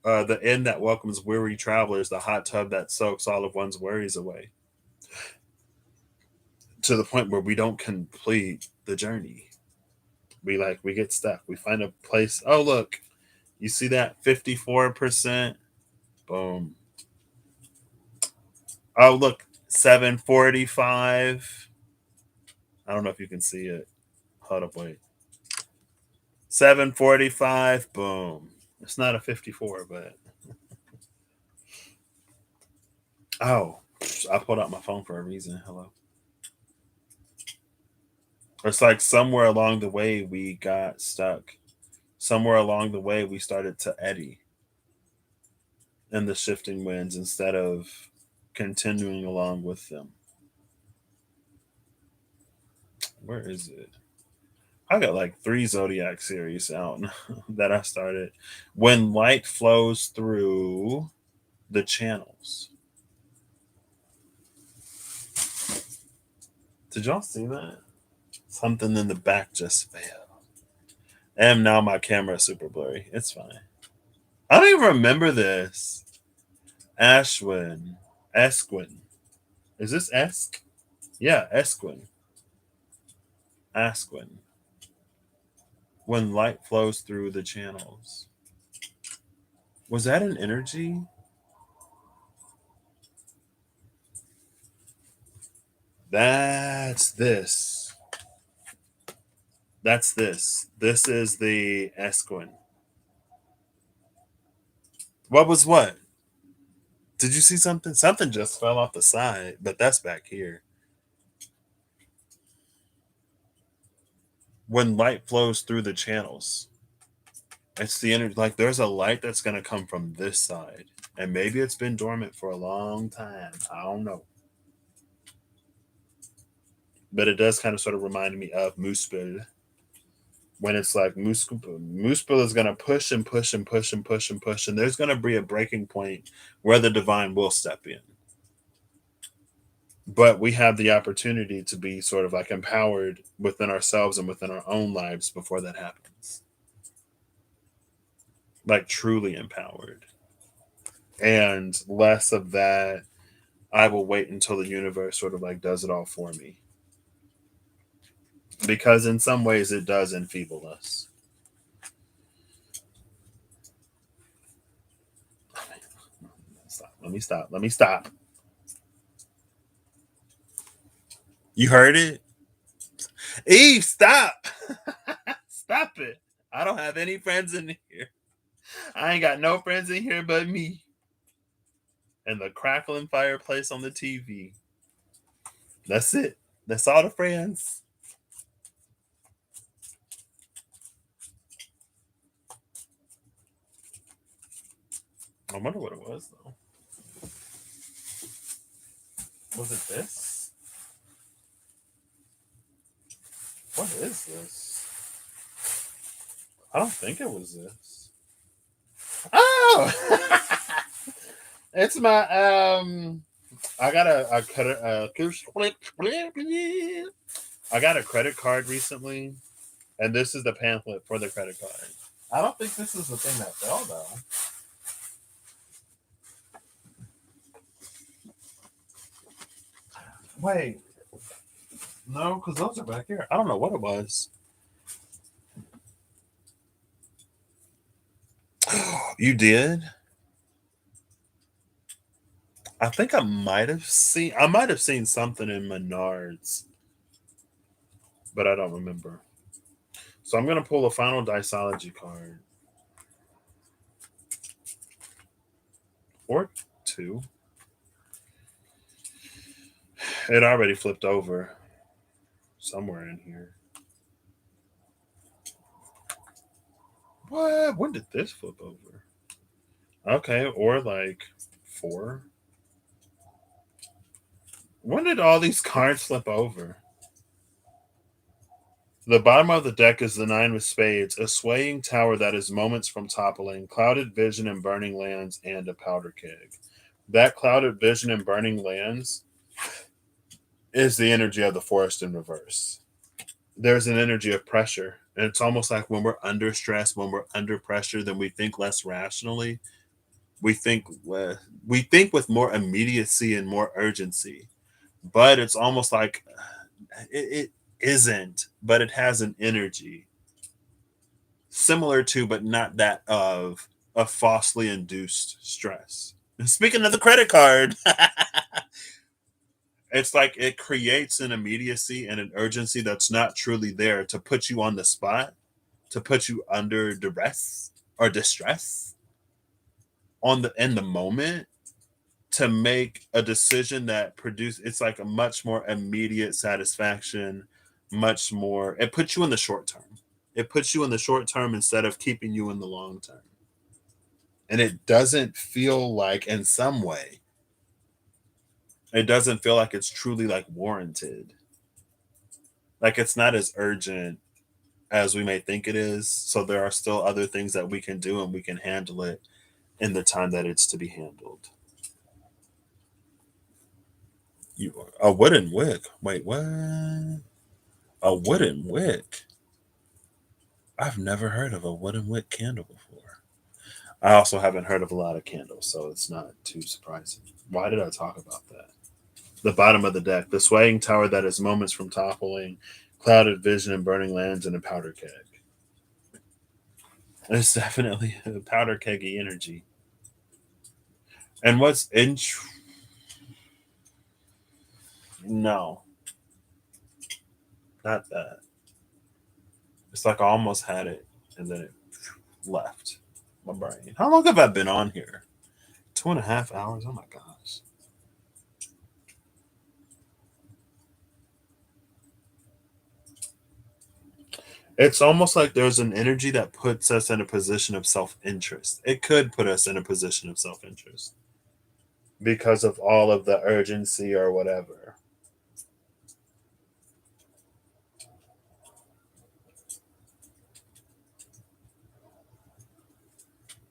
the inn that welcomes weary travelers, the hot tub that soaks all of one's worries away, to the point where we don't complete the journey. We get stuck. We find a place. Oh look, you see that 54%? Boom. Oh look, 745. I don't know if you can see it. Hold up, wait. 745. Boom. It's not a 54, but oh, I pulled out my phone for a reason. Hello. It's like somewhere along the way we got stuck. Somewhere along the way we started to eddy in the shifting winds instead of continuing along with them. Where is it? I got like 3 Zodiac series out that I started. When light flows through the channels. Did y'all see that? Something in the back just fell. And now my camera is super blurry. It's fine. I don't even remember this. Ashwin. Esquin. Is this Esk? Yeah, Esquin. Asquin. When light flows through the channels. Was that an energy? That's this. That's this. This is the Esquin. What was what? Did you see something? Something just fell off the side, but that's back here. When light flows through the channels, it's the energy. Like there's a light that's going to come from this side. And maybe it's been dormant for a long time. I don't know. But it does kind of sort of remind me of Muspel. When it's like Muspel is going to push and push and push and push and push. And there's going to be a breaking point where the divine will step in. But we have the opportunity to be sort of like empowered within ourselves and within our own lives before that happens, like truly empowered. And less of that, I will wait until the universe sort of like does it all for me. Because in some ways it does enfeeble us. Stop. Let me stop. Let me stop. You heard it? Eve, stop. Stop it. I don't have any friends in here. I ain't got no friends in here but me and the crackling fireplace on the TV. That's it. That's all the friends. I wonder what it was though. Was it this? What is this? I don't think it was this. Oh, it's my I got I got a credit card recently, and this is the pamphlet for the credit card. I don't think this is the thing that fell though. Wait, no, because those are back here. I don't know what it was. You did? I think I might have seen something in Menards, but I don't remember. So I'm gonna pull a final Dysology card. Or two. It already flipped over somewhere in here. What? When did this flip over? Okay, or like four. When did all these cards flip over? The bottom of the deck is the nine with spades, a swaying tower that is moments from toppling, clouded vision and burning lands, and a powder keg. That clouded vision and burning lands is the energy of the forest in reverse. There's an energy of pressure. And it's almost like when we're under stress, when we're under pressure, then we think less rationally. We think we think with more immediacy and more urgency. But it's almost like it isn't, but it has an energy similar to, but not that of a falsely induced stress. Speaking of the credit card, it's like it creates an immediacy and an urgency that's not truly there to put you on the spot, to put you under duress or distress on the in the moment to make a decision that produce it's like a much more immediate satisfaction, much more it puts you in the short term. It puts you in the short term instead of keeping you in the long term. And it doesn't feel like in some way, it doesn't feel like it's truly like warranted. Like it's not as urgent as we may think it is. So there are still other things that we can do and we can handle it in the time that it's to be handled. You a wooden wick. Wait, what? A wooden wick. I've never heard of a wooden wick candle before. I also haven't heard of a lot of candles, so it's not too surprising. Why did I talk about that? The bottom of the deck, the swaying tower that is moments from toppling, clouded vision and burning lands, and a powder keg. It's definitely a powder keggy energy. And what's in? No, not that. It's like I almost had it, and then it left my brain. How long have I been on here? 2.5 hours. Oh my gosh. It's almost like there's an energy that puts us in a position of self interest. It could put us in a position of self interest because of all of the urgency or whatever.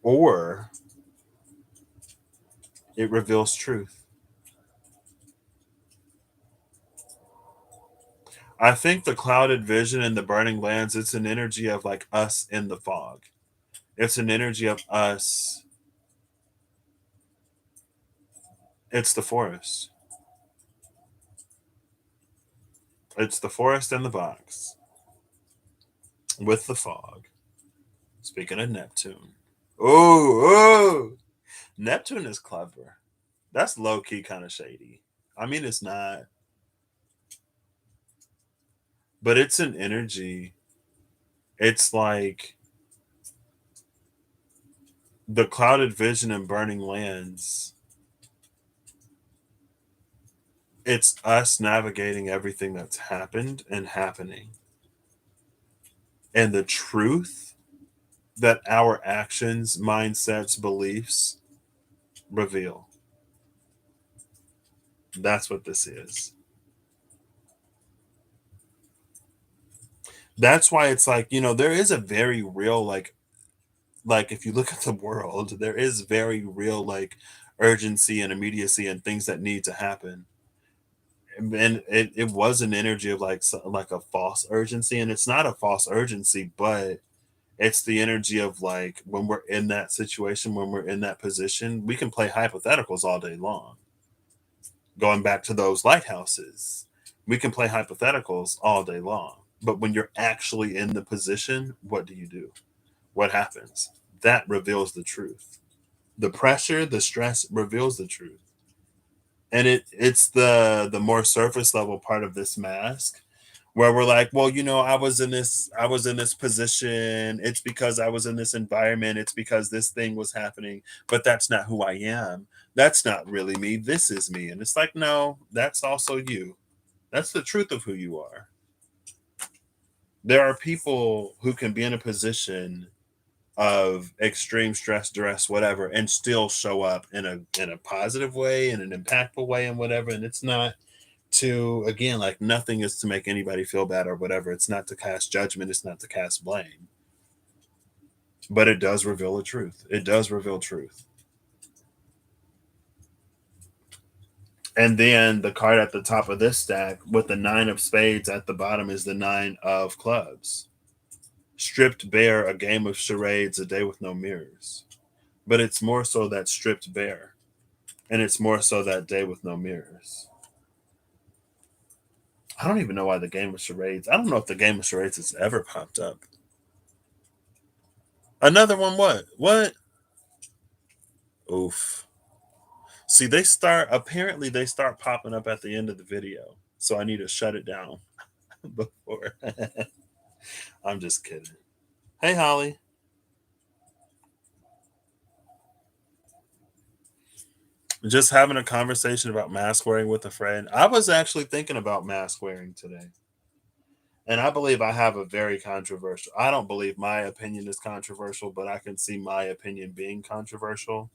Or it reveals truth. I think the clouded vision and the burning lands, it's an energy of like us in the fog. It's an energy of us. It's the forest. It's the forest and the box with the fog. Speaking of Neptune. Oh, Neptune is clever. That's low key kind of shady. I mean, it's not, but it's an energy. It's like the clouded vision and burning lands. It's us navigating everything that's happened and happening. And the truth that our actions, mindsets, beliefs reveal. That's what this is. That's why it's like, there is a very real like if you look at the world, there is very real like urgency and immediacy and things that need to happen. And it was an energy of like like a false urgency, and it's not a false urgency, but it's the energy of like when we're in that situation, when we're in that position, we can play hypotheticals all day long. Going back to those lighthouses, we can play hypotheticals all day long. But when you're actually in the position, what do you do? What happens? That reveals the truth. The pressure, the stress reveals the truth. And it's the more surface level part of this mask where we're like, well, I was in this position, it's because I was in this environment, it's because this thing was happening, but that's not who I am. That's not really me. This is me. And it's like, no, that's also you. That's the truth of who you are. There are people who can be in a position of extreme stress, duress, whatever, and still show up in a positive way, in an impactful way, and whatever. And it's not to, again, like nothing is to make anybody feel bad or whatever. It's not to cast judgment. It's not to cast blame. But it does reveal a truth. It does reveal truth. And then the card at the top of this stack with the nine of spades at the bottom is the nine of clubs. Stripped bare, a game of charades, a day with no mirrors. But it's more so that stripped bare. And it's more so that day with no mirrors. I don't even know why the game of charades. I don't know if the game of charades has ever popped up. Another one, what? What? Oof. See, they start popping up at the end of the video. So I need to shut it down before. I'm just kidding. Hey, Holly. Just having a conversation about mask wearing with a friend. I was actually thinking about mask wearing today. And I believe I have a very controversial. I don't believe my opinion is controversial, but I can see my opinion being controversial.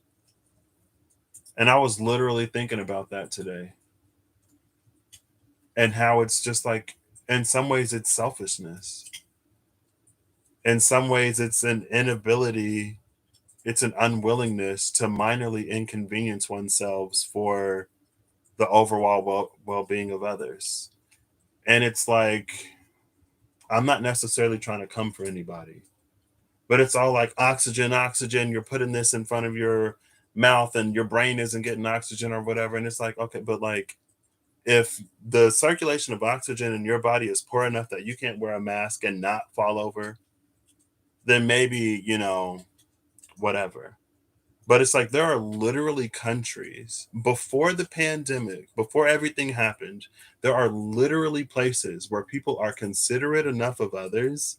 And I was literally thinking about that today and how it's just like, in some ways, it's selfishness. In some ways, it's an inability, it's an unwillingness to minorly inconvenience oneself for the overall well being of others. And it's like, I'm not necessarily trying to come for anybody, but it's all like oxygen, oxygen. You're putting this in front of your mouth and your brain isn't getting oxygen or whatever. And it's like, okay, but like, if the circulation of oxygen in your body is poor enough that you can't wear a mask and not fall over, then maybe, whatever. But it's like there are literally countries before the pandemic, before everything happened, there are literally places where people are considerate enough of others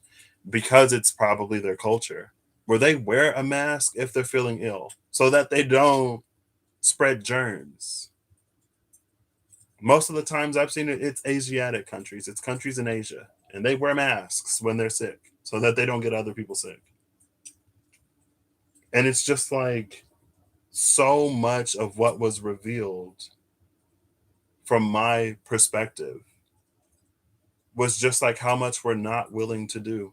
because it's probably their culture, where they wear a mask if they're feeling ill so that they don't spread germs. Most of the times I've seen it, it's Asiatic countries, it's countries in Asia, and they wear masks when they're sick so that they don't get other people sick. And it's just like so much of what was revealed from my perspective was just like how much we're not willing to do,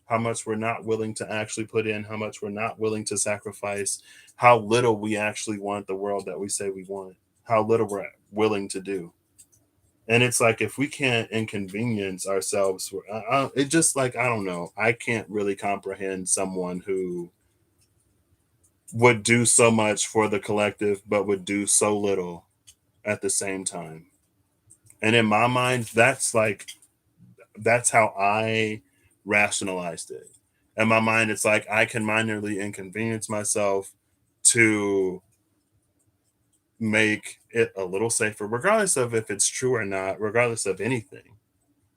how much we're not willing to actually put in, how much we're not willing to sacrifice, how little we actually want the world that we say we want, how little we're willing to do. And it's like if we can't inconvenience ourselves, it just like I don't know. I can't really comprehend someone who would do so much for the collective, but would do so little at the same time. And in my mind, that's how I rationalized it. In my mind, it's like I can minorly inconvenience myself to make it a little safer, regardless of if it's true or not, regardless of anything.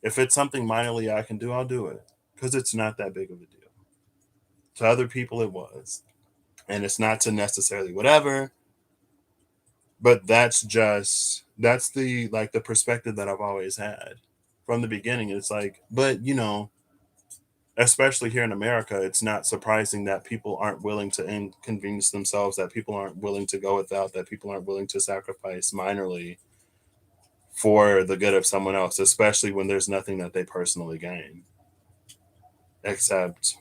If it's something minorly I can do, I'll do it because it's not that big of a deal. To other people, it was. And it's not to necessarily whatever, but that's the like the perspective that I've always had from the beginning. It's like, but especially here in America, it's not surprising that people aren't willing to inconvenience themselves, that people aren't willing to go without, that people aren't willing to sacrifice minorly for the good of someone else, especially when there's nothing that they personally gain. Except,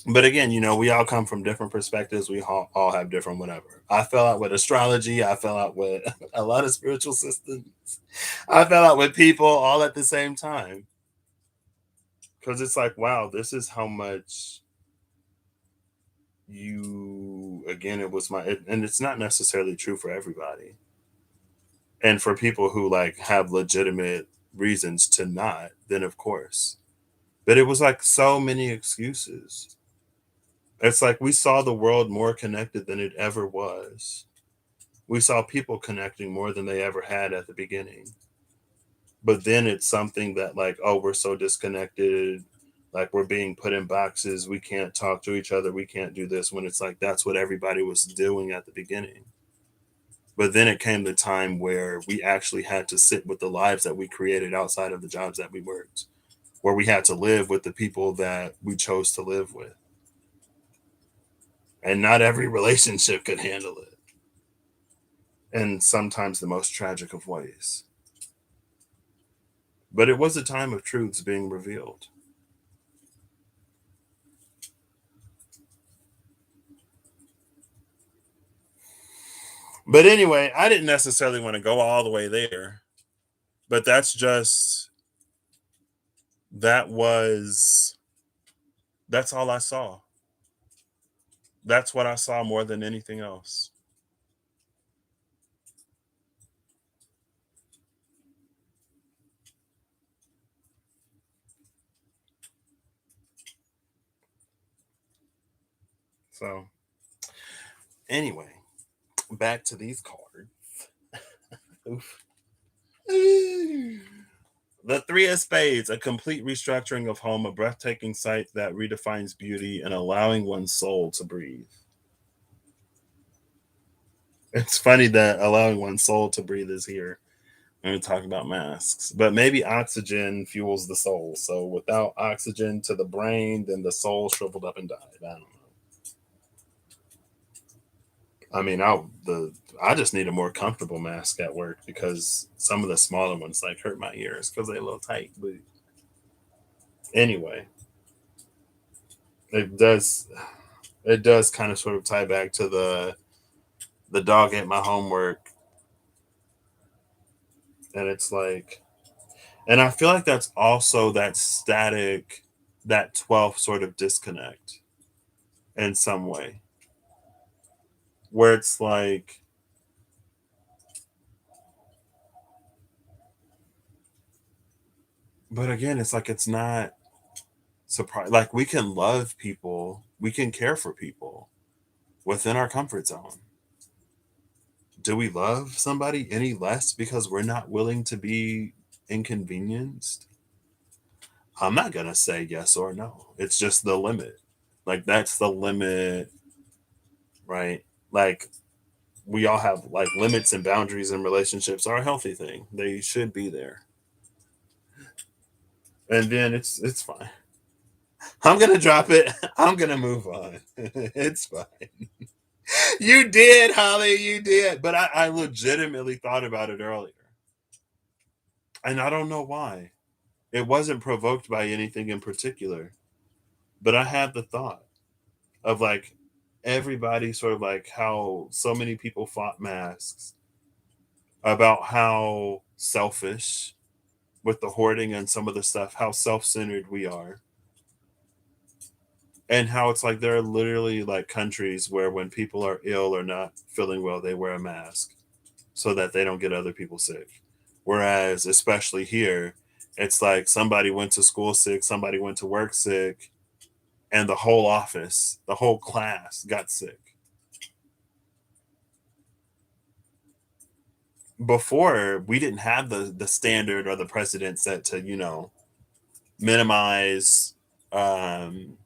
but again, we all come from different perspectives. We all have different whatever. I fell out with astrology. I fell out with a lot of spiritual systems. I fell out with people all at the same time because it's like, wow, this is how much again, it was and it's not necessarily true for everybody. And for people who like have legitimate reasons to not, then of course. But it was like so many excuses. It's like we saw the world more connected than it ever was. We saw people connecting more than they ever had at the beginning. But then it's something that, like, oh, we're so disconnected. Like, we're being put in boxes. We can't talk to each other. We can't do this, when it's like that's what everybody was doing at the beginning. But then it came the time where we actually had to sit with the lives that we created outside of the jobs that we worked, where we had to live with the people that we chose to live with. And not every relationship could handle it. And sometimes the most tragic of ways. But it was a time of truths being revealed. But anyway, I didn't necessarily want to go all the way there. But that was, that's all I saw. That's what I saw more than anything else. So, anyway, back to these cards. Oof. The Three of Spades, a complete restructuring of home, a breathtaking sight that redefines beauty and allowing one's soul to breathe. It's funny that allowing one's soul to breathe is here when we talk about masks. But maybe oxygen fuels the soul. So without oxygen to the brain, then the soul shriveled up and died. I don't know. I mean, I just need a more comfortable mask at work because some of the smaller ones like hurt my ears because they're a little tight. But anyway, it does kind of sort of tie back to the dog ate my homework, and it's like, and I feel like that's also that static, that 12th sort of disconnect in some way, where it's like, but again, it's like it's not surprise. Like we can love people, we can care for people within our comfort zone. Do we love somebody any less because we're not willing to be inconvenienced? I'm not going to say yes or no. It's just the limit. Like, that's the limit, right? Like, we all have like limits and boundaries, and relationships are a healthy thing. They should be there. And then it's fine. I'm going to drop it. I'm going to move on. It's fine. You did, Holly. You did. But I legitimately thought about it earlier. And I don't know why. It wasn't provoked by anything in particular. But I had the thought of like everybody sort of like how so many people fought masks about how selfish with the hoarding and some of the stuff, how self-centered we are, and how it's like there are literally like countries where when people are ill or not feeling well, they wear a mask so that they don't get other people sick. Whereas, especially here, it's like somebody went to school sick, somebody went to work sick, and the whole office, the whole class got sick. Before, we didn't have the standard or the precedent set to, minimize um,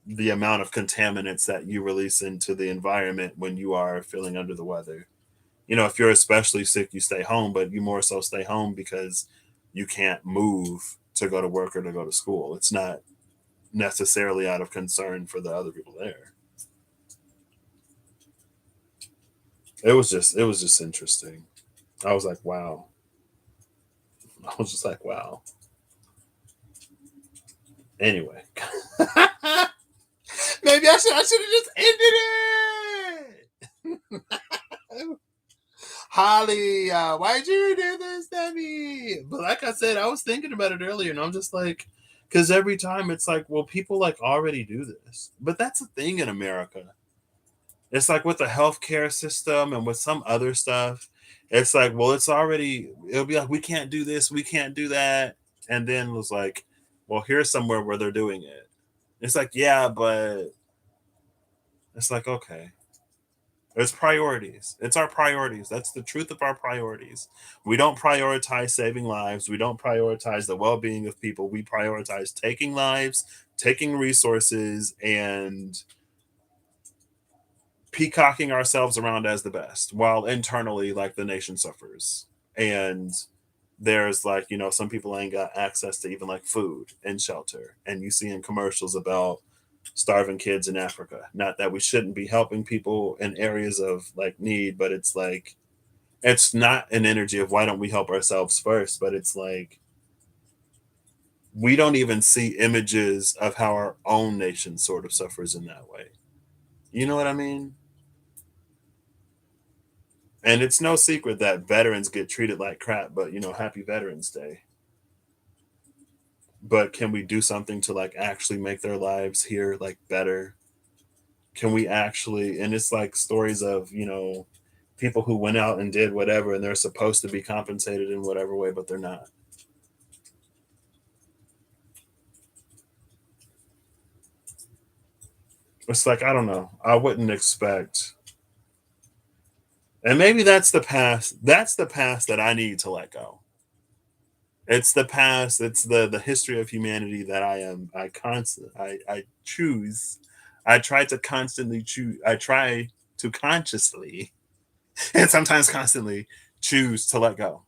the amount of contaminants that you release into the environment when you are feeling under the weather. If you're especially sick, you stay home, but you more so stay home because you can't move to go to work or to go to school. It's not necessarily out of concern for the other people there. It was just interesting. I was like, wow. I was just like, wow. Anyway, maybe I should have just ended it. Holly, why'd you do this to me? But like I said, I was thinking about it earlier, and I'm just like, because every time it's like, well, people like already do this, but that's a thing in America. It's like with the healthcare system and with some other stuff, it's like, well, it's already. It'll be like we can't do this, we can't do that, and then it was like, well, here's somewhere where they're doing it. It's like, yeah, but it's like, okay. It's priorities. It's our priorities. That's the truth of our priorities. We don't prioritize saving lives. We don't prioritize the well being of people. We prioritize taking lives, taking resources, and peacocking ourselves around as the best while internally, like, the nation suffers. And there's like, some people ain't got access to even like food and shelter. And you see in commercials about starving kids in Africa. Not that we shouldn't be helping people in areas of like need, but it's like it's not an energy of why don't we help ourselves first, but it's like we don't even see images of how our own nation sort of suffers in that way. You know what I mean? And it's no secret that veterans get treated like crap, but happy Veterans Day. But can we do something to like actually make their lives here like better? Can we actually, and it's like stories of people who went out and did whatever and they're supposed to be compensated in whatever way, but they're not. It's like, I don't know, I wouldn't expect. And maybe that's the past that I need to let go. It's the past, it's the history of humanity that I choose. I try to constantly choose, I try to consciously and sometimes constantly choose to let go.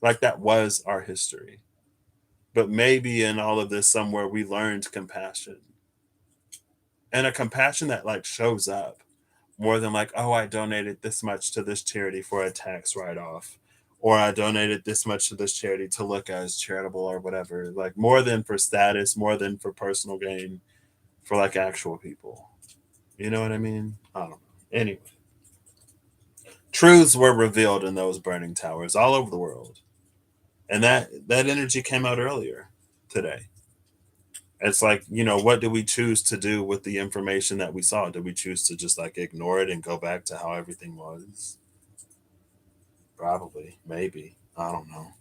Like that was our history. But maybe in all of this, somewhere we learned compassion, and a compassion that like shows up more than like, oh, I donated this much to this charity for a tax write off, or I donated this much to this charity to look as charitable or whatever. Like more than for status, more than for personal gain, for like actual people. You know what I mean? I don't know. Anyway, truths were revealed in those burning towers all over the world, and that energy came out earlier today. It's like, what do we choose to do with the information that we saw? Do we choose to just like ignore it and go back to how everything was? Probably, maybe. I don't know.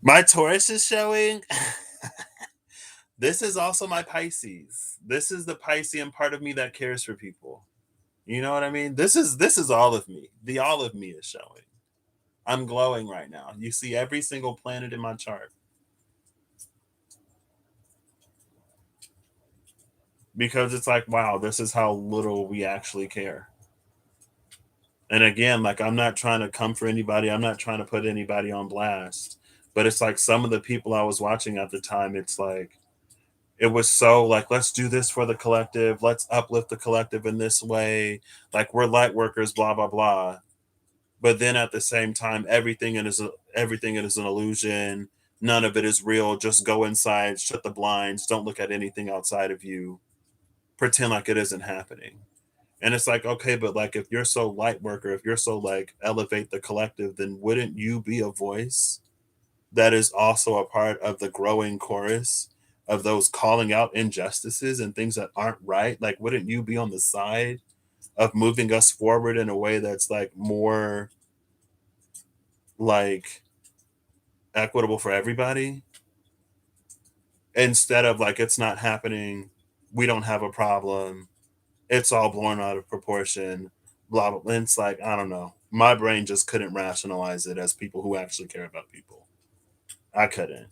My Taurus is showing. This is also my Pisces. This is the Piscean part of me that cares for people. You know what I mean? This is all of me. The all of me is showing. I'm glowing right now. You see every single planet in my chart because it's like, wow, this is how little we actually care. And again, like I'm not trying to come for anybody. I'm not trying to put anybody on blast. But it's like some of the people I was watching at the time, it's like it was so like, let's do this for the collective. Let's uplift the collective in this way. Like we're light workers, blah, blah, blah. But then at the same time, everything is an illusion. None of it is real. Just go inside, shut the blinds, don't look at anything outside of you. Pretend like it isn't happening. And it's like, okay, but like if you're so light worker, if you're so like elevate the collective, then wouldn't you be a voice that is also a part of the growing chorus of those calling out injustices and things that aren't right? Like, wouldn't you be on the side of moving us forward in a way that's like more like equitable for everybody instead of like it's not happening, we don't have a problem, it's all blown out of proportion, blah blah. And it's like I don't know, my brain just couldn't rationalize it as people who actually care about people. I couldn't.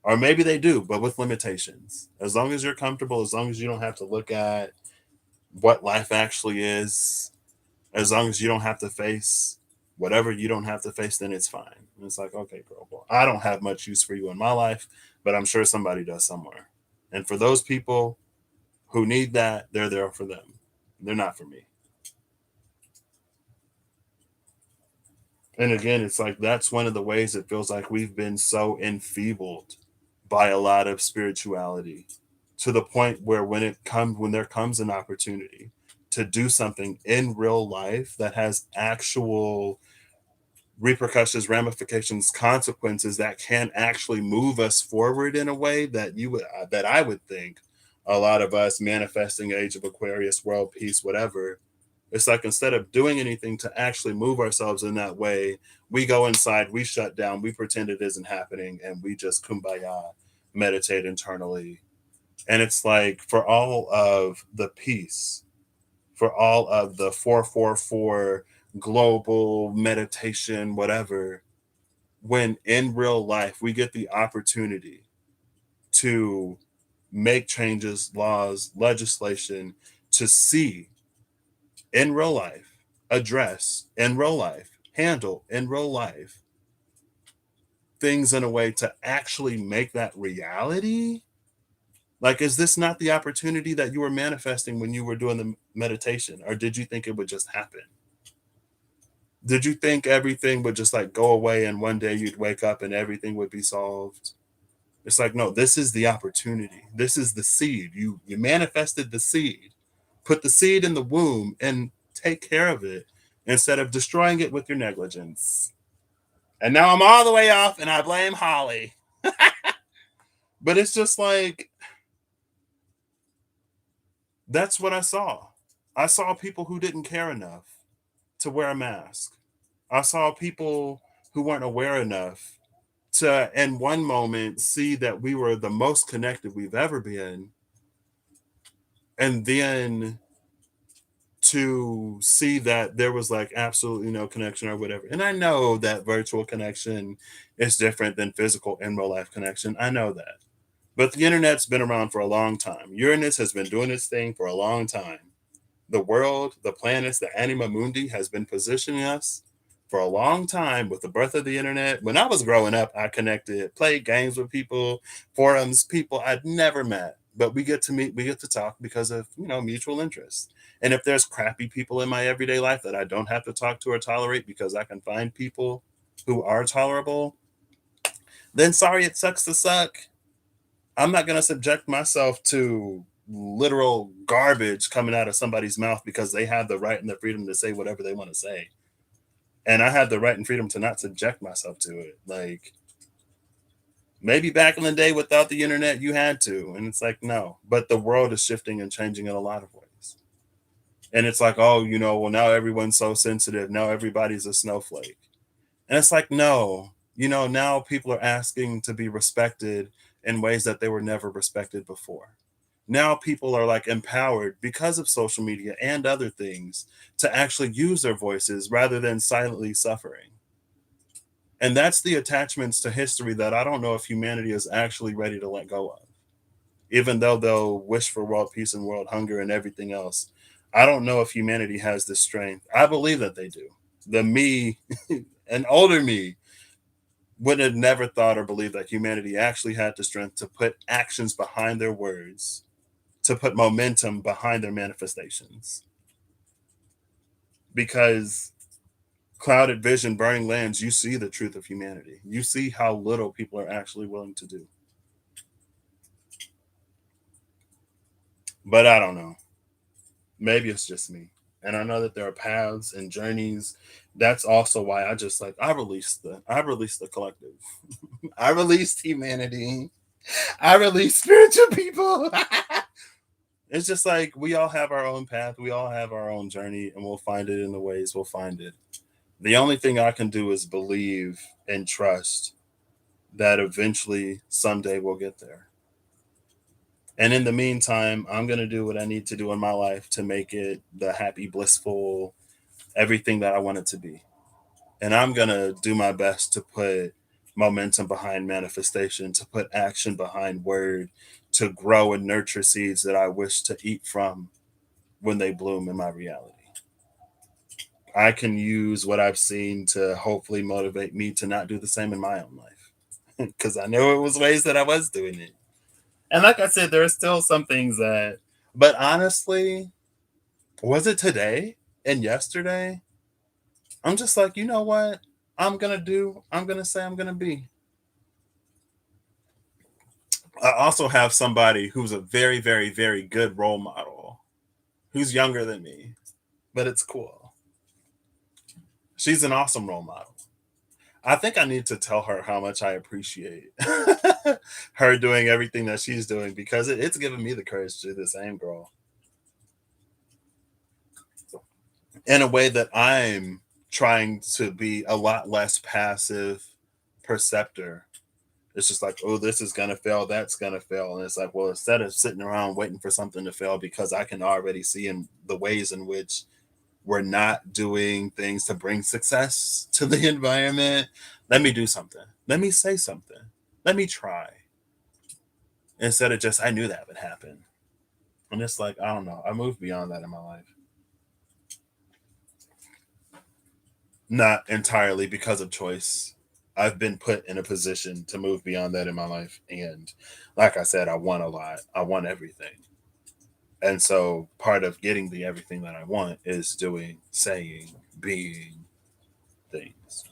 Or maybe they do, but with limitations. As long as you're comfortable, as long as you don't have to look at what life actually is, as long as you don't have to face whatever you don't have to face, then it's fine. And it's like, okay, girl, well, I don't have much use for you in my life, but I'm sure somebody does somewhere. And for those people who need that, they're there for them. They're not for me. And again, it's like that's one of the ways it feels like we've been so enfeebled by a lot of spirituality to the point where when there comes an opportunity to do something in real life that has actual repercussions, ramifications, consequences that can actually move us forward in a way that that I would think a lot of us manifesting age of Aquarius, world peace, whatever. It's like instead of doing anything to actually move ourselves in that way, we go inside, we shut down, we pretend it isn't happening, and we just kumbaya, meditate internally. And it's like for all of the peace, for all of the 444 global meditation, whatever, when in real life we get the opportunity to make changes, laws, legislation, to see in real life, address in real life, handle in real life things in a way to actually make that reality. Like, is this not the opportunity that you were manifesting when you were doing the meditation? Or did you think it would just happen? Did you think everything would just like go away and one day you'd wake up and everything would be solved? It's like, no, this is the opportunity. This is the seed. You manifested the seed. Put the seed in the womb and take care of it instead of destroying it with your negligence. And now I'm all the way off and I blame Holly. But it's just like that's what I saw. I saw people who didn't care enough to wear a mask. I saw people who weren't aware enough to, in one moment, see that we were the most connected we've ever been, and then to see that there was like absolutely no connection or whatever. And I know that virtual connection is different than physical in real life connection. I know that. But the internet's been around for a long time. Uranus has been doing its thing for a long time. The world, the planets, the anima mundi has been positioning us for a long time with the birth of the internet. When I was growing up, I connected, played games with people, forums, people I'd never met. But we get to meet, we get to talk because of, mutual interest. And if there's crappy people in my everyday life that I don't have to talk to or tolerate because I can find people who are tolerable, then sorry, it sucks to suck. I'm not going to subject myself to literal garbage coming out of somebody's mouth because they have the right and the freedom to say whatever they want to say. And I have the right and freedom to not subject myself to it. Like maybe back in the day without the internet, you had to. And it's like, no, but the world is shifting and changing in a lot of ways. And it's like, oh, well, now everyone's so sensitive. Now everybody's a snowflake. And it's like, no, now people are asking to be respected in ways that they were never respected before. Now people are like empowered because of social media and other things to actually use their voices rather than silently suffering. And that's the attachments to history that I don't know if humanity is actually ready to let go of. Even though they'll wish for world peace and world hunger and everything else, I don't know if humanity has the strength. I believe that they do. The me, an older me, would have never thought or believed that humanity actually had the strength to put actions behind their words, to put momentum behind their manifestations. Because clouded vision, burning lands, you see the truth of humanity. You see how little people are actually willing to do. But I don't know. Maybe it's just me. And I know that there are paths and journeys. That's also why I just like I release the collective. I released humanity. I release spiritual people. It's just like we all have our own path, we all have our own journey, and we'll find it in the ways we'll find it. The only thing I can do is believe and trust that eventually someday we'll get there. And in the meantime, I'm going to do what I need to do in my life to make it the happy, blissful, everything that I want it to be. And I'm going to do my best to put momentum behind manifestation, to put action behind word, to grow and nurture seeds that I wish to eat from when they bloom in my reality. I can use what I've seen to hopefully motivate me to not do the same in my own life. Because I know it was ways that I was doing it. And like I said, there are still some things that, but honestly, was it today and yesterday? I'm just like, you know what? I'm going to say, I'm going to be. I also have somebody who's a very, very, very good role model who's younger than me, but it's cool. She's an awesome role model. I think I need to tell her how much I appreciate her doing everything that she's doing because it's given me the courage to do the same, girl. In a way that I'm trying to be a lot less passive perceptor. It's just like, oh, this is gonna fail, that's gonna fail. And it's like, well, instead of sitting around waiting for something to fail because I can already see in the ways in which we're not doing things to bring success to the environment, let me do something. Let me say something. Let me try. Instead of just, I knew that would happen. And it's like, I don't know. I moved beyond that in my life. Not entirely because of choice. I've been put in a position to move beyond that in my life. And like I said, I want a lot. I want everything. And so part of getting the everything that I want is doing, saying, being things.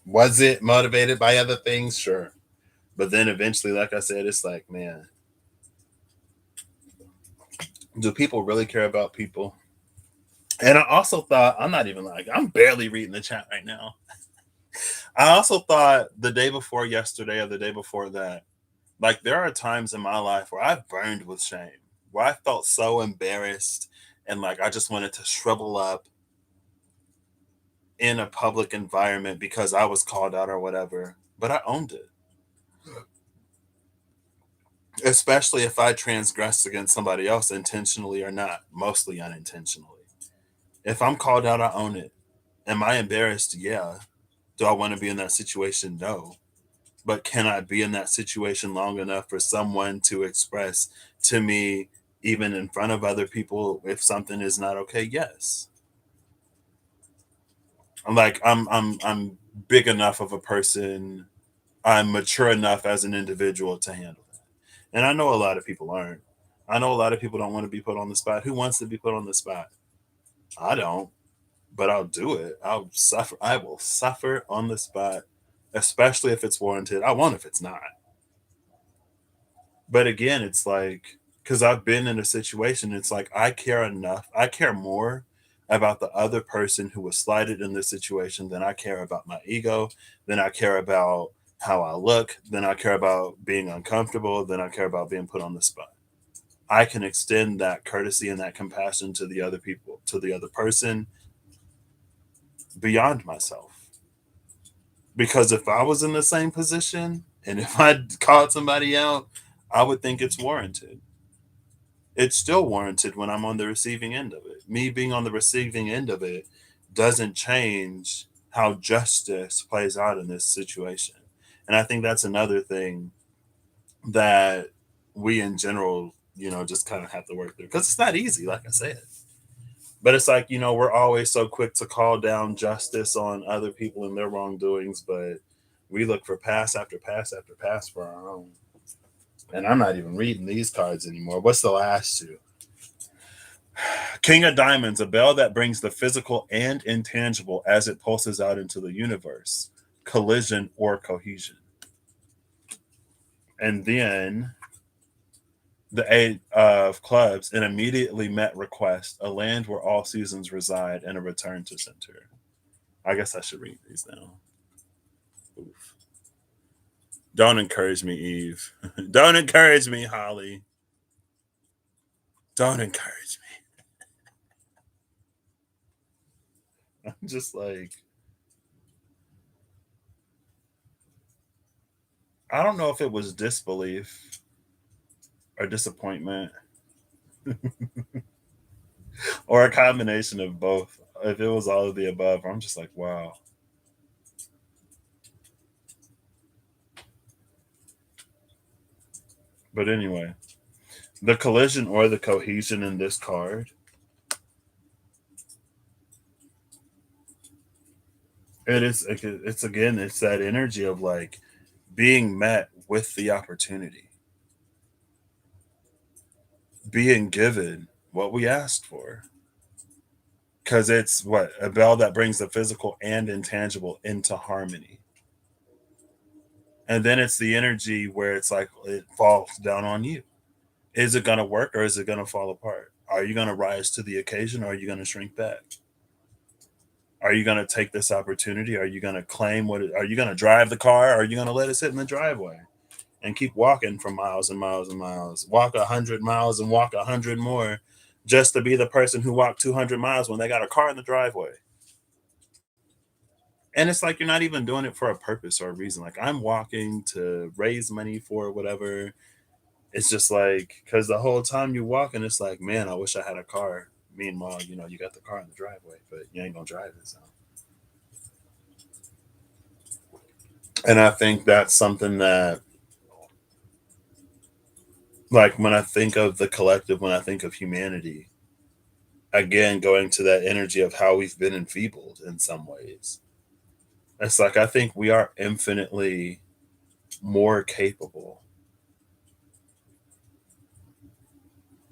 Was it motivated by other things? Sure. But then eventually, like I said, it's like, man, do people really care about people? And I also thought, I'm not even like, I'm barely reading the chat right now. I also thought the day before yesterday or the day before that, like there are times in my life where I've burned with shame, where I felt so embarrassed and like I just wanted to shrivel up in a public environment because I was called out or whatever. But I owned it, especially if I transgressed against somebody else intentionally or not, mostly unintentionally. If I'm called out, I own it. Am I embarrassed? Yeah. Do I want to be in that situation? No. But can I be in that situation long enough for someone to express to me, even in front of other people, if something is not okay? Yes. I'm big enough of a person. I'm mature enough as an individual to handle that. And I know a lot of people aren't. I know a lot of people don't want to be put on the spot. Who wants to be put on the spot? I don't, but I'll do it. I'll suffer. I will suffer on the spot, especially if it's warranted. I won't if it's not. But again, it's like, because I've been in a situation, it's like I care enough. I care more about the other person who was slighted in this situation than I care about my ego, than I care about how I look, than I care about being uncomfortable, than I care about being put on the spot. I can extend that courtesy and that compassion to the other people, to the other person beyond myself. Because if I was in the same position and if I called somebody out, I would think it's warranted. It's still warranted when I'm on the receiving end of it. Me being on the receiving end of it doesn't change how justice plays out in this situation. And I think that's another thing that we in general, just kind of have to work through because it's not easy, like I said. But it's like, we're always so quick to call down justice on other people and their wrongdoings, but we look for pass after pass after pass for our own. And I'm not even reading these cards anymore. What's the last two? King of Diamonds, a bell that brings the physical and intangible as it pulses out into the universe, collision or cohesion. And then The eight of clubs, and immediately met request, a land where all seasons reside, and a return to center. I guess I should read these now. Oof. Don't encourage me, Eve. Don't encourage me, Holly. Don't encourage me. I'm just like, I don't know if it was disbelief or disappointment or a combination of both. If it was all of the above, I'm just like, wow. But anyway, the collision or the cohesion in this card, it's again, it's that energy of like being met with the opportunity, being given what we asked for. Because it's what a bell that brings the physical and intangible into harmony. And then it's the energy where it's like it falls down on you. Is it going to work or is it going to fall apart? Are you going to rise to the occasion or are you going to shrink back? Are you going to take this opportunity? Are you going to claim are you going to drive the car? Or are you going to let it sit in the driveway and keep walking for miles and miles and miles? Walk 100 miles and walk 100 more just to be the person who walked 200 miles when they got a car in the driveway. And it's like you're not even doing it for a purpose or a reason. Like I'm walking to raise money for whatever. It's just like because the whole time you're walking, it's like, man, I wish I had a car. Meanwhile, you got the car in the driveway, but you ain't gonna drive it. So, and I think that's something that, like, when I think of the collective, when I think of humanity, again, going to that energy of how we've been enfeebled in some ways. It's like I think we are infinitely more capable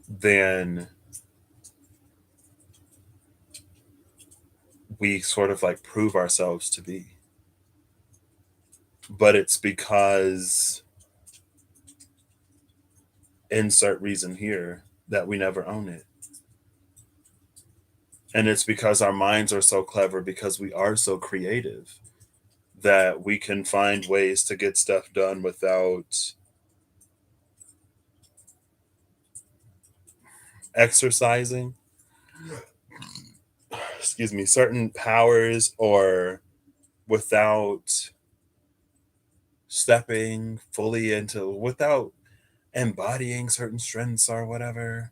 than we sort of like prove ourselves to be. But it's because insert reason here that we never own it. And it's because our minds are so clever, because we are so creative, that we can find ways to get stuff done without exercising, excuse me, certain powers, or without stepping fully into, without embodying certain strengths or whatever.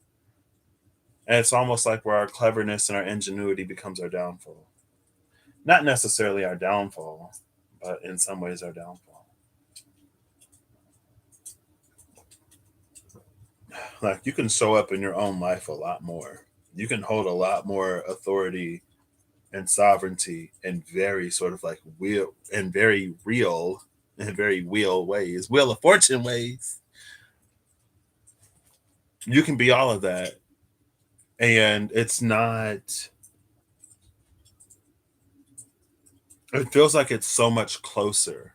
And it's almost like where our cleverness and our ingenuity becomes our downfall. Not necessarily our downfall, but in some ways our downfall. Like you can show up in your own life a lot more. You can hold a lot more authority and sovereignty in very sort of like real and very real and very wheel ways, wheel of fortune ways. You can be all of that. And it feels like it's so much closer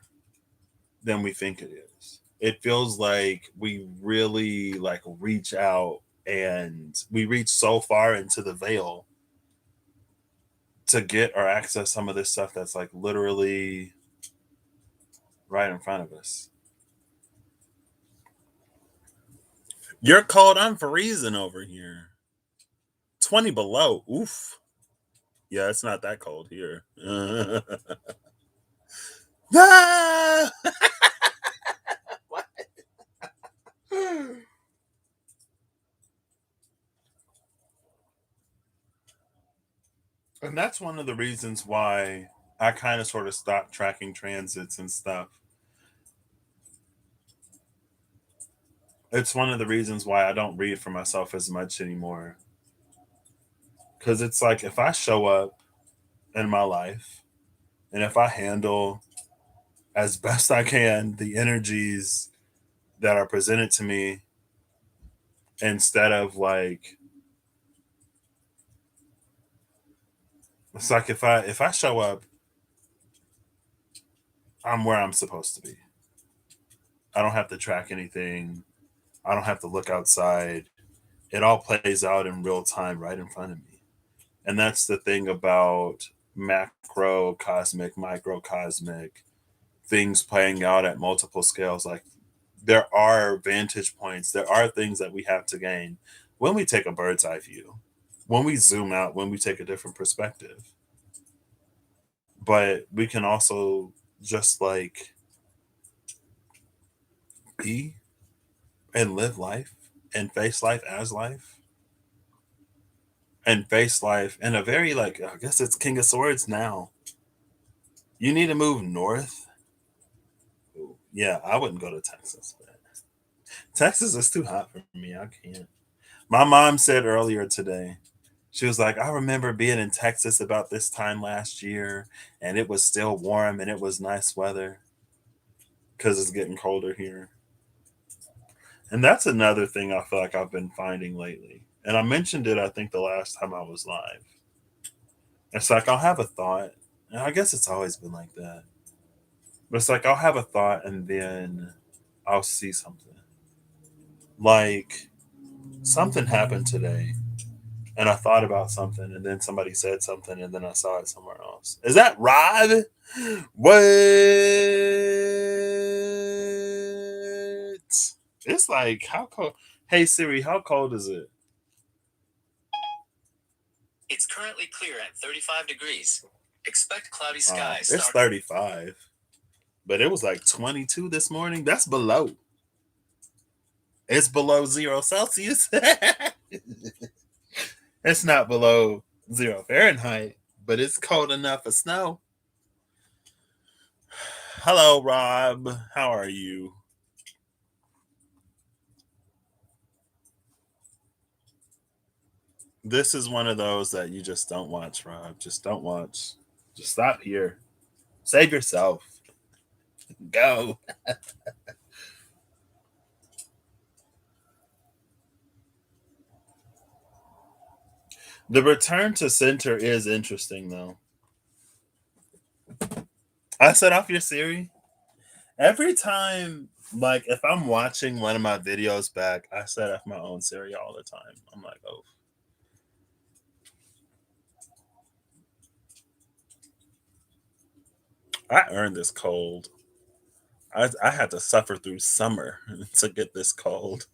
than we think it is. It feels like we really like reach out and we reach so far into the veil to get or access some of this stuff that's like literally right in front of us. You're cold. I'm freezing over here. 20 below. Oof. Yeah, it's not that cold here. Ah! And that's one of the reasons why I kind of sort of stopped tracking transits and stuff. It's one of the reasons why I don't read for myself as much anymore. Because it's like if I show up in my life and if I handle as best I can the energies that are presented to me, instead of like, it's like if I show up, I'm where I'm supposed to be. I don't have to track anything. I don't have to look outside. It all plays out in real time right in front of me. And that's the thing about macrocosmic, microcosmic things playing out at multiple scales. Like there are vantage points, there are things that we have to gain when we take a bird's eye view, when we zoom out, when we take a different perspective. But we can also just like be and live life and face life as life and face life in a very like I guess it's King of Swords now. You need to move north. Ooh, yeah, I wouldn't go to Texas. But Texas is too hot for me. I can't. My mom said earlier today, she was like, I remember being in Texas about this time last year, and it was still warm and it was nice weather because it's getting colder here. And that's another thing I feel like I've been finding lately. And I mentioned it, I think, the last time I was live. It's like I'll have a thought, and I guess it's always been like that. But it's like I'll have a thought and then I'll see something. Like something happened today and I thought about something and then somebody said something and then I saw it somewhere else. Is that Rod? What? It's like how cold? Hey Siri, how cold is it? It's currently clear at 35 degrees. Expect cloudy skies. It's 35, but it was like 22 this morning. That's below. It's below 0 Celsius. It's not below 0 Fahrenheit, but it's cold enough for snow. Hello, Rob. How are you? This is one of those that you just don't watch, Rob. Just don't watch. Just stop here. Save yourself. Go. The return to center is interesting, though. I set off your Siri. Every time, like, if I'm watching one of my videos back, I set off my own Siri all the time. I'm like, oh. I earned this cold. I had to suffer through summer to get this cold.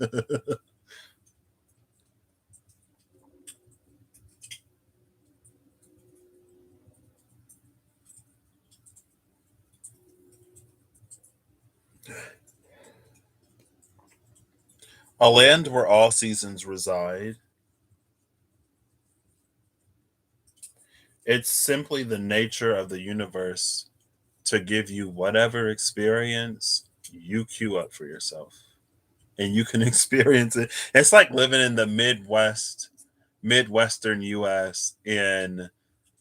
A land where all seasons reside. It's simply the nature of the universe to give you whatever experience you queue up for yourself. And you can experience it. It's like living in the Midwestern US in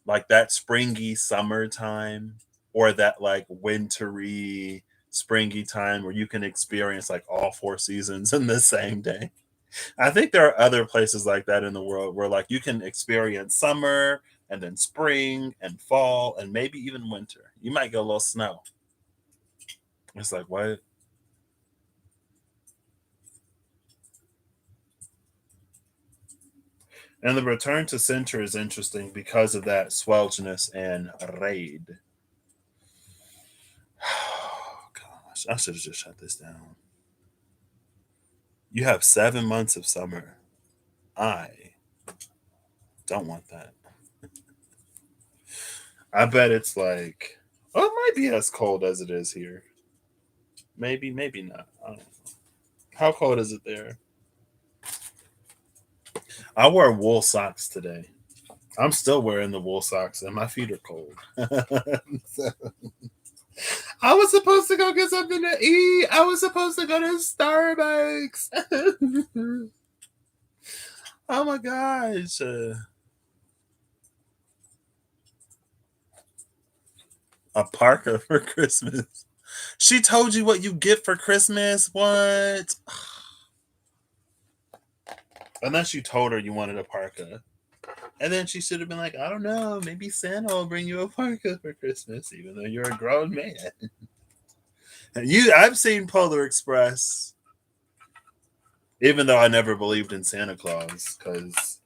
like that springy summertime or that like wintry springy time where you can experience like all four seasons in the same day. I think there are other places like that in the world where like you can experience summer and then spring and fall and maybe even winter. You might get a little snow. It's like what? And the return to center is interesting because of that swelginess and raid. Oh gosh, I should have just shut this down. You have 7 months of summer. I don't want that. I bet it's like, oh, it might be as cold as it is here. Maybe, maybe not. I don't know. How cold is it there? I wore wool socks today. I'm still wearing the wool socks and my feet are cold. So, I was supposed to go get something to eat. I was supposed to go to Starbucks. Oh my gosh. A parka for Christmas. She told you what you get for Christmas? What? Unless you told her you wanted a parka. And then she should have been like, I don't know, maybe Santa will bring you a parka for Christmas, even though you're a grown man. I've seen Polar Express. Even though I never believed in Santa Claus, because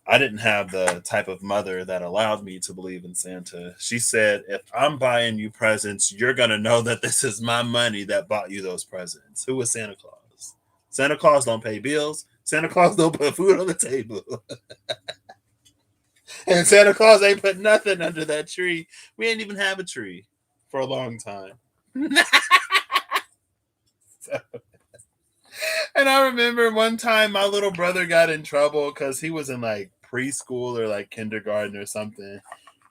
I didn't have the type of mother that allowed me to believe in Santa. She said, if I'm buying you presents, you're going to know that this is my money that bought you those presents. Who was Santa Claus? Santa Claus don't pay bills. Santa Claus don't put food on the table. And Santa Claus ain't put nothing under that tree. We ain't even have a tree for a long time. And I remember one time my little brother got in trouble because he was in like preschool or like kindergarten or something.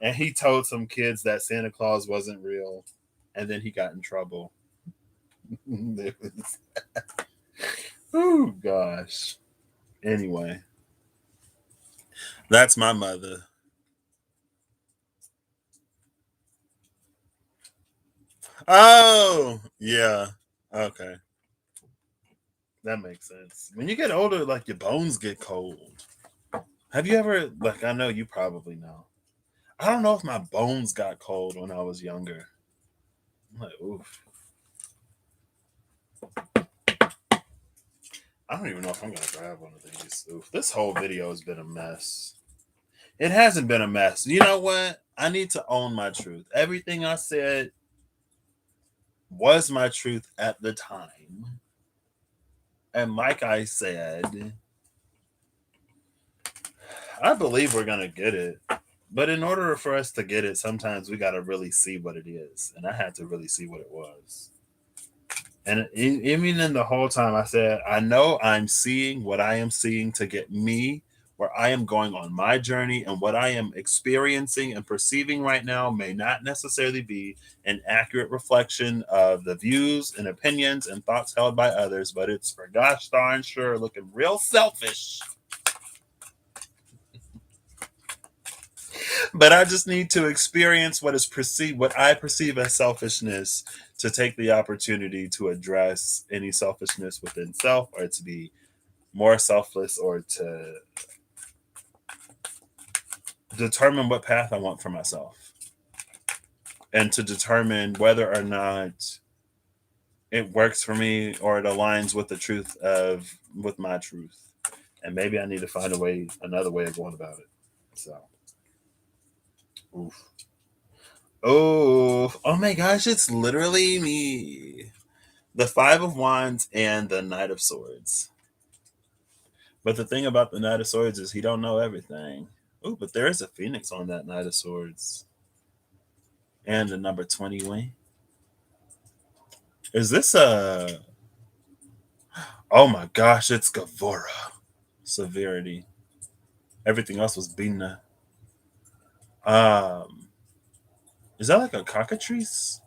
And he told some kids that Santa Claus wasn't real. And then he got in trouble. Oh, gosh. Anyway, that's my mother. Oh, yeah. Okay. That makes sense. When you get older, like your bones get cold. Have you ever, like, I know you probably know. I don't know if my bones got cold when I was younger. I'm like, oof. I don't even know if I'm gonna grab one of these. Oof. This whole video has been a mess. It hasn't been a mess. You know what? I need to own my truth. Everything I said was my truth at the time. And like I said, I believe we're gonna get it. But in order for us to get it, sometimes we gotta really see what it is. And I had to really see what it was. And even in the whole time, I said, I know I'm seeing what I am seeing to get me where I am going on my journey, and what I am experiencing and perceiving right now may not necessarily be an accurate reflection of the views and opinions and thoughts held by others, but it's for gosh darn sure looking real selfish. But I just need to experience what is perceived, what I perceive as selfishness, to take the opportunity to address any selfishness within self, or to be more selfless, or to determine what path I want for myself, and to determine whether or not it works for me or it aligns with the truth of with my truth. And maybe I need to find another way of going about it. So, oof. Oh my gosh, it's literally me. The Five of Wands and the Knight of Swords. But the thing about the Knight of Swords is he don't know everything. Oh, but there is a Phoenix on that Knight of Swords. And the number 20 wing. Is this a... Oh my gosh, it's Gavora. Severity. Everything else was Bina. Um, is that like a cockatrice?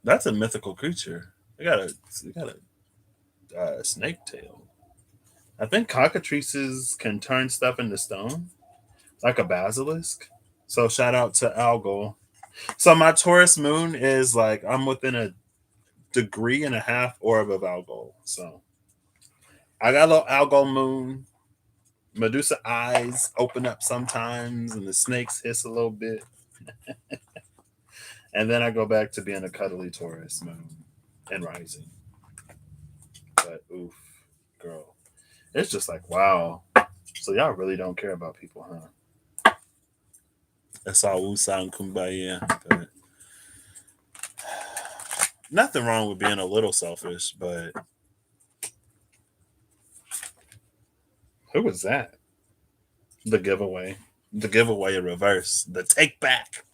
That's a mythical creature. It got a snake tail. I think cockatrices can turn stuff into stone, like a basilisk. So shout out to Algol. So my Taurus moon is like I'm within a degree and a half orb of Algol. So I got a little Algol moon. Medusa eyes open up sometimes, and the snakes hiss a little bit. And then I go back to being a cuddly Taurus moon and rising. But oof, girl, it's just like wow. So y'all really don't care about people, huh? That's all Wusa and Kumbaya. But nothing wrong with being a little selfish, but who was that? The giveaway. The giveaway in reverse. The take back.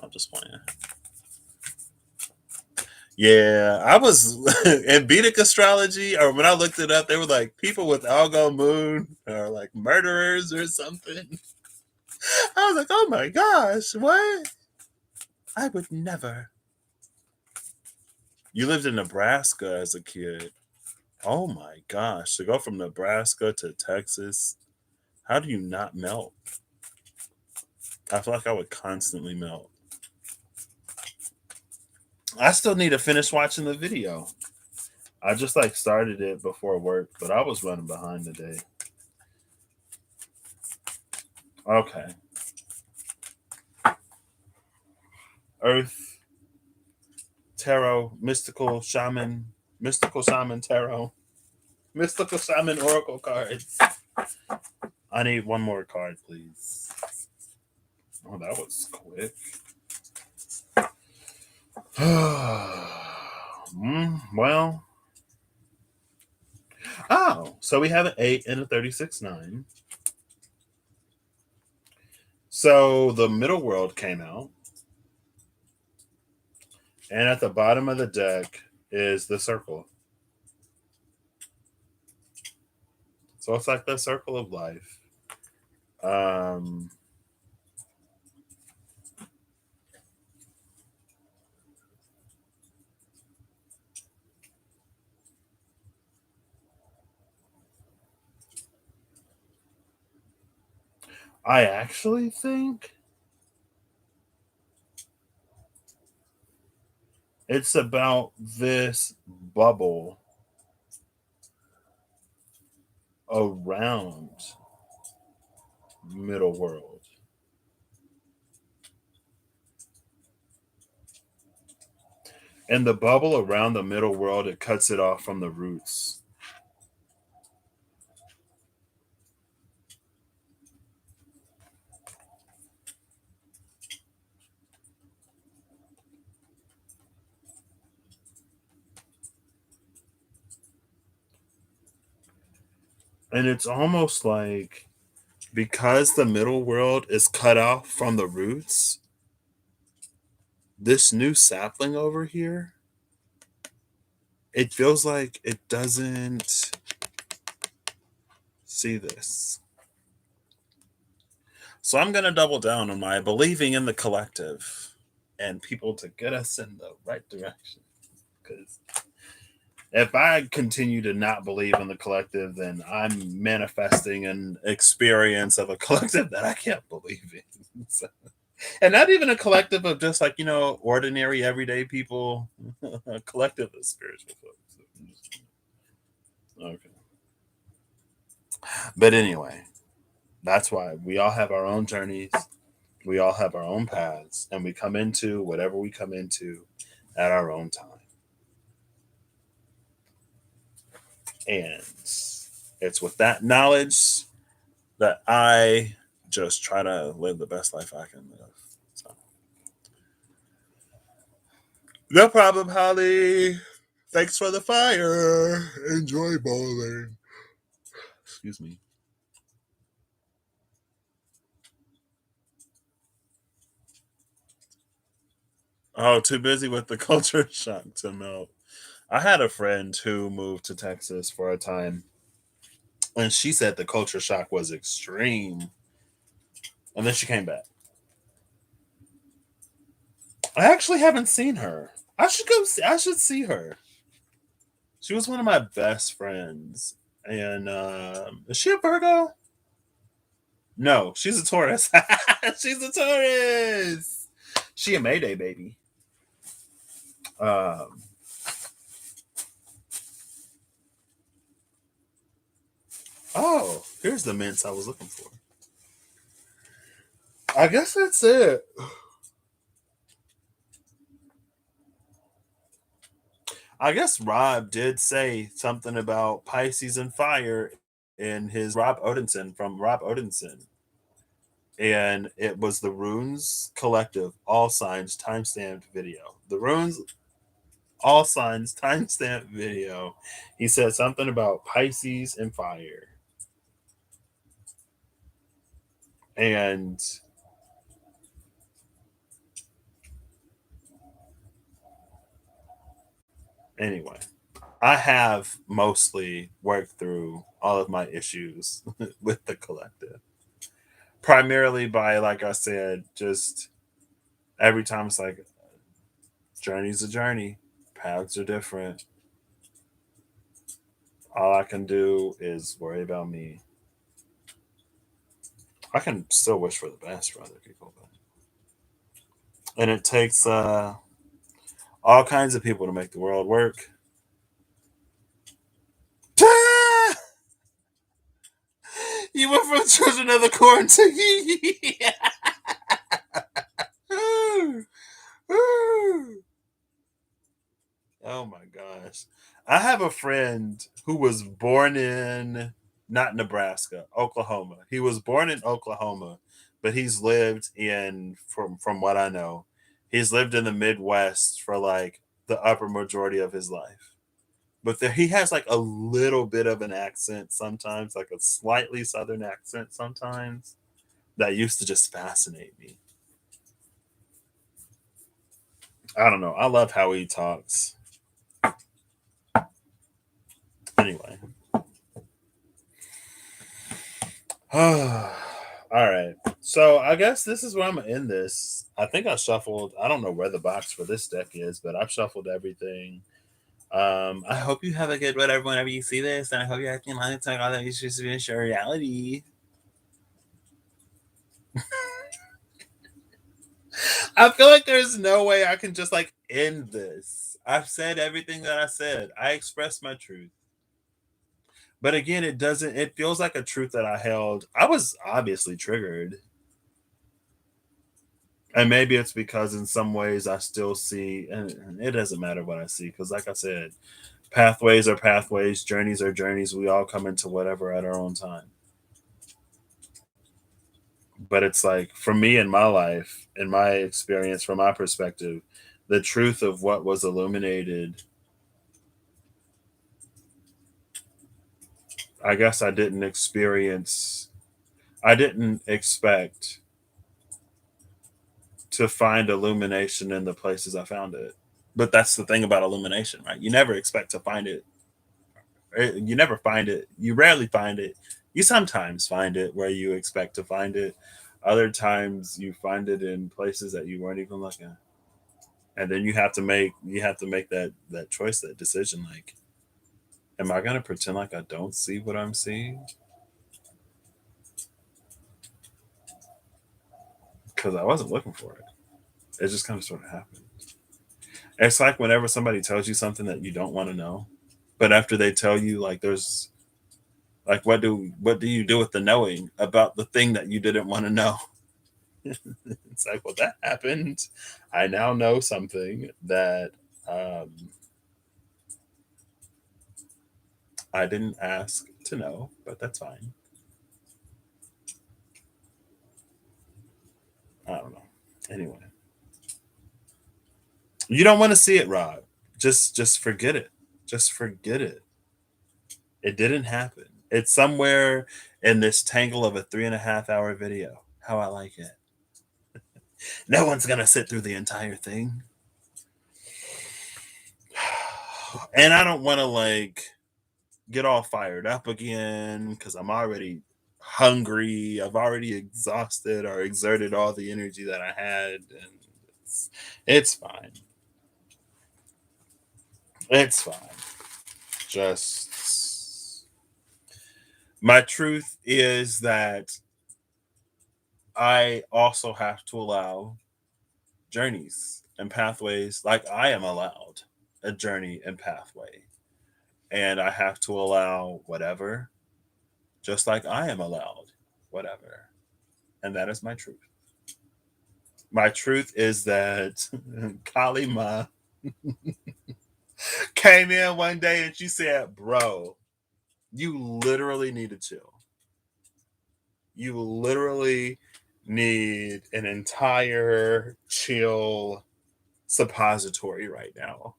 I'm just playing. Yeah, I was in Vedic astrology, or when I looked it up, they were like people with Algol moon are like murderers or something. I was like, oh my gosh, what? I would never. You lived in Nebraska as a kid. Oh my gosh, to go from Nebraska to Texas, how do you not melt? I feel like I would constantly melt. I still need to finish watching the video. I just like started it before work, but I was running behind today. Okay. Earth, tarot, mystical, shaman, Mystical Simon Tarot. Mystical Simon Oracle cards. I need one more card, please. Oh, that was quick. Well. Oh, so we have an 8 and a 36-9. So the middle world came out. And at the bottom of the deck is the circle. So it's like the circle of life. Um, I actually think it's about this bubble around middle world. And the bubble around the middle world, it cuts it off from the roots. And it's almost like because the middle world is cut off from the roots, this new sapling over here, it feels like it doesn't see this. So I'm going to double down on my believing in the collective and people to get us in the right direction. Because if I continue to not believe in the collective, then I'm manifesting an experience of a collective that I can't believe in. So, and not even a collective of just like, ordinary everyday people, a collective of spiritual folks. Okay. But anyway, that's why we all have our own journeys. We all have our own paths, and we come into whatever we come into at our own time. And it's with that knowledge that I just try to live the best life I can live. So, no problem, Holly. Thanks for the fire. Enjoy bowling. Excuse me. Oh, too busy with the culture shock to melt. I had a friend who moved to Texas for a time, and she said the culture shock was extreme. And then she came back. I actually haven't seen her. I should go see. I should see her. She was one of my best friends. And is she a Virgo? No, she's a Taurus. She's a Taurus. She a Mayday baby. Um, oh, here's the mints I was looking for. I guess that's it. I guess Rob did say something about Pisces and fire in his Rob Odinson from Rob Odinson. And it was the Runes Collective All Signs timestamped video. The Runes All Signs timestamped video. He said something about Pisces and fire. And anyway, I have mostly worked through all of my issues with the collective. Primarily by, like I said, just every time it's like, journey's a journey, paths are different. All I can do is worry about me. I can still wish for the best for other people, but and it takes all kinds of people to make the world work. You went from Children of the Corn to Oh my gosh. I have a friend who was born in not Nebraska, Oklahoma. He was born in Oklahoma, but he's lived in from what I know, he's lived in the Midwest for like the upper majority of his life. But he has like a little bit of an accent sometimes, like a slightly southern accent sometimes that used to just fascinate me. I don't know. I love how he talks. Anyway. All right. So I guess this is where I'm gonna end this. I think I shuffled. I don't know where the box for this deck is, but I've shuffled everything. I hope you have a good whatever whenever you see this, and I hope you're acting like all that issues to ensure reality. I feel like there's no way I can just like end this. I've said everything that I said. I expressed my truth. But again, it doesn't, it feels like a truth that I held. I was obviously triggered. And maybe it's because in some ways I still see, and it doesn't matter what I see, because like I said, pathways are pathways, journeys are journeys. We all come into whatever at our own time. But it's like for me in my life, in my experience, from my perspective, the truth of what was illuminated, I guess I didn't expect to find illumination in the places I found it. But that's the thing about illumination, right? You never expect to find it. You never find it. You rarely find it. You sometimes find it where you expect to find it. Other times you find it in places that you weren't even looking. And then you have to make that choice, that decision. Like, am I gonna pretend like I don't see what I'm seeing? Because I wasn't looking for it. It just kind of sort of happened. It's like whenever somebody tells you something that you don't want to know, but after they tell you, like, there's like, what do you do with the knowing about the thing that you didn't want to know? It's like, well, that happened. I now know something that um, I didn't ask to know, but that's fine. I don't know. Anyway, you don't want to see it, Rob. Just forget it. Just forget it. It didn't happen. It's somewhere in this tangle of a 3.5 hour video. How I like it. No one's gonna sit through the entire thing. And I don't want to like get all fired up again because I'm already hungry. I've already exhausted or exerted all the energy that I had, and it's fine. It's fine. Just my truth is that I also have to allow journeys and pathways like I am allowed a journey and pathway. And I have to allow whatever, just like I am allowed whatever. And that is my truth. My truth is that Kalima came in one day and she said, bro, you literally need to chill. You literally need an entire chill suppository right now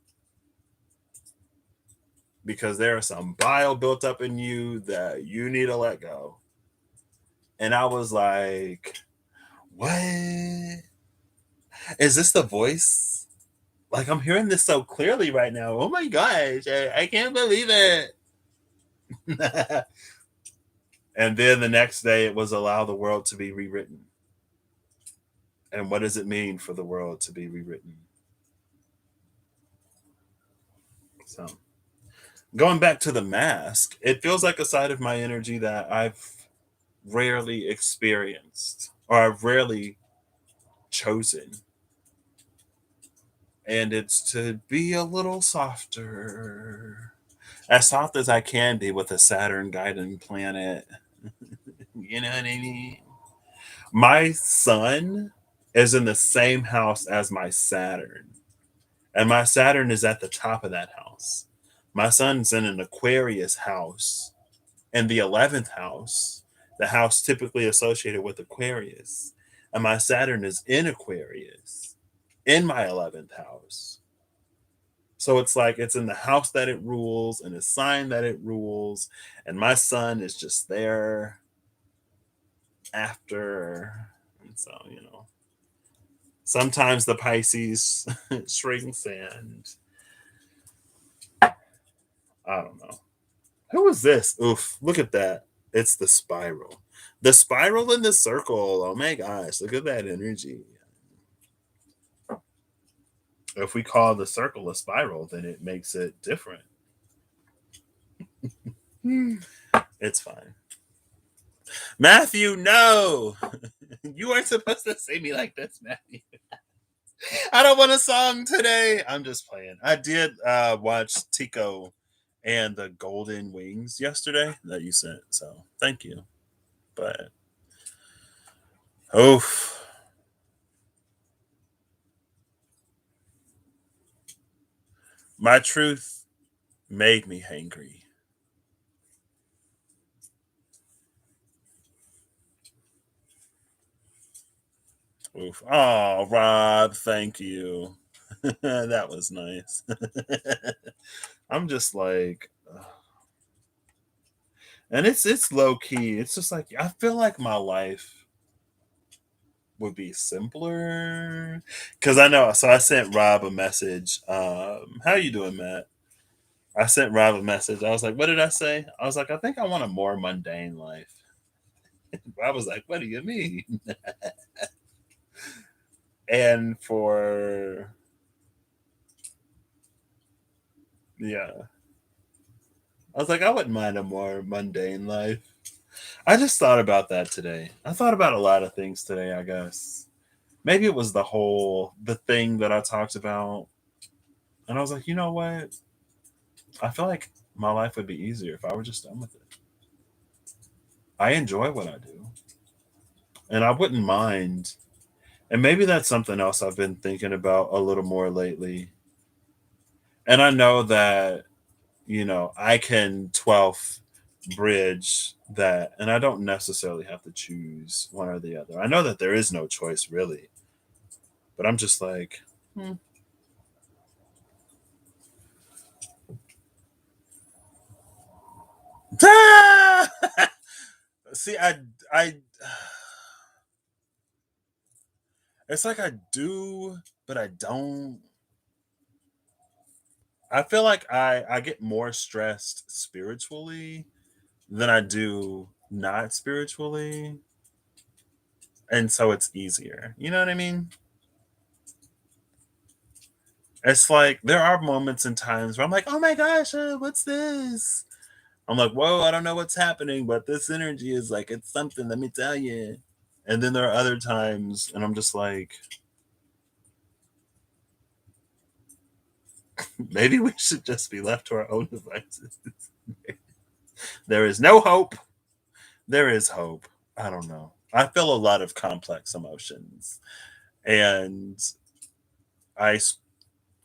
because there is some bile built up in you that you need to let go. And I was like, what? Is this the voice? Like, I'm hearing this so clearly right now. Oh my gosh, I can't believe it. And then the next day, it was allow the world to be rewritten. And what does it mean for the world to be rewritten? So, going back to the mask, it feels like a side of my energy that I've rarely experienced or I've rarely chosen. And it's to be a little softer, as soft as I can be with a Saturn guiding planet. You know what I mean? My sun is in the same house as my Saturn. And my Saturn is at the top of that house. My sun's in an Aquarius house in the 11th house, the house typically associated with Aquarius. And my Saturn is in Aquarius in my 11th house. So it's like it's in the house that it rules and the sign that it rules. And my sun is just there after. And so, sometimes the Pisces shrinks, and I don't know. Who is this? Oof, look at that. It's the spiral. The spiral in the circle. Oh my gosh, look at that energy. If we call the circle a spiral, then it makes it different. It's fine. Matthew, no! You aren't supposed to say me like this, Matthew. I don't want a song today. I'm just playing. I did watch Tico and the Golden Wings yesterday that you sent, so thank you. But oof. My truth made me hangry. Oof. Oh, Rob, thank you. That was nice. I'm just like, and it's low key. It's just like I feel like my life would be simpler because I know. So I sent Rob a message. How you doing, Matt? I sent Rob a message. I was like, what did I say? I was like, I think I want a more mundane life. Rob was like, what do you mean? And for yeah, I was like, I wouldn't mind a more mundane life. I just thought about that today. I thought about a lot of things today, I guess. Maybe it was the thing that I talked about. And I was like, you know what? I feel like my life would be easier if I were just done with it. I enjoy what I do. And I wouldn't mind. And maybe that's something else I've been thinking about a little more lately. And I know that, I can 12th bridge that, and I don't necessarily have to choose one or the other. I know that there is no choice really, but I'm just like, see, I, it's like I do, but I don't. I feel like I get more stressed spiritually than I do not spiritually, and so it's easier. You know what I mean? It's like there are moments and times where I'm like, oh my gosh, what's this? I'm like, whoa, I don't know what's happening, but this energy is like, it's something, let me tell you. And then there are other times, and I'm just like, maybe we should just be left to our own devices. There is no hope. There is hope. I don't know. I feel a lot of complex emotions, and I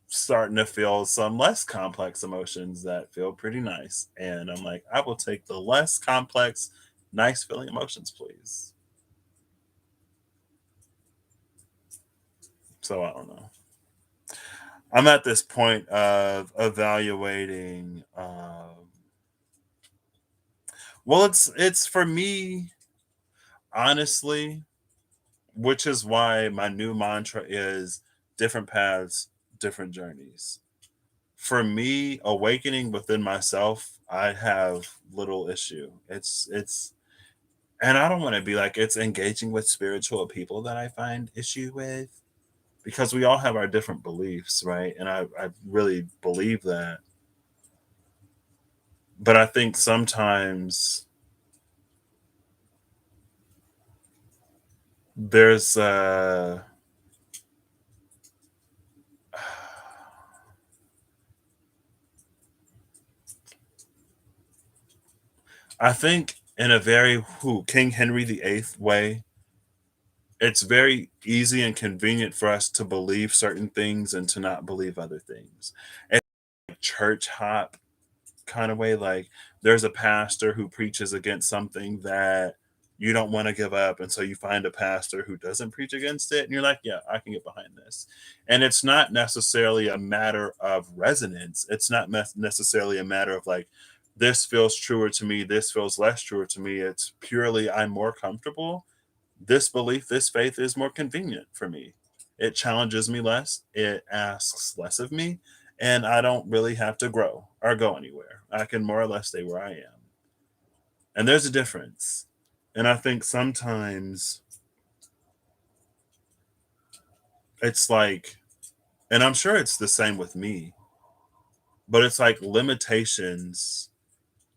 starting to feel some less complex emotions that feel pretty nice. And I'm like, I will take the less complex, nice feeling emotions, please. So I don't know. I'm at this point of evaluating. Well, it's for me, honestly, which is why my new mantra is different paths, different journeys. For me, awakening within myself, I have little issue. It's and I don't want to be like it's engaging with spiritual people that I find issue with because we all have our different beliefs, right? And I really believe that. But I think sometimes there's I think in a very King Henry VIII way, it's very easy and convenient for us to believe certain things and to not believe other things. It's like church hop kind of way. Like there's a pastor who preaches against something that you don't want to give up. And so you find a pastor who doesn't preach against it. And you're like, yeah, I can get behind this. And it's not necessarily a matter of resonance. It's not necessarily a matter of like, this feels truer to me, this feels less truer to me. It's purely, I'm more comfortable. This belief, this faith is more convenient for me. It challenges me less, it asks less of me, and I don't really have to grow or go anywhere. I can more or less stay where I am. And there's a difference. And I think sometimes it's like, and I'm sure it's the same with me, but it's like limitations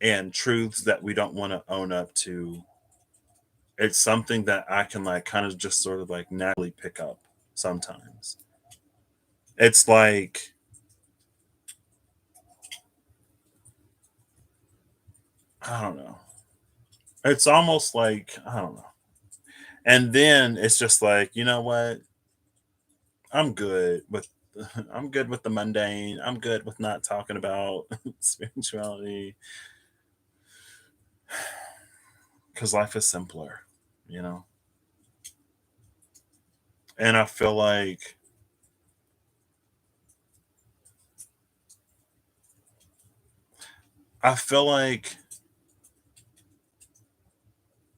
and truths that we don't want to own up to. It's something that I can like kind of just sort of like naturally pick up sometimes. It's like, I don't know. It's almost like, I don't know. And then it's just like, you know what? I'm good with I'm good with the mundane. I'm good with not talking about spirituality cuz life is simpler, you know. And I feel like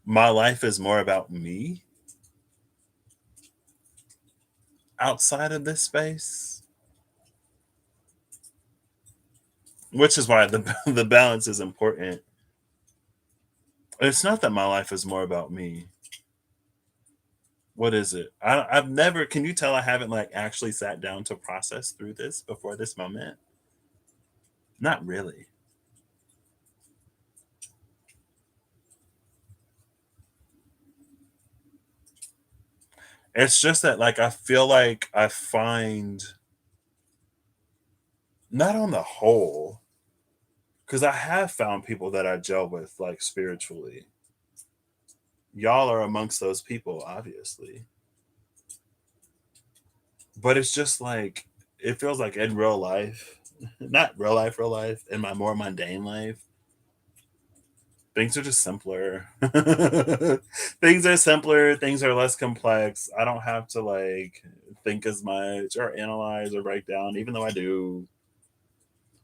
my life is more about me outside of this space, which is why the the balance is important. It's not that my life is more about me. What is it? I've never. Can you tell I haven't like actually sat down to process through this before this moment? Not really. It's just that like I feel like I find, not on the whole, because I have found people that I gel with like spiritually. Y'all are amongst those people, obviously. But it's just like it feels like in real life, not real life, in my more mundane life, things are just simpler. Things are simpler, things are less complex. I don't have to like think as much or analyze or break down, even though I do.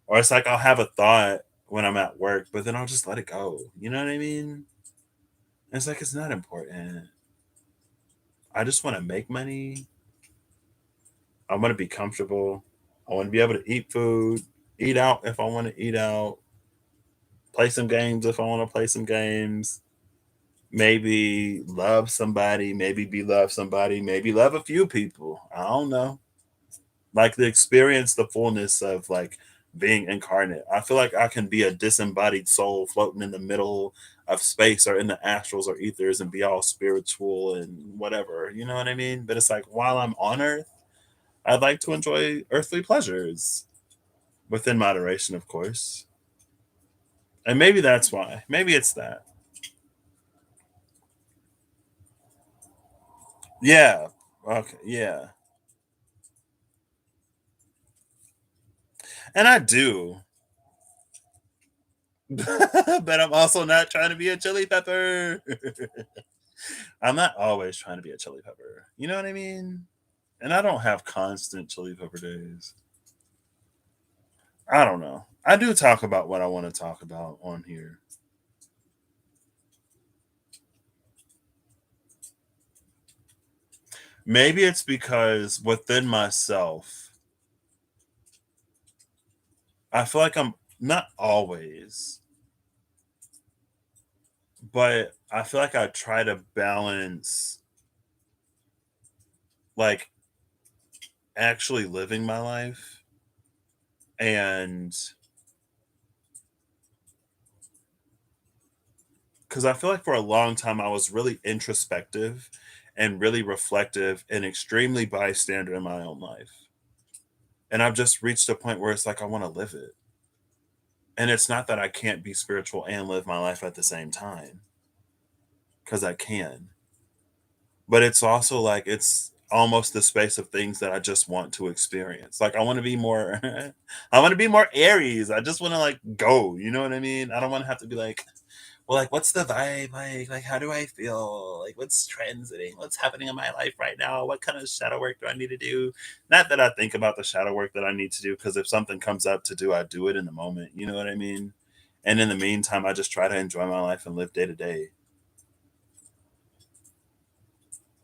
Or it's like I'll have a thought when I'm at work, but then I'll just let it go. You know what I mean? It's like it's not important. I just want to make money. I want to be comfortable. I want to be able to eat food, eat out if I want to eat out, play some games if I want to play some games, maybe love somebody, maybe be loved somebody, maybe love a few people. I don't know. Like the experience, the fullness of like being incarnate. I feel like I can be a disembodied soul floating in the middle of space or in the astrals or ethers and be all spiritual and whatever. You know what I mean? But it's like while I'm on earth, I'd like to enjoy earthly pleasures within moderation, of course. And maybe that's why. Maybe it's that. Yeah. Okay. Yeah. And I do. But I'm also not trying to be a chili pepper. I'm not always trying to be a chili pepper. You know what I mean? And I don't have constant chili pepper days. I don't know. I do talk about what I want to talk about on here. Maybe it's because within myself, I feel like I'm not always, but I feel like I try to balance like actually living my life and because I feel like for a long time I was really introspective and really reflective and extremely bystander in my own life. And I've just reached a point where it's like I want to live it. And it's not that I can't be spiritual and live my life at the same time, because I can. but it's also like it's almost the space of things that I just want to experience. Like I want to be more I want to be more Aries. I just want to like go, you know what I mean? I don't want to have to be like, well, like what's the vibe like how do I feel? Like what's transiting? What's happening in my life right now? What kind of shadow work do I need to do? Not that I think about the shadow work that I need to do because if something comes up to do, I do it in the moment, you know what I mean? And in the meantime, I just try to enjoy my life and live day to day.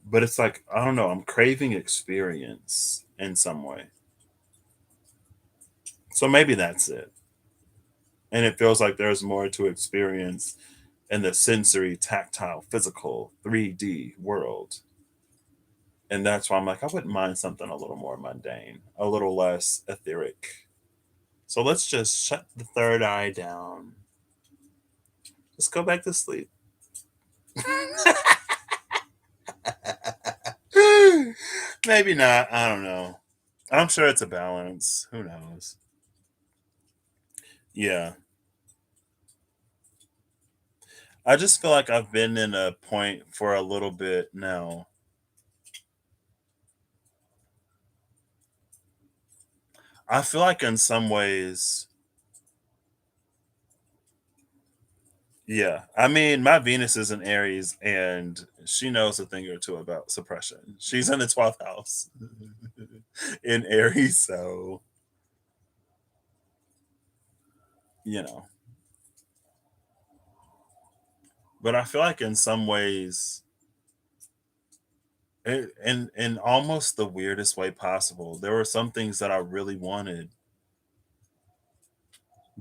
But it's like I don't know, I'm craving experience in some way. So maybe that's it. And it feels like there's more to experience in the sensory, tactile, physical, 3D world. And that's why I'm like, I wouldn't mind something a little more mundane, a little less etheric. So let's just shut the third eye down. Just go back to sleep. Maybe not. I don't know. I'm sure it's a balance. Who knows? Yeah. I just feel like I've been in a point for a little bit now. I feel like in some ways, yeah. I mean, my Venus is in Aries and she knows a thing or two about suppression. She's in the 12th house in Aries. So, you know, but I feel like in some ways, in almost the weirdest way possible, there were some things that I really wanted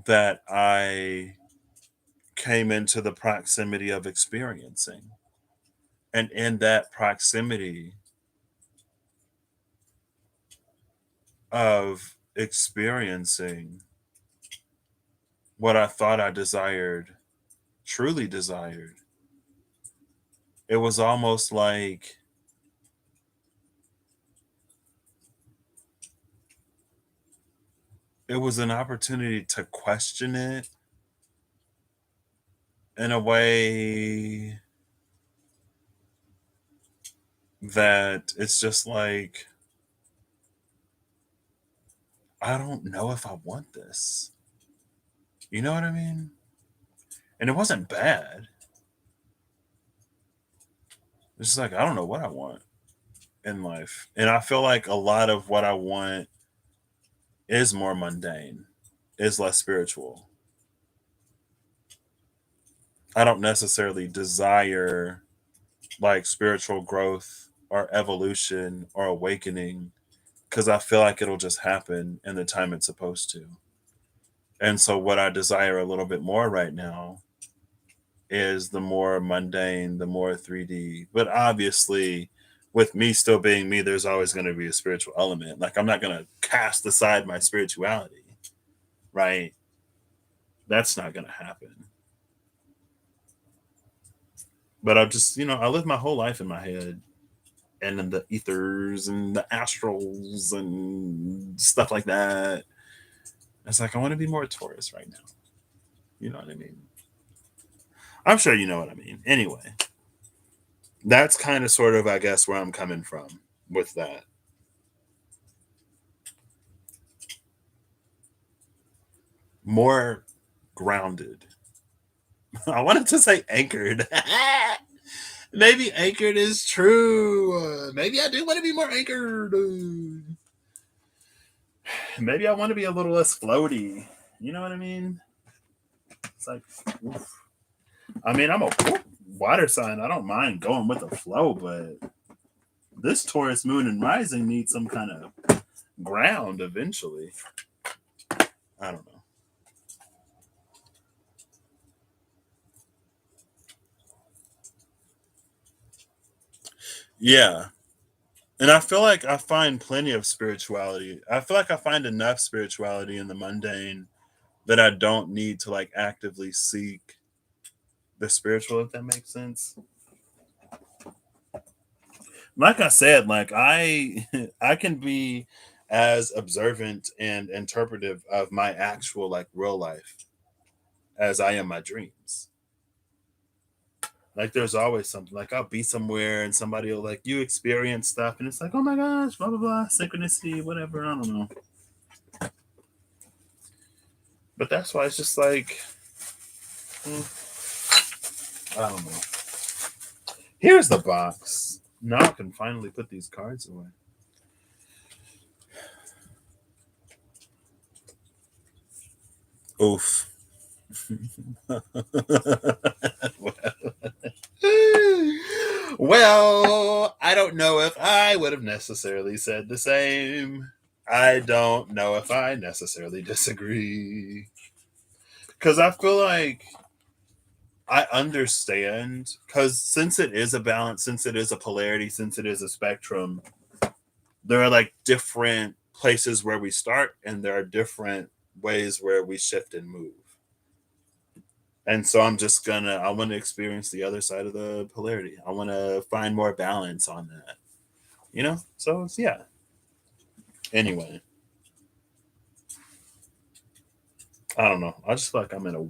that I came into the proximity of experiencing. And in that proximity of experiencing what I thought I desired, truly desired, it was almost like it was an opportunity to question it in a way that it's just like, I don't know if I want this. You know what I mean? And it wasn't bad. It's just like, I don't know what I want in life. And I feel like a lot of what I want is more mundane, is less spiritual. I don't necessarily desire like spiritual growth or evolution or awakening because I feel like it'll just happen in the time it's supposed to. And so, what I desire a little bit more right now is the more mundane, the more 3D. But obviously, with me still being me, there's always going to be a spiritual element. Like, I'm not going to cast aside my spirituality, right? That's not going to happen. But I just, I live my whole life in my head and in the ethers and the astrals and stuff like that. It's like, I want to be more Taurus right now. You know what I mean? I'm sure you know what I mean. Anyway, that's kind of sort of, I guess, where I'm coming from with that. More grounded. I wanted to say anchored. Maybe anchored is true. Maybe I do want to be more anchored. Maybe I want to be a little less floaty. You know what I mean? It's like, oof. I mean, I'm a water sign. I don't mind going with the flow, but this Taurus moon and rising needs some kind of ground eventually. I don't know. Yeah. And I feel like I find plenty of spirituality. I feel like I find enough spirituality in the mundane that I don't need to like actively seek the spiritual, if that makes sense. Like I said, like I I can be as observant and interpretive of my actual like real life as I am my dreams. Like there's always something. Like I'll be somewhere and somebody will like you experience stuff and it's like, oh my gosh, blah blah blah, synchronicity, whatever. I don't know. But that's why it's just like I don't know. Here's the box. Now I can finally put these cards away. Oof. Well, I don't know if I would have necessarily said the same. I don't know if I necessarily disagree. Because I feel like I understand, because since it is a balance, since it is a polarity, since it is a spectrum, there are like different places where we start and there are different ways where we shift and move. And so I want to experience the other side of the polarity. I want to find more balance on that, you know? So it's, yeah. Anyway, I don't know. I just feel like I'm in a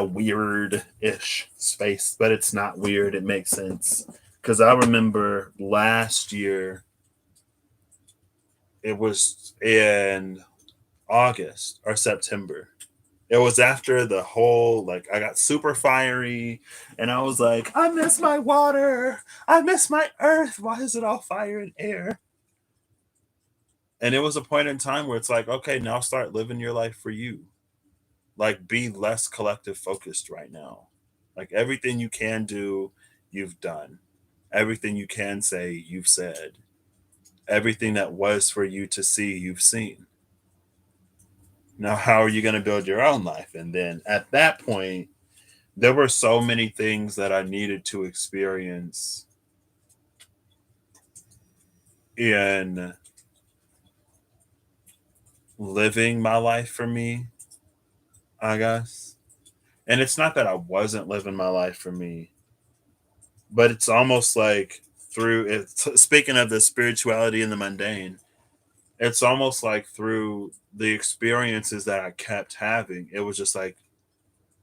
weird ish space, but it's not weird. It makes sense. Because I remember last year, it was in August or September. It was after the whole, like, I got super fiery and I was like, I miss my water. I miss my earth. Why is it all fire and air? And it was a point in time where it's like, okay, now start living your life for you. Like, be less collective focused right now. Like, everything you can do, you've done. Everything you can say, you've said. Everything that was for you to see, you've seen. Now, how are you going to build your own life? And then at that point, there were so many things that I needed to experience in living my life for me, I guess. And it's not that I wasn't living my life for me, but it's almost like through it. Speaking of the spirituality and the mundane, it's almost like through the experiences that I kept having, it was just like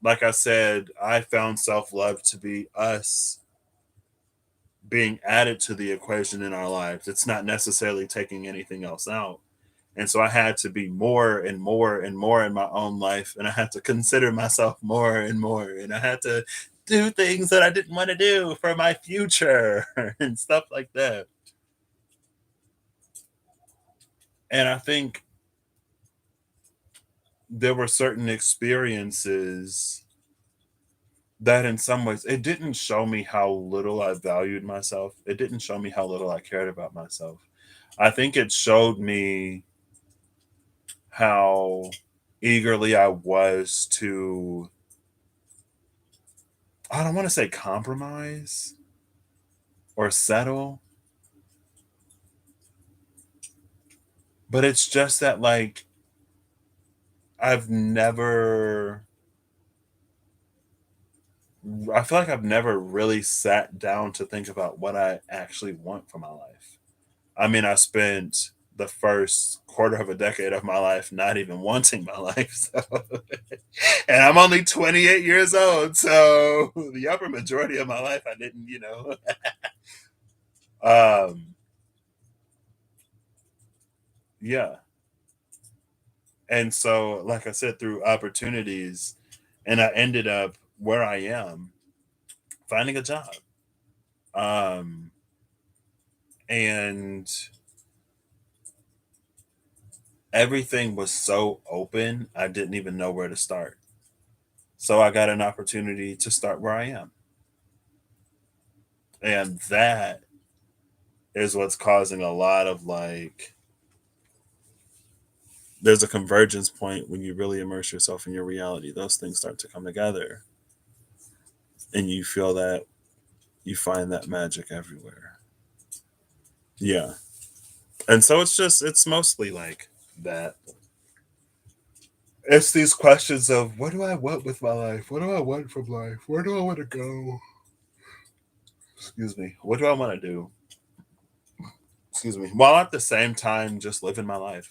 I said, I found self love to be us being added to the equation in our lives. It's not necessarily taking anything else out. And so I had to be more and more and more in my own life. And I had to consider myself more and more. And I had to do things that I didn't want to do for my future and stuff like that. And I think there were certain experiences that in some ways it didn't show me how little I valued myself. It didn't show me how little I cared about myself. I think it showed me how eagerly I was to, I don't want to say compromise or settle, but it's just that like I've never I feel like I've never really sat down to think about what I actually want for my life. I mean, I spent the first quarter of a decade of my life not even wanting my life. So and I'm only 28 years old, so the upper majority of my life I didn't, um yeah. And so like I said, through opportunities, and I ended up where I am finding a job. Um and everything was so open, I didn't even know where to start. So I got an opportunity to start where I am. And that is what's causing a lot of like, there's a convergence point when you really immerse yourself in your reality. Those things start to come together and you feel that you find that magic everywhere. Yeah. And so it's mostly like that. It's these questions of what do I want with my life? What do I want from life? Where do I want to go? Excuse me. What do I want to do? Excuse me. While at the same time just living my life.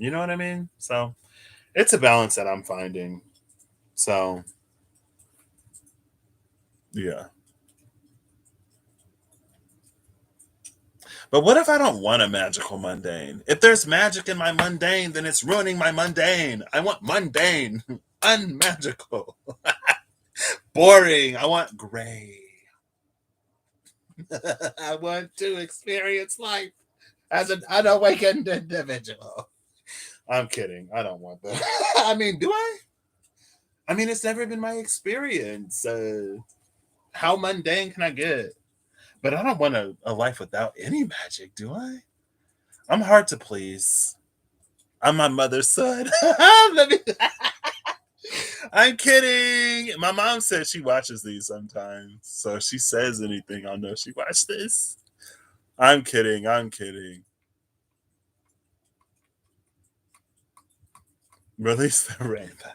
You know what I mean? So it's a balance that I'm finding. So Yeah. But what if I don't want a magical mundane? If there's magic in my mundane, then it's ruining my mundane. I want mundane, unmagical, boring. I want gray. I want to experience life as an unawakened individual. I'm kidding. I don't want that. I mean, do I? I mean, it's never been my experience. How mundane can I get? But I don't want a life without any magic, do I? I'm hard to please. I'm my mother's son. Let me. I'm kidding. My mom said she watches these sometimes, so if she says anything, I'll know she watched this. I'm kidding. I'm kidding. Release the rainbow.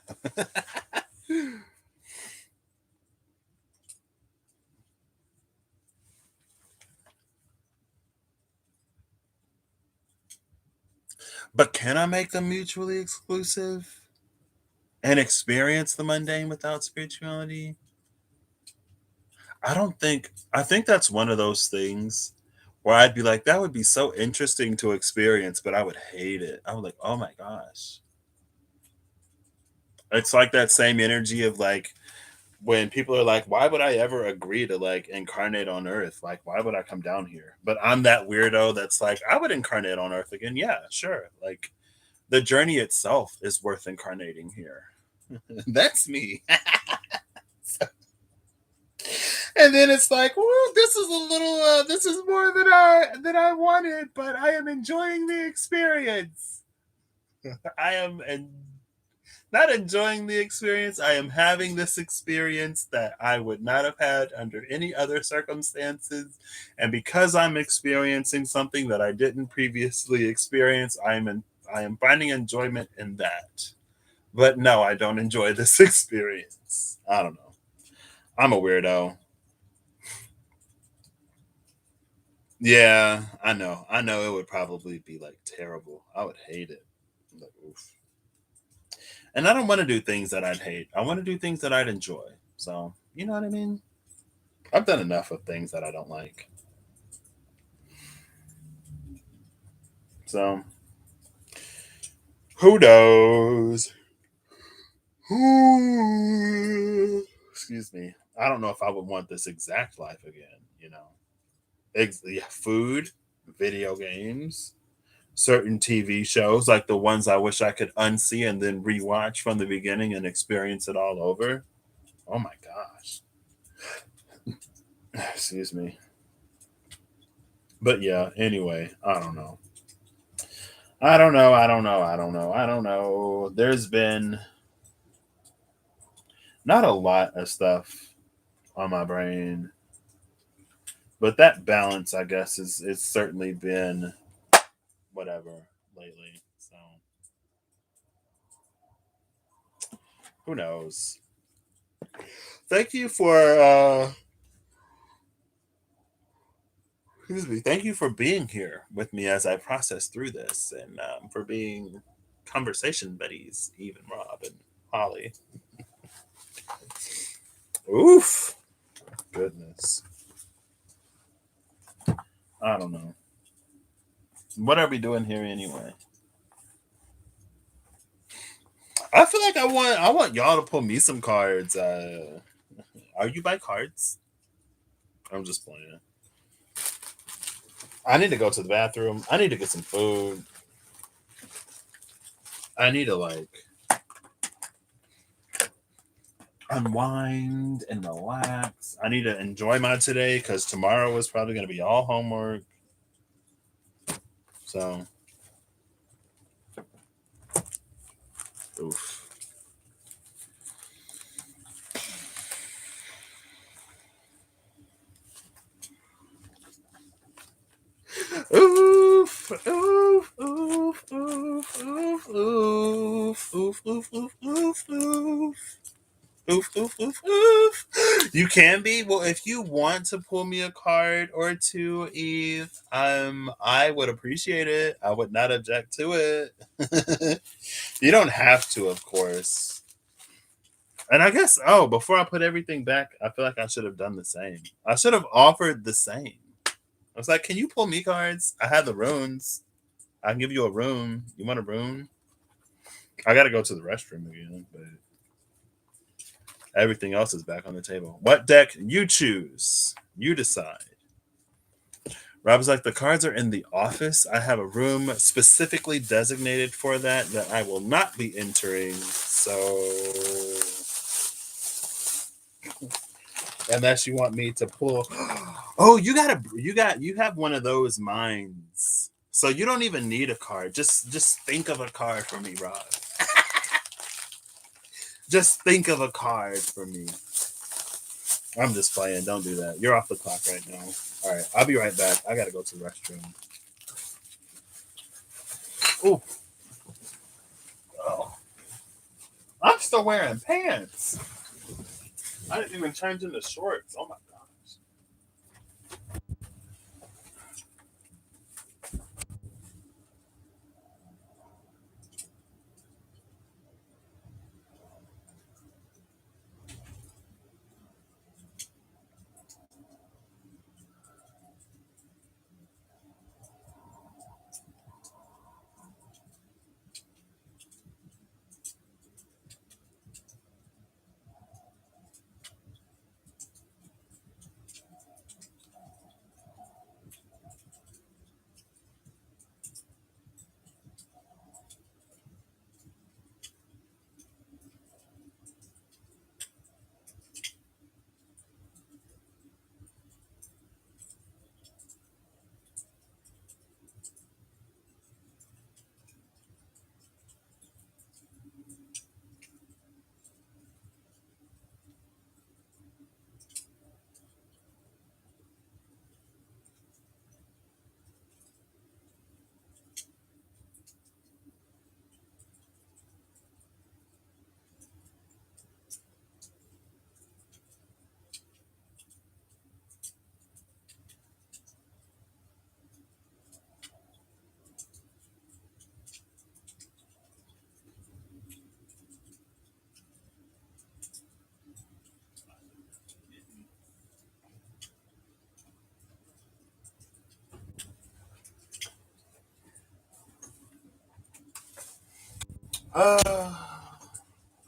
But can I make them mutually exclusive and experience the mundane without spirituality? I don't think. I think that's one of those things where I'd be like, that would be so interesting to experience, but I would hate it. I would like, oh my gosh. It's like that same energy of like when people are like, why would I ever agree to like incarnate on Earth? Like, why would I come down here? But I'm that weirdo that's like, I would incarnate on Earth again. Yeah, sure. Like the journey itself is worth incarnating here. That's me. And then it's like, well, this is a little, this is more than I wanted, but I am enjoying the experience. I am and not enjoying the experience. I am having this experience that I would not have had under any other circumstances. And because I'm experiencing something that I didn't previously experience, I am finding enjoyment in that. But no, I don't enjoy this experience. I don't know. I'm a weirdo. Yeah, I know. I know it would probably be like terrible. I would hate it. Like, oof. And I don't want to do things that I'd hate. I want to do things that I'd enjoy. So, you know what I mean? I've done enough of things that I don't like. So, who knows? Excuse me. I don't know if I would want this exact life again, you know. Yeah, food, video games, certain TV shows like the ones I wish I could unsee and then rewatch from the beginning and experience it all over. Oh my gosh. Excuse me. But yeah, anyway, I don't know. I don't know. I don't know. I don't know. I don't know. There's been not a lot of stuff on my brain, but that balance, I guess, is it's certainly been whatever lately. So who knows? Thank you for excuse me. Thank you for being here with me as I process through this, and for being conversation buddies, even Rob and Holly. Oof, goodness. I don't know. What are we doing here anyway? I feel like I want y'all to pull me some cards. Are you by cards? I'm just playing. I need to go to the bathroom. I need to get some food. I need to like unwind and relax. I need to enjoy my today because tomorrow is probably going to be all homework. So, oof. Oof, oof, oof, oof, oof, oof, oof, oof, oof, oof, oof. Oof, oof, oof, oof. You can be. Well, if you want to pull me a card or two, Eve, I would appreciate it. I would not object to it. You don't have to, of course. And I guess, before I put everything back, I feel like I should have done the same. I should have offered the same. I was like, can you pull me cards? I have the runes. I can give you a rune. You want a rune? I got to go to the restroom again, but everything else is back on the table. What deck you choose? You decide. Rob was like, the cards are in the office. I have a room specifically designated for that I will not be entering. So, unless you want me to pull. Oh, you have one of those minds. So you don't even need a card. Just think of a card for me, Rob. Just think of a card for me. I'm just playing. Don't do that. You're off the clock right now. All right, I'll be right back. I gotta go to the restroom. Ooh. Oh. I'm still wearing pants. I didn't even change into shorts. Oh my gosh.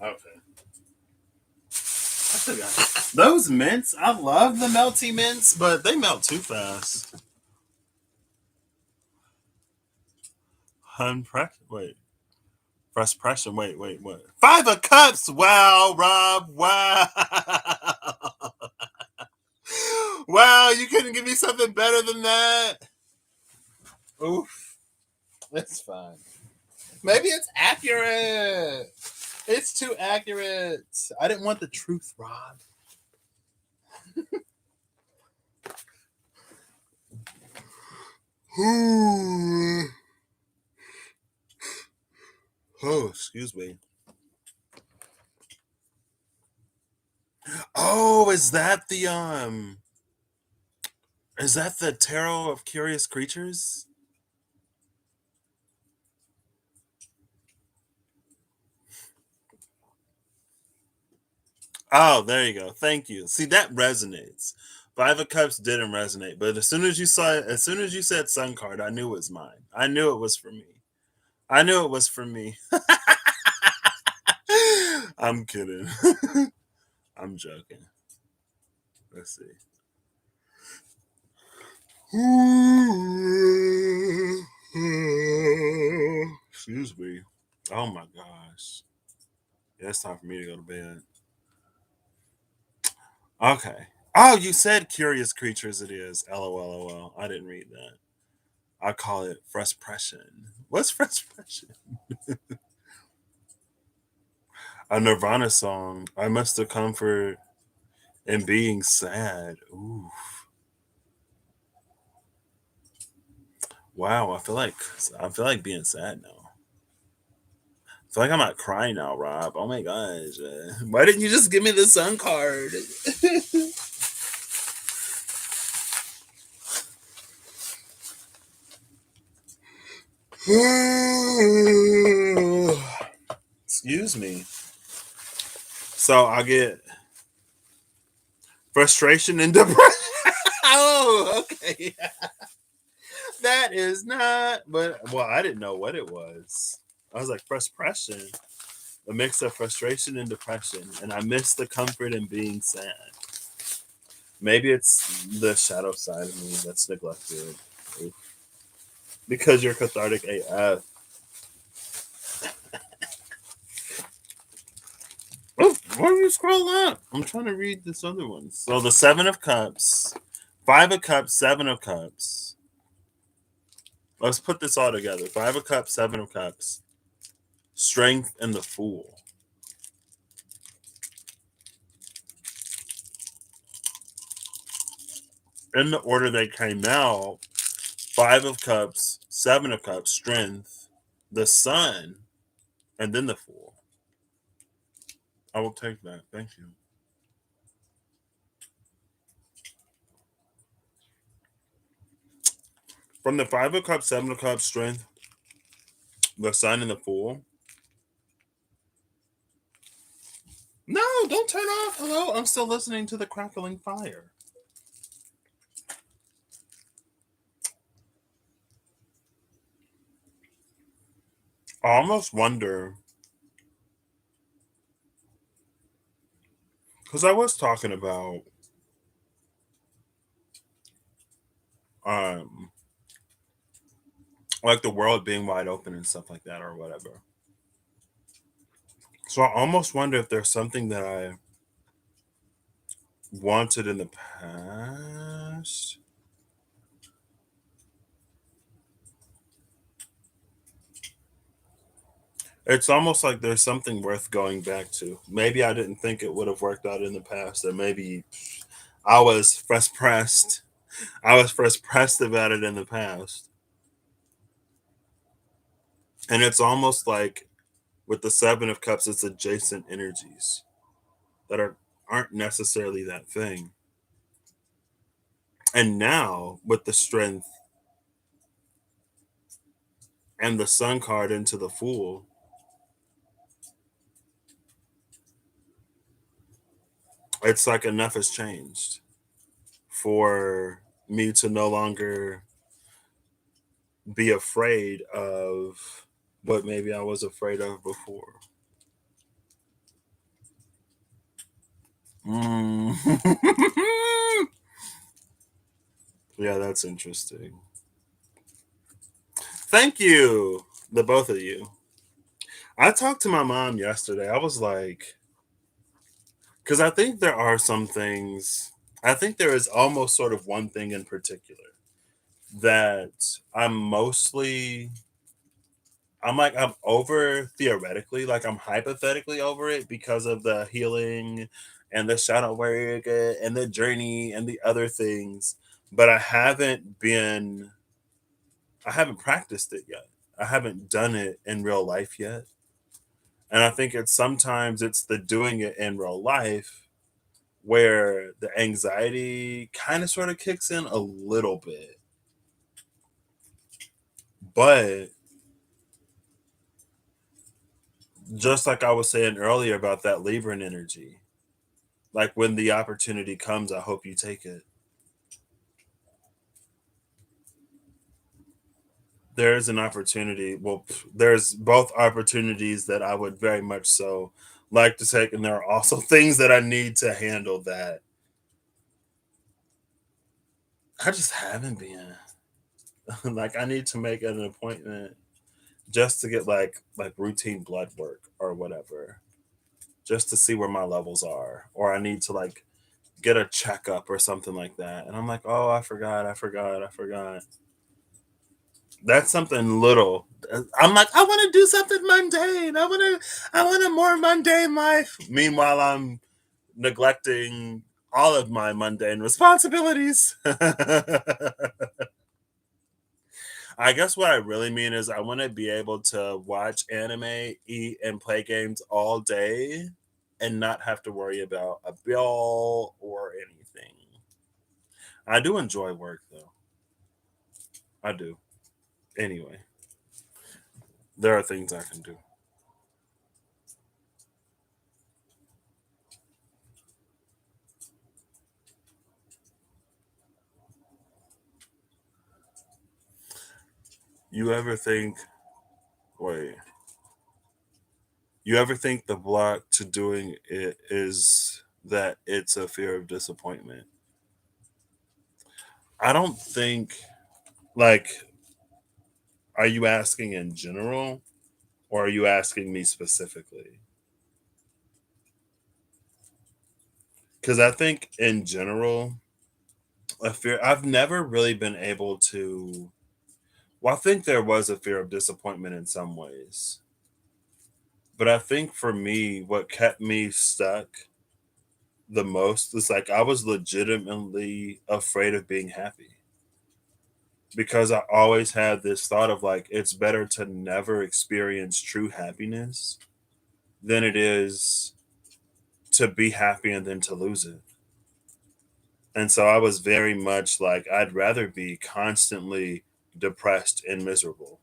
Okay. I forgot. Those mints, I love the melty mints, but they melt too fast. Wait. Fresh pressure. Wait. What? Five of Cups. Wow, Rob. Wow. Wow, you couldn't give me something better than that. Oof. That's fine. Maybe it's accurate. It's too accurate. I didn't want the truth, Rob. Oh, excuse me. Oh, is that the Tarot of Curious Creatures? Oh, there you go. Thank you. See, that resonates. Five of Cups didn't resonate, but as soon as you said Sun card, I knew it was mine. I knew it was for me. I knew it was for me. I'm kidding. I'm joking. Let's see. Excuse me. Oh my gosh. Yeah, it's time for me to go to bed. Okay. Oh, you said Curious Creatures it is. LOL. I didn't read that. I call it frustration. What's frustration? A Nirvana song. I must have comfort in being sad. Ooh. Wow, I feel like being sad now. I feel like I'm not crying now, Rob. Oh my gosh. Why didn't you just give me the sun card? Excuse me. So I get frustration and depression. Oh, okay. That is not, but well, I didn't know what it was. I was like, frustration, a mix of frustration and depression, and I miss the comfort in being sad. Maybe it's the shadow side of me that's neglected. Oof. Because you're cathartic AF. Oh, why do you scroll up? I'm trying to read this other one. So the Seven of Cups, Five of Cups, Seven of Cups. Let's put this all together. Five of Cups, Seven of Cups, Strength, and the Fool. In the order they came out, Five of Cups, Seven of Cups, Strength, the Sun, and then the Fool. I will take that. Thank you. From the Five of Cups, Seven of Cups, Strength, the Sun, and the Fool. No, don't turn off. Hello, I'm still listening to the crackling fire. I almost wonder, because I was talking about um like the world being wide open and stuff like that or whatever. So I almost wonder if there's something that I wanted in the past. It's almost like there's something worth going back to. Maybe I didn't think it would have worked out in the past, or maybe I was first pressed. I was first pressed about it in the past. And it's almost like with the Seven of Cups, it's adjacent energies that aren't necessarily that thing. And now with the Strength and the Sun card into the Fool, it's like enough has changed for me to no longer be afraid of what maybe I was afraid of before. Mm. Yeah, that's interesting. Thank you, the both of you. I talked to my mom yesterday. I was like, because I think there are some things, I think there is almost sort of one thing in particular that I'm over theoretically, like I'm hypothetically over it because of the healing and the shadow work and the journey and the other things. But I haven't practiced it yet. I haven't done it in real life yet. And I think it's the doing it in real life where the anxiety kind of sort of kicks in a little bit. But just like I was saying earlier about that Libran energy, like when the opportunity comes, I hope you take it. There's an opportunity. Well, there's both opportunities that I would very much so like to take, and there are also things that I need to handle that I just haven't been. Like I need to make an appointment just to get like routine blood work or whatever, just to see where my levels are, or I need to like get a checkup or something like that. And I'm like, oh, I forgot. That's something little. I'm like, I want to do something mundane. I want a more mundane life. Meanwhile, I'm neglecting all of my mundane responsibilities. I guess what I really mean is I want to be able to watch anime, eat, and play games all day and not have to worry about a bill or anything. I do enjoy work though. I do. Anyway, there are things I can do. You ever think, wait, you ever think the block to doing it is that it's a fear of disappointment? I don't think, like, are you asking in general or are you asking me specifically? Because I think in general, a fear, I've never really been able to, well, I think there was a fear of disappointment in some ways. But I think for me, what kept me stuck the most is like I was legitimately afraid of being happy because I always had this thought of like it's better to never experience true happiness than it is to be happy and then to lose it. And so I was very much like I'd rather be constantly depressed and miserable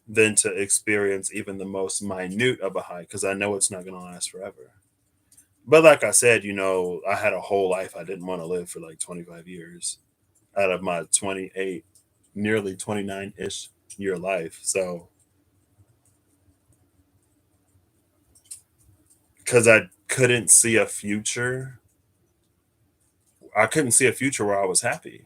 than to experience even the most minute of a high because I know it's not going to last forever. But like I said, I had a whole life I didn't want to live for like 25 years out of my 28, nearly 29-ish year life. So, because I couldn't see a future where I was happy.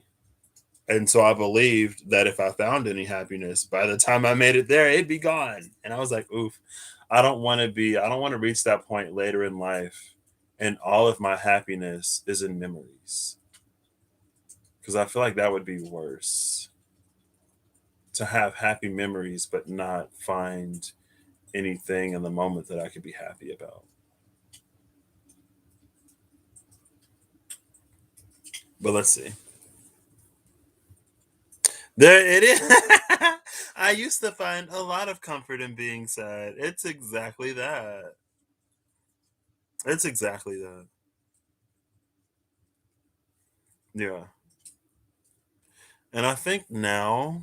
And so I believed that if I found any happiness, by the time I made it there, it'd be gone. And I was like, oof, I don't want to reach that point later in life. And all of my happiness is in memories. Because I feel like that would be worse to have happy memories, but not find anything in the moment that I could be happy about. But let's see. There it is. I used to find a lot of comfort in being sad. It's exactly that. It's exactly that. Yeah. And I think now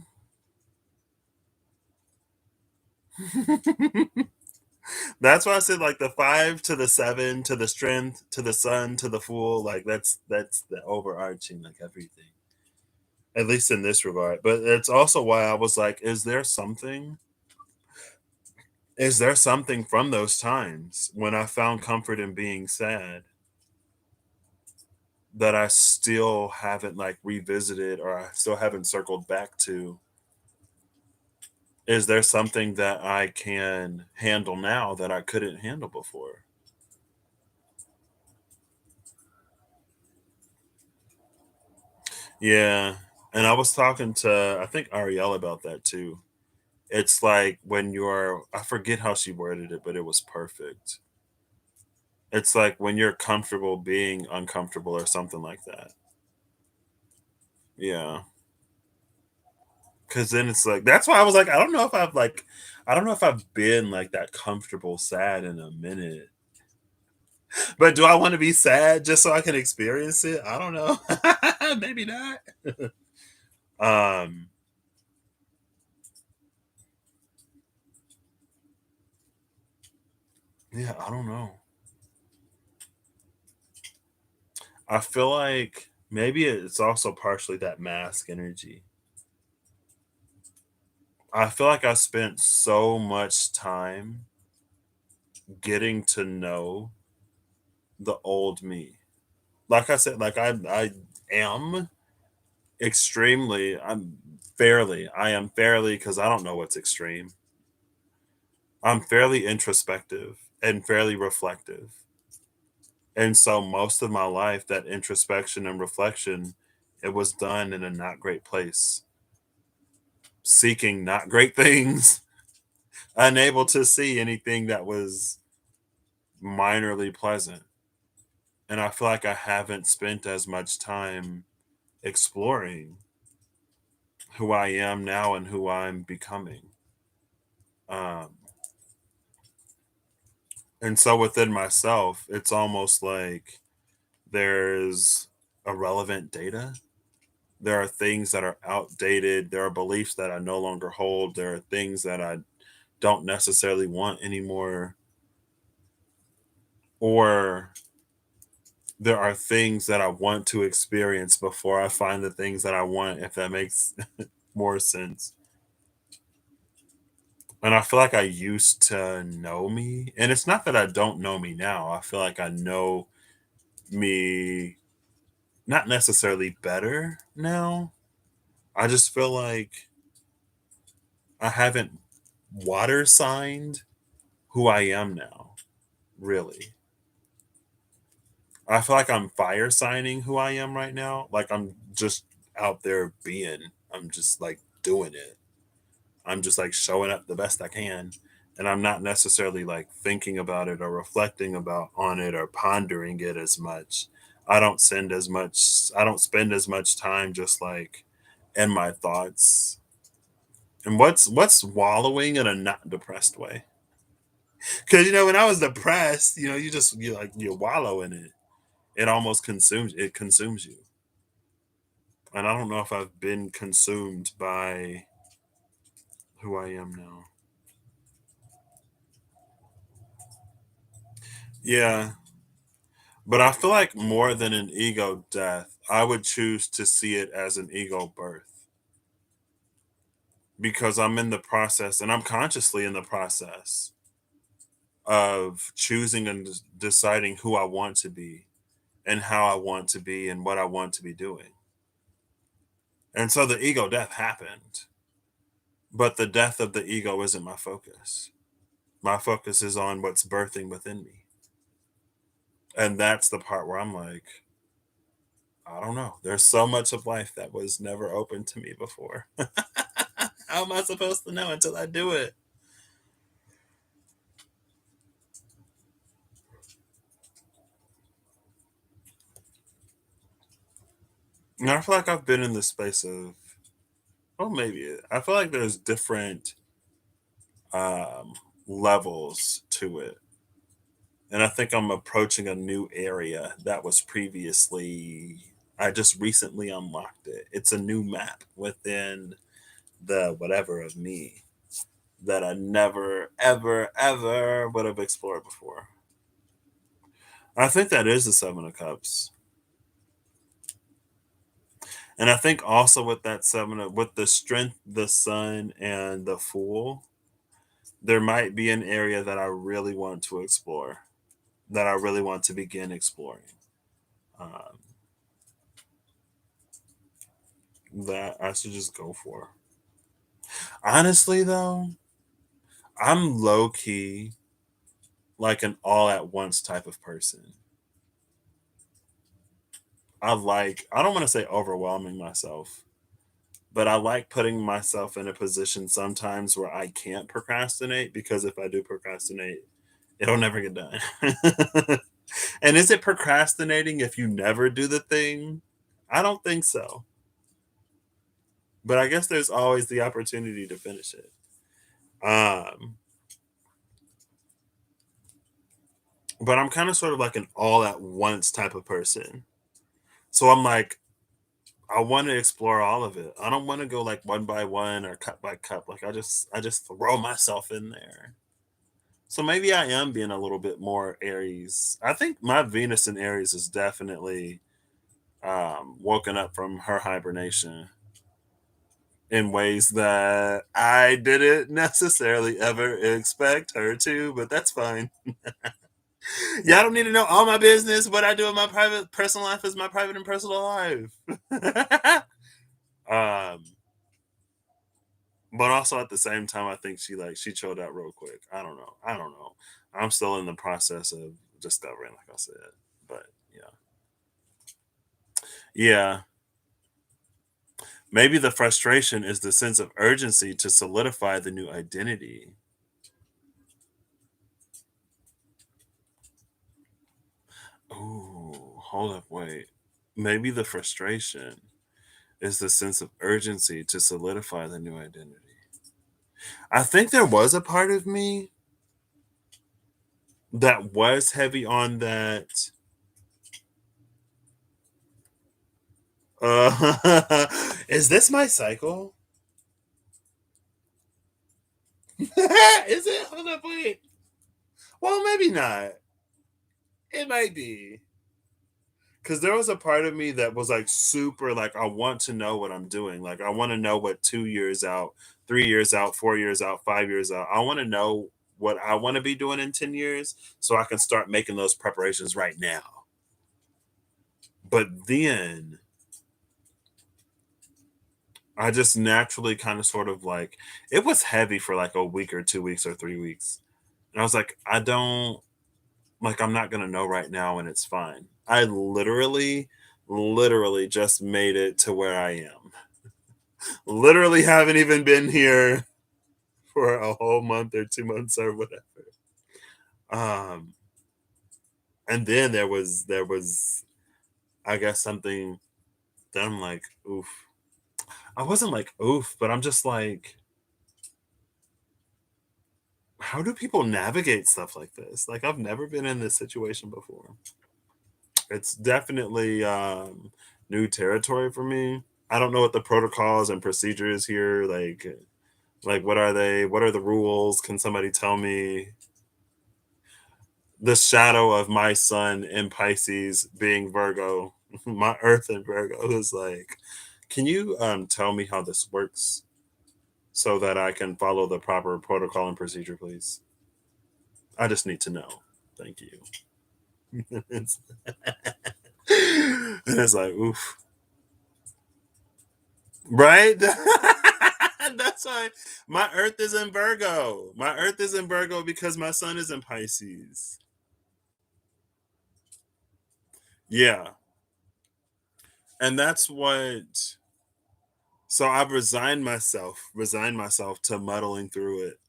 that's why I said like the 5 to the 7 to the strength to the sun to the fool. Like that's the overarching like everything. At least in this regard. But it's also why I was like, is there something from those times when I found comfort in being sad that I still haven't like revisited or I still haven't circled back to? Is there something that I can handle now that I couldn't handle before? Yeah. And I was talking to I think Ariel about that too. It's like when you're I forget how she worded it, but it was perfect. It's like when you're comfortable being uncomfortable or something like that. Yeah. Cause then it's like that's why I was like, I don't know if I've been like that comfortable sad in a minute. But do I want to be sad just so I can experience it? I don't know. Maybe not. Um, yeah, I don't know. I feel like maybe it's also partially that mask energy. I feel like I spent so much time getting to know the old me. Like I said, like I am I am fairly because I don't know what's extreme. I'm fairly introspective and fairly reflective. And so most of my life, that introspection and reflection, it was done in a not great place, seeking not great things, unable to see anything that was minorly pleasant. And I feel like I haven't spent as much time exploring who I am now and who I'm becoming. Um, and so within myself, it's almost like there's irrelevant data. There are things that are outdated. There are beliefs that I no longer hold. There are things that I don't necessarily want anymore. Or there are things that I want to experience before I find the things that I want, if that makes more sense. And I feel like I used to know me. And it's not that I don't know me now. I feel like I know me not necessarily better now. I just feel like I haven't water signed who I am now, really. I feel like I'm fire signing who I am right now. Like I'm just out there being, I'm just like doing it. I'm just like showing up the best I can. And I'm not necessarily like thinking about it or reflecting about on it or pondering it as much. I don't spend as much time just like in my thoughts. And what's wallowing in a not depressed way? Because when I was depressed, you wallow in it. It consumes you. And I don't know if I've been consumed by who I am now. Yeah, but I feel like more than an ego death, I would choose to see it as an ego birth because I'm in the process and I'm consciously in the process of choosing and deciding who I want to be and how I want to be and what I want to be doing. And so the ego death happened, but the death of the ego isn't my focus. My focus is on what's birthing within me. And that's the part where I'm like, I don't know. There's so much of life that was never open to me before. How am I supposed to know until I do it? And I feel like I've been in the space of, oh, maybe I feel like there's different um, levels to it. And I think I'm approaching a new area that was previously, I just recently unlocked it. It's a new map within the whatever of me that I never, ever, ever would have explored before. I think that is the Seven of Cups. And I think also with that with the strength, the sun, and the fool, there might be an area that I really want to explore, that I really want to begin exploring. Um, that I should just go for. Honestly, though, I'm low key like an all at once type of person. I don't want to say overwhelming myself, but I like putting myself in a position sometimes where I can't procrastinate because if I do procrastinate, it'll never get done. And is it procrastinating if you never do the thing? I don't think so. But I guess there's always the opportunity to finish it. Um, but I'm kind of sort of like an all at once type of person. So I'm like, I want to explore all of it. I don't want to go like one by one or cut by cut. Like I just throw myself in there. So maybe I am being a little bit more Aries. I think my Venus in Aries is definitely woken up from her hibernation in ways that I didn't necessarily ever expect her to, but that's fine. Y'all don't need to know all my business. What I do in my private personal life is my private and personal life. um, but also at the same time, I think she chilled out real quick. I don't know. I don't know. I'm still in the process of discovering, like I said. But yeah, yeah. Maybe the frustration is the sense of urgency to solidify the new identity. Ooh, hold up, wait. Maybe the frustration is the sense of urgency to solidify the new identity. I think there was a part of me that was heavy on that. Is this my cycle? Is it? Hold up, wait. Well, maybe not. It might be. Because there was a part of me that was like super, like, I want to know what I'm doing. Like, I want to know what 2 years out 3 years out, 4 years out, 5 years out. I want to know what I want to be doing in 10 years so I can start making those preparations right now. But then I just naturally kind of sort of like, it was heavy for like a week or 2 weeks or 3 weeks. And I was like, I don't, like, I'm not going to know right now and it's fine. I literally just made it to where I am. Literally haven't even been here for a whole month or 2 months or whatever. Um, and then there was I guess something that I'm like, oof. I wasn't like oof, but I'm just like, how do people navigate stuff like this? Like I've never been in this situation before. It's definitely new territory for me. I don't know what the protocols and procedures here like what are they? What are the rules? Can somebody tell me? The shadow of my sun in Pisces being Virgo, my Earth in Virgo is like, can you tell me how this works so that I can follow the proper protocol and procedure, please? I just need to know. Thank you. it's, and it's like, oof, right? That's why my Earth is in Virgo. My Earth is in Virgo because my sun is in Pisces. Yeah, and that's what. So I've resigned myself to muddling through it.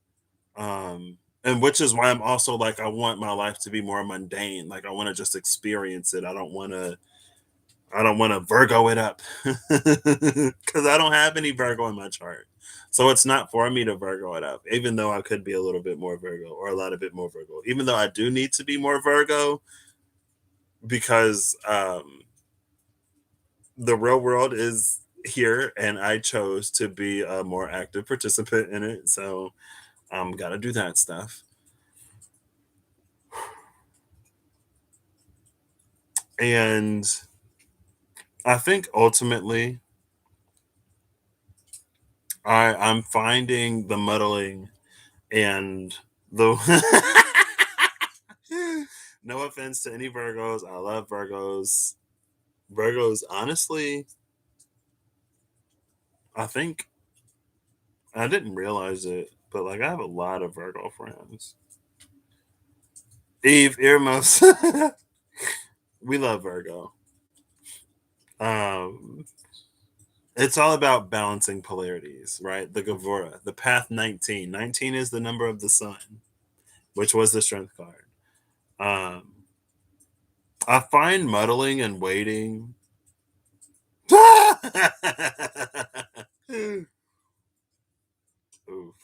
And which is why I'm also like, I want my life to be more mundane. Like I want to just experience it. I don't want to Virgo it up because I don't have any Virgo in my chart. So it's not for me to Virgo it up, even though I could be a little bit more Virgo or a lot of bit more Virgo, even though I do need to be more Virgo because the real world is here and I chose to be a more active participant in it. So I'm gotta do that stuff. And I think ultimately I'm finding the muddling and the no offense to any Virgos. I love Virgos. Virgos, honestly, I think I didn't realize it, but like I have a lot of Virgo friends. Eve, earmuffs. We love Virgo. Um, it's all about balancing polarities, right? The Gavura, the path 19. 19 is the number of the sun, which was the strength card. Um, I find muddling and waiting. Oof.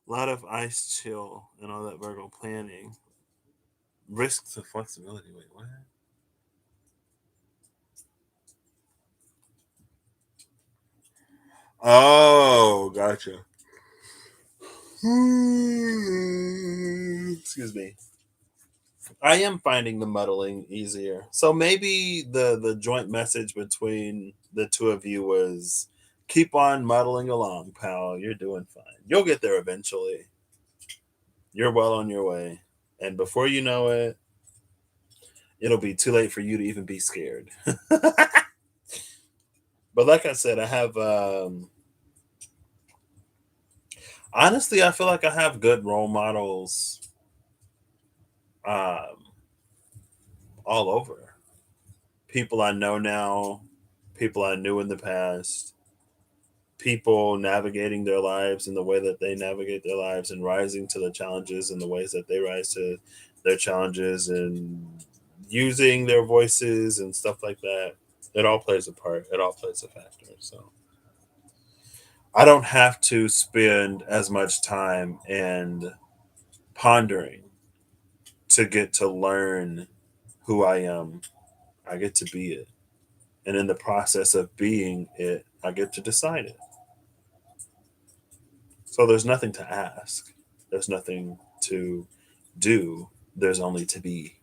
A lot of ice chill and all that Virgo planning. Risks of flexibility. Wait, what? Oh, gotcha. Excuse me. I am finding the muddling easier. So maybe the joint message between the two of you was keep on muddling along, pal. You're doing fine. You'll get there eventually. You're well on your way. And before you know it, it'll be too late for you to even be scared. But like I said, I have honestly I feel like I have good role models um all over. People I know now, people I knew in the past, people navigating their lives in the way that they navigate their lives and rising to the challenges in the ways that they rise to their challenges and using their voices and stuff like that. It all plays a part. It all plays a factor. So I don't have to spend as much time and pondering to get to learn who I am. I get to be it. And in the process of being it, I get to decide it. So there's nothing to ask. There's nothing to do. There's only to be.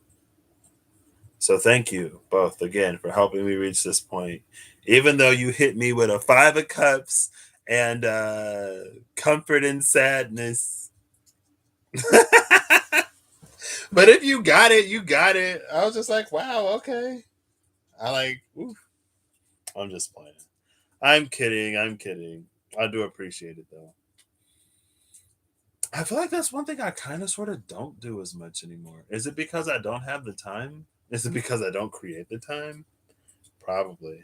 So thank you both again for helping me reach this point. Even though you hit me with a 5 of cups and comfort and sadness. But if you got it, you got it. I was just like, wow, okay. I like, oof. I'm just playing. I'm kidding. I'm kidding. I do appreciate it though. I feel like that's one thing I kind of sort of don't do as much anymore. Is it because I don't have the time? Is it because I don't create the time? Probably.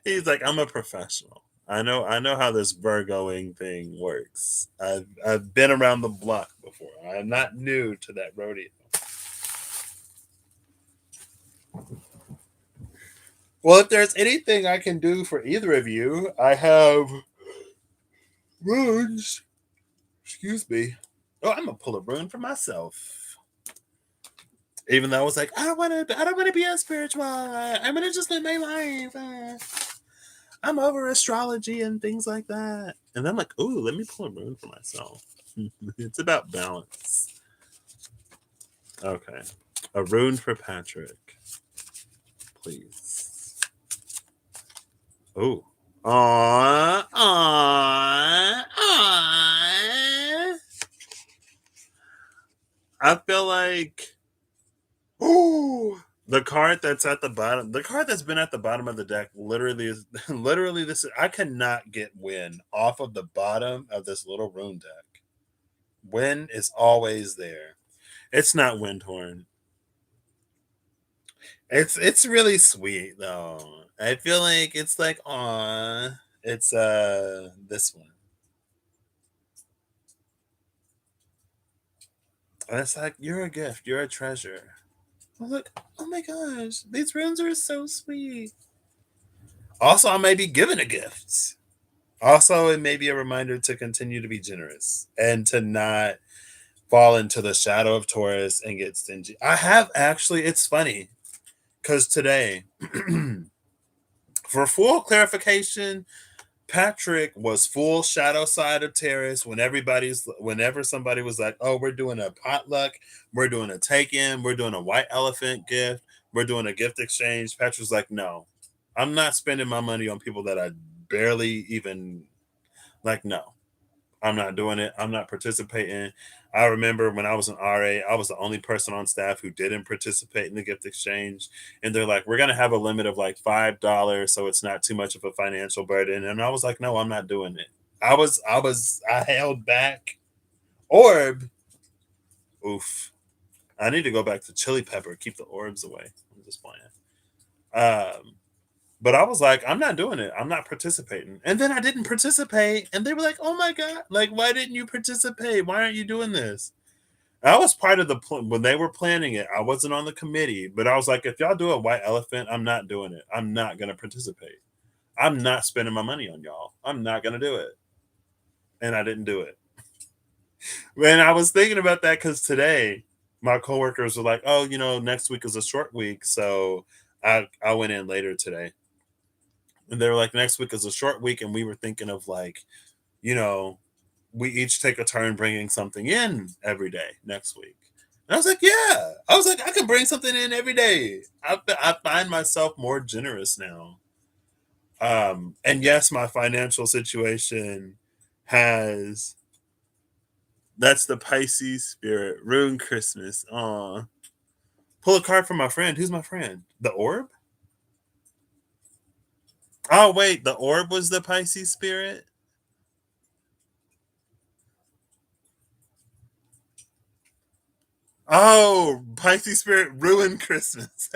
He's like, I'm a professional. I know how this Virgoing thing works. I've been around the block before. I'm not new to that rodeo. Well, if there's anything I can do for either of you, I have runes. Excuse me. Oh, I'm gonna pull a rune for myself. Even though I was like, I don't wanna be a spiritual. I'm gonna just live my life. I'm over astrology and things like that. And then I'm like, ooh, let me pull a rune for myself. It's about balance. Okay. A rune for Patrick. Please. Ooh. Aww. Aww. Aww. I feel like ooh, the card that's at the bottom, the card that's been at the bottom of the deck, literally is literally this. I cannot get win off of the bottom of this little rune deck. Win is always there. It's not Windhorn. It's really sweet though. I feel like it's like aw. It's this one. And it's like you're a gift. You're a treasure. I'm like, oh my gosh, these runes are so sweet. Also, I may be given a gift. Also, it may be a reminder to continue to be generous and to not fall into the shadow of Taurus and get stingy. I have actually, it's funny because today, for full clarification, Patrick was full shadow side of Taurus whenever somebody was like, oh, we're doing a potluck, we're doing a take in, we're doing a white elephant gift, we're doing a gift exchange. Patrick's like, no, I'm not spending my money on people that I barely even like, no, I'm not doing it. I'm not participating. I remember when I was an RA, I was the only person on staff who didn't participate in the gift exchange. And they're like, we're going to have a limit of like $5 so it's not too much of a financial burden. And I was like, no, I'm not doing it. I held back. Orb. Oof. I need to go back to chili pepper, keep the orbs away. I'm just playing. Um, But I was like, I'm not doing it. I'm not participating. And then I didn't participate. And they were like, oh my God, like, why didn't you participate? Why aren't you doing this? I was part of when they were planning it. I wasn't on the committee, but I was like, if y'all do a white elephant, I'm not doing it. I'm not going to participate. I'm not spending my money on y'all. I'm not going to do it. And I didn't do it. And I was thinking about that because today my coworkers were like, oh, next week is a short week. So I went in later today. And they were like, next week is a short week. And we were thinking of like, you know, we each take a turn bringing something in every day next week. And I was like, yeah. I was like, I can bring something in every day. I find myself more generous now. And yes, my financial situation has that's the Pisces spirit. Ruin Christmas. Aw. Pull a card from my friend. Who's my friend? The orb? Oh wait, the orb was the Pisces spirit? Oh, Pisces spirit ruined Christmas.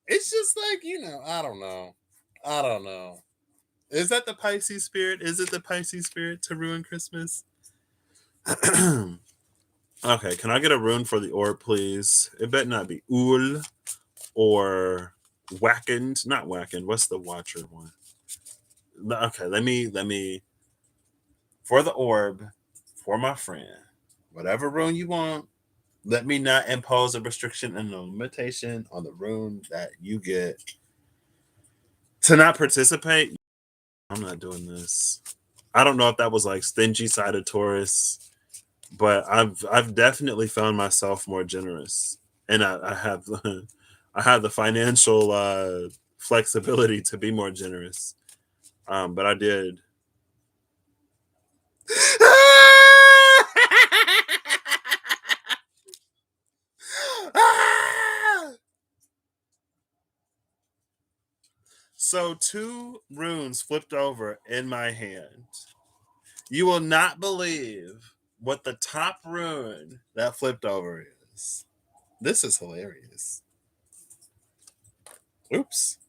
It's just like, I don't know. I don't know. Is that the Pisces spirit? Is it the Pisces spirit to ruin Christmas? Okay, can I get a rune for the orb, please? It better not be Ul or Wackened. Not Wackened. What's the Watcher one? Okay, let me for the orb, for my friend, whatever rune you want. Let me not impose a restriction and a limitation on the rune that you get to not participate. I'm not doing this. I don't know if that was like stingy side of Taurus, but I've definitely found myself more generous, and I have I have the financial flexibility to be more generous. But I did. So two runes flipped over in my hand. You will not believe what the top rune that flipped over is. This is hilarious. Oops.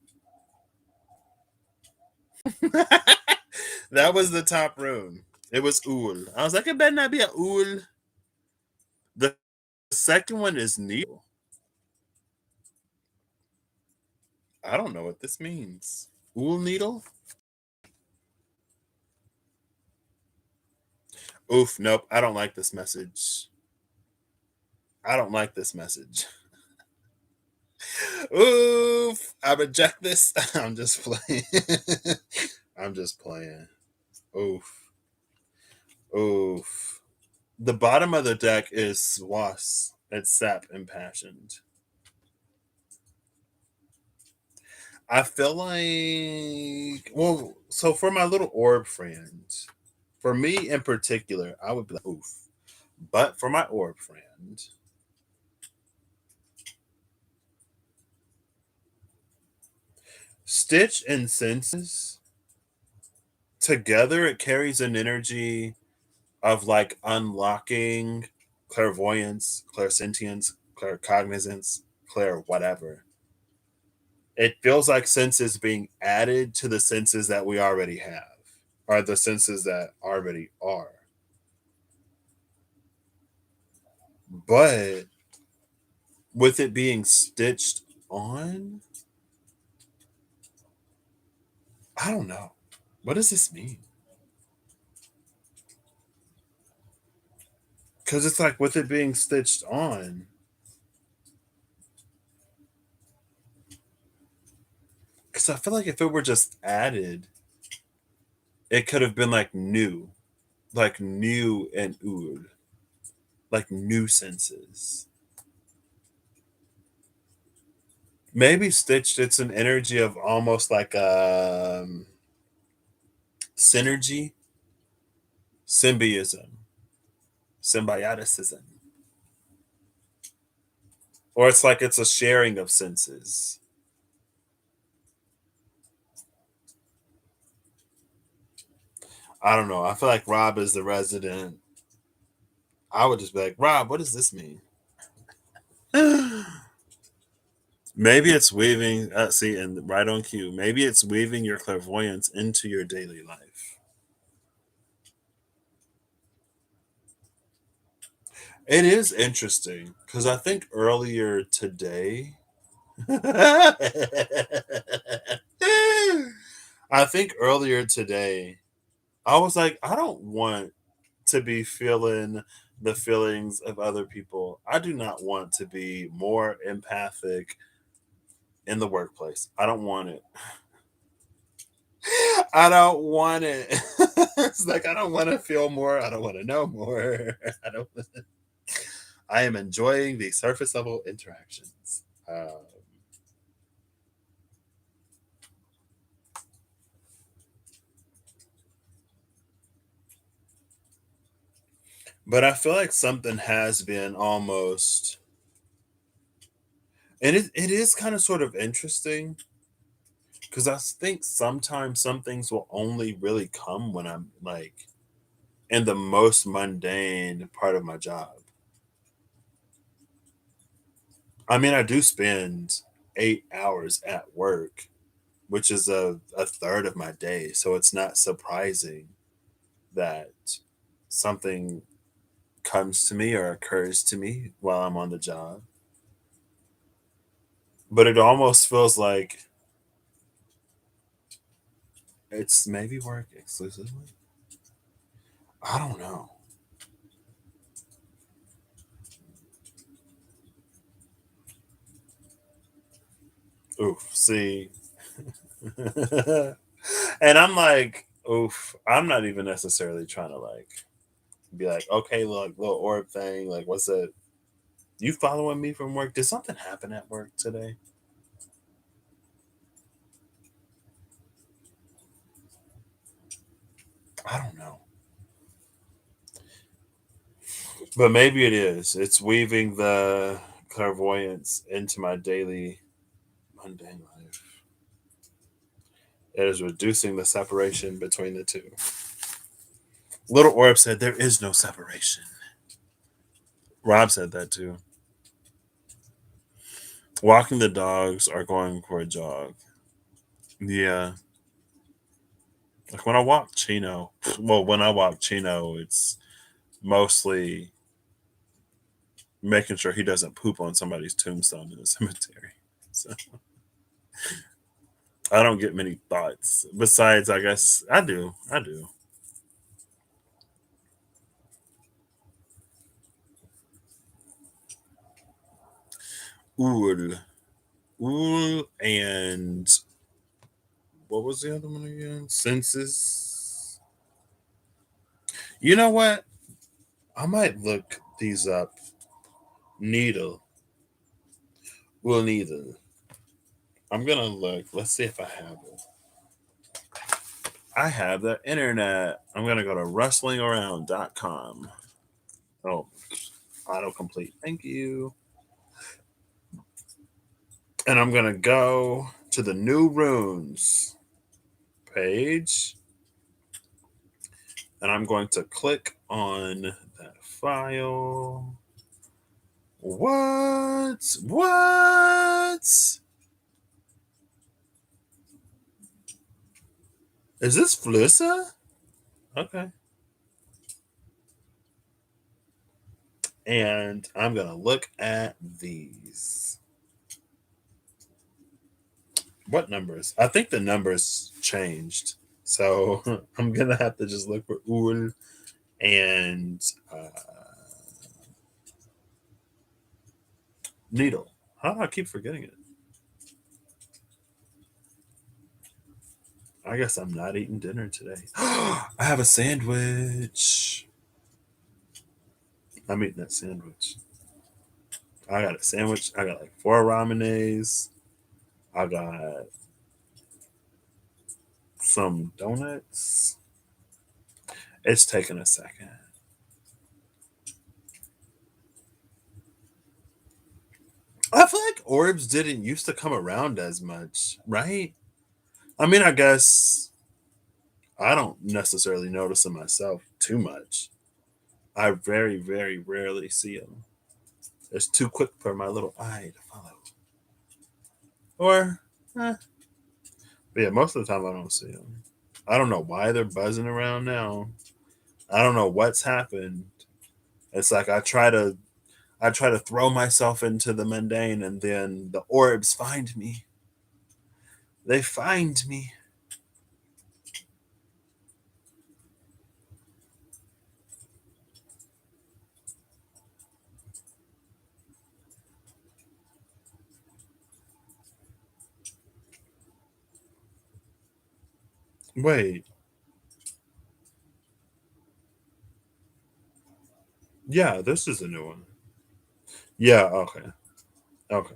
That was the top rune. It was Ul. I was like, it better not be a Ul. The second one is Needle. I don't know what this means. Ul Needle? Oof, nope. I don't like this message. I don't like this message. Oof, I reject this. I'm just playing. I'm just playing. Oof. Oof. The bottom of the deck is Swass. It's Sap Impassioned. I feel like, well, so for my little orb friend, for me in particular, I would be like, oof. But for my orb friend, Stitch and Senses together, it carries an energy of like unlocking clairvoyance, clairsentience, claircognizance, clair whatever. It feels like senses being added to the senses that we already have, or the senses that already are. But with it being stitched on, I don't know. What does this mean? Because it's like with it being stitched on, because I feel like if it were just added, it could have been like new and ood, like nuisances. Maybe stitched. It's an energy of almost like synergy, symbiotism, symbioticism, or it's like it's a sharing of senses. I don't know. I feel like Rob is the resident. I would just be like, Rob, what does this mean? Maybe it's weaving. See, and right on cue. Maybe it's weaving your clairvoyance into your daily life. It is interesting because I think earlier today, I think earlier today, I was like, I don't want to be feeling the feelings of other people. I do not want to be more empathic in the workplace. I don't want it. I don't want it. It's like I don't want to feel more. I don't want to know more. I don't. I am enjoying the surface level interactions. But I feel like something has been almost, and it is kind of sort of interesting because I think sometimes some things will only really come when I'm like in the most mundane part of my job. I mean, I do spend 8 hours at work, which is a third of my day. So it's not surprising that something comes to me or occurs to me while I'm on the job. But it almost feels like it's maybe work exclusively. I don't know. Oof, see. And I'm like, Oof. I'm not even necessarily trying to like be like, okay, look, little orb thing. Like, what's it? You following me from work? Did something happen at work today? I don't know. But maybe it is. It's weaving the clairvoyance into my daily mundane life. It is reducing the separation between the two. Little Orb said there is no separation. Rob said that too. Walking the dogs or going for a jog. Yeah. Like when I walk Chino, well, when I walk Chino, it's mostly making sure he doesn't poop on somebody's tombstone in the cemetery. So I don't get many thoughts. Besides, I guess I do. I do. Ool. Ool and what was the other one again? Census. You know what? I might look these up. Needle. Wool needle. I'm gonna look. Let's see if I have it. I have the internet. I'm gonna go to rustlingaround.com. Oh, autocomplete. Thank you. And I'm gonna go to the new runes page. And I'm going to click on that file. What? What? Is this Flusa? Okay. And I'm going to look at these. What numbers? I think the numbers changed. So I'm going to have to just look for Ul and Needle. How do I keep forgetting it? I guess I'm not eating dinner today. I have a sandwich. I'm eating that sandwich. I got a sandwich. I got like 4 ramenes. I got some donuts. It's taking a second. I feel like orbs didn't used to come around as much, right? I mean, I guess I don't necessarily notice them myself too much. I very, very rarely see them. It's too quick for my little eye to follow. Or, eh. But yeah, most of the time I don't see them. I don't know why they're buzzing around now. I don't know what's happened. It's like I try to throw myself into the mundane and then the orbs find me. They find me. Wait. Yeah, this is a new one. Yeah, okay. Okay.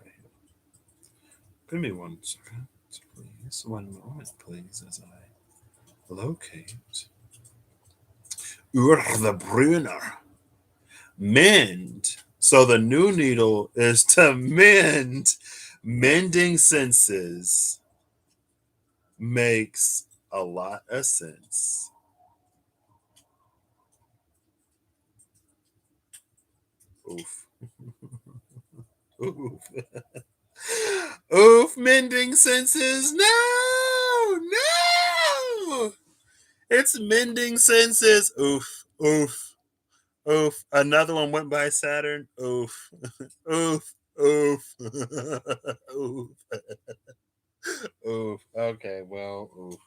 Give me 1 second, please. 1 moment, please, as I locate. Ur the Brunner. Mend. So the new needle is to mend. Mending senses makes a lot of sense. Oof. Oof. Oof, mending senses. No, no. It's mending senses. Oof, oof, oof. Another one went by Saturn. Oof, oof, oof, oof, oof. Okay, well, oof.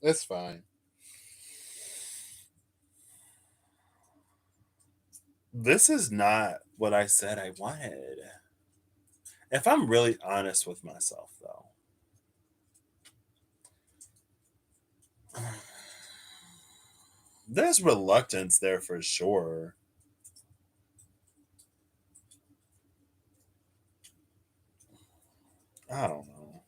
It's fine. This is not what I said I wanted. If I'm really honest with myself, though, There's reluctance there for sure. I don't know.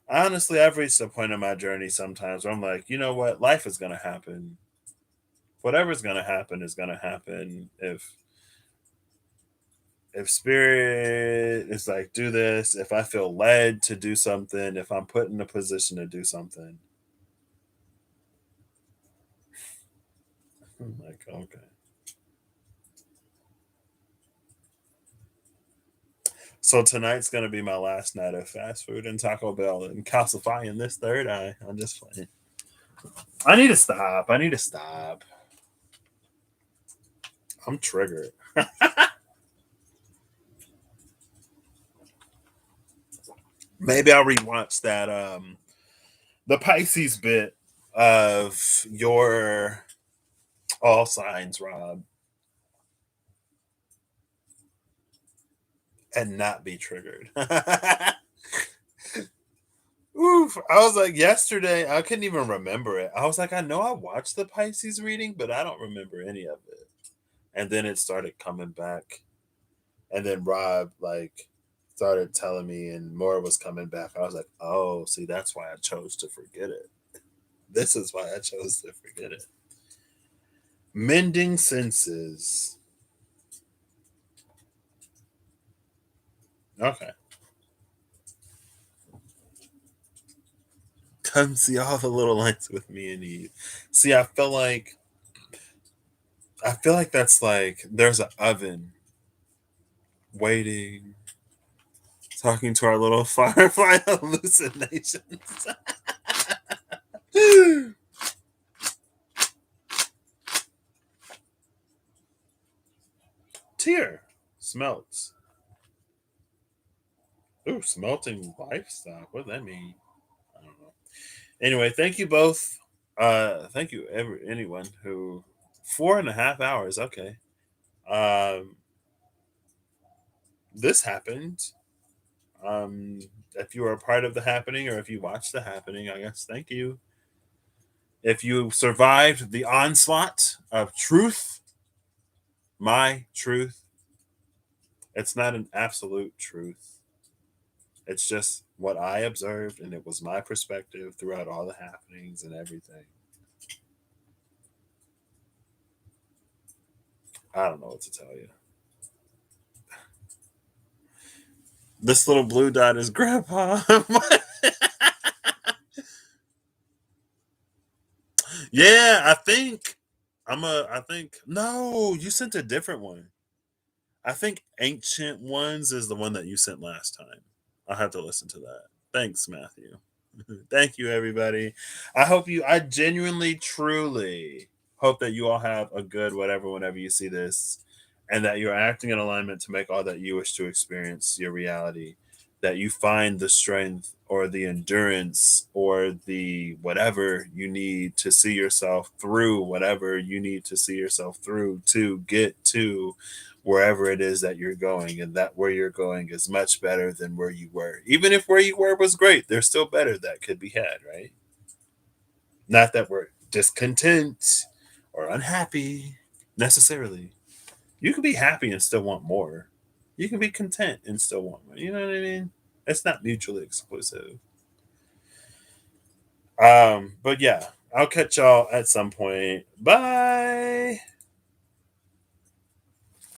Honestly, I've reached a point in my journey sometimes where I'm like, you know what? Life is going to happen. Whatever's going to happen is going to happen. If spirit is like, do this, if I feel led to do something, if I'm put in a position to do something, I'm like, okay. So tonight's gonna be my last night of fast food and Taco Bell and calcifying this third eye. I'm just playing. I need to stop. I need to stop. I'm triggered. Maybe I'll rewatch that the Pisces bit of your all signs, Rob, and not be triggered. Oof. I was like yesterday, I couldn't even remember it. I was like, I know I watched the Pisces reading, but I don't remember any of it. And then it started coming back. And then Rob like started telling me and more was coming back. I was like, oh, see, that's why I chose to forget it. This is why I chose to forget it. Mending senses. Okay. Come see all the little lights with me and Eve. See, I feel like that's like there's an oven waiting, talking to our little firefly hallucinations. Tear smelts. Ooh, smelting livestock. What does that mean? I don't know. Anyway, thank you both. Thank you anyone who 4.5 hours. Okay. Um, this happened. If you were a part of the happening or if you watched the happening, I guess thank you. If you survived the onslaught of truth, my truth, it's not an absolute truth. It's just what I observed, and it was my perspective throughout all the happenings and everything. I don't know what to tell you. This little blue dot is grandpa. Yeah, I think no, you sent a different one. I think Ancient Ones is the one that you sent last time. I'll have to listen to that. Thanks, Matthew. Thank you, everybody. I genuinely, truly hope that you all have a good whatever whenever you see this, and that you're acting in alignment to make all that you wish to experience your reality. That you find the strength or the endurance or the whatever you need to see yourself through whatever you need to see yourself through to get to wherever it is that you're going, and that where you're going is much better than where you were. Even if where you were was great, there's still better that could be had, right? Not that we're discontent or unhappy necessarily. You can be happy and still want more. You can be content and still want more. You know what I mean? It's not mutually exclusive. But yeah, I'll catch y'all at some point. Bye.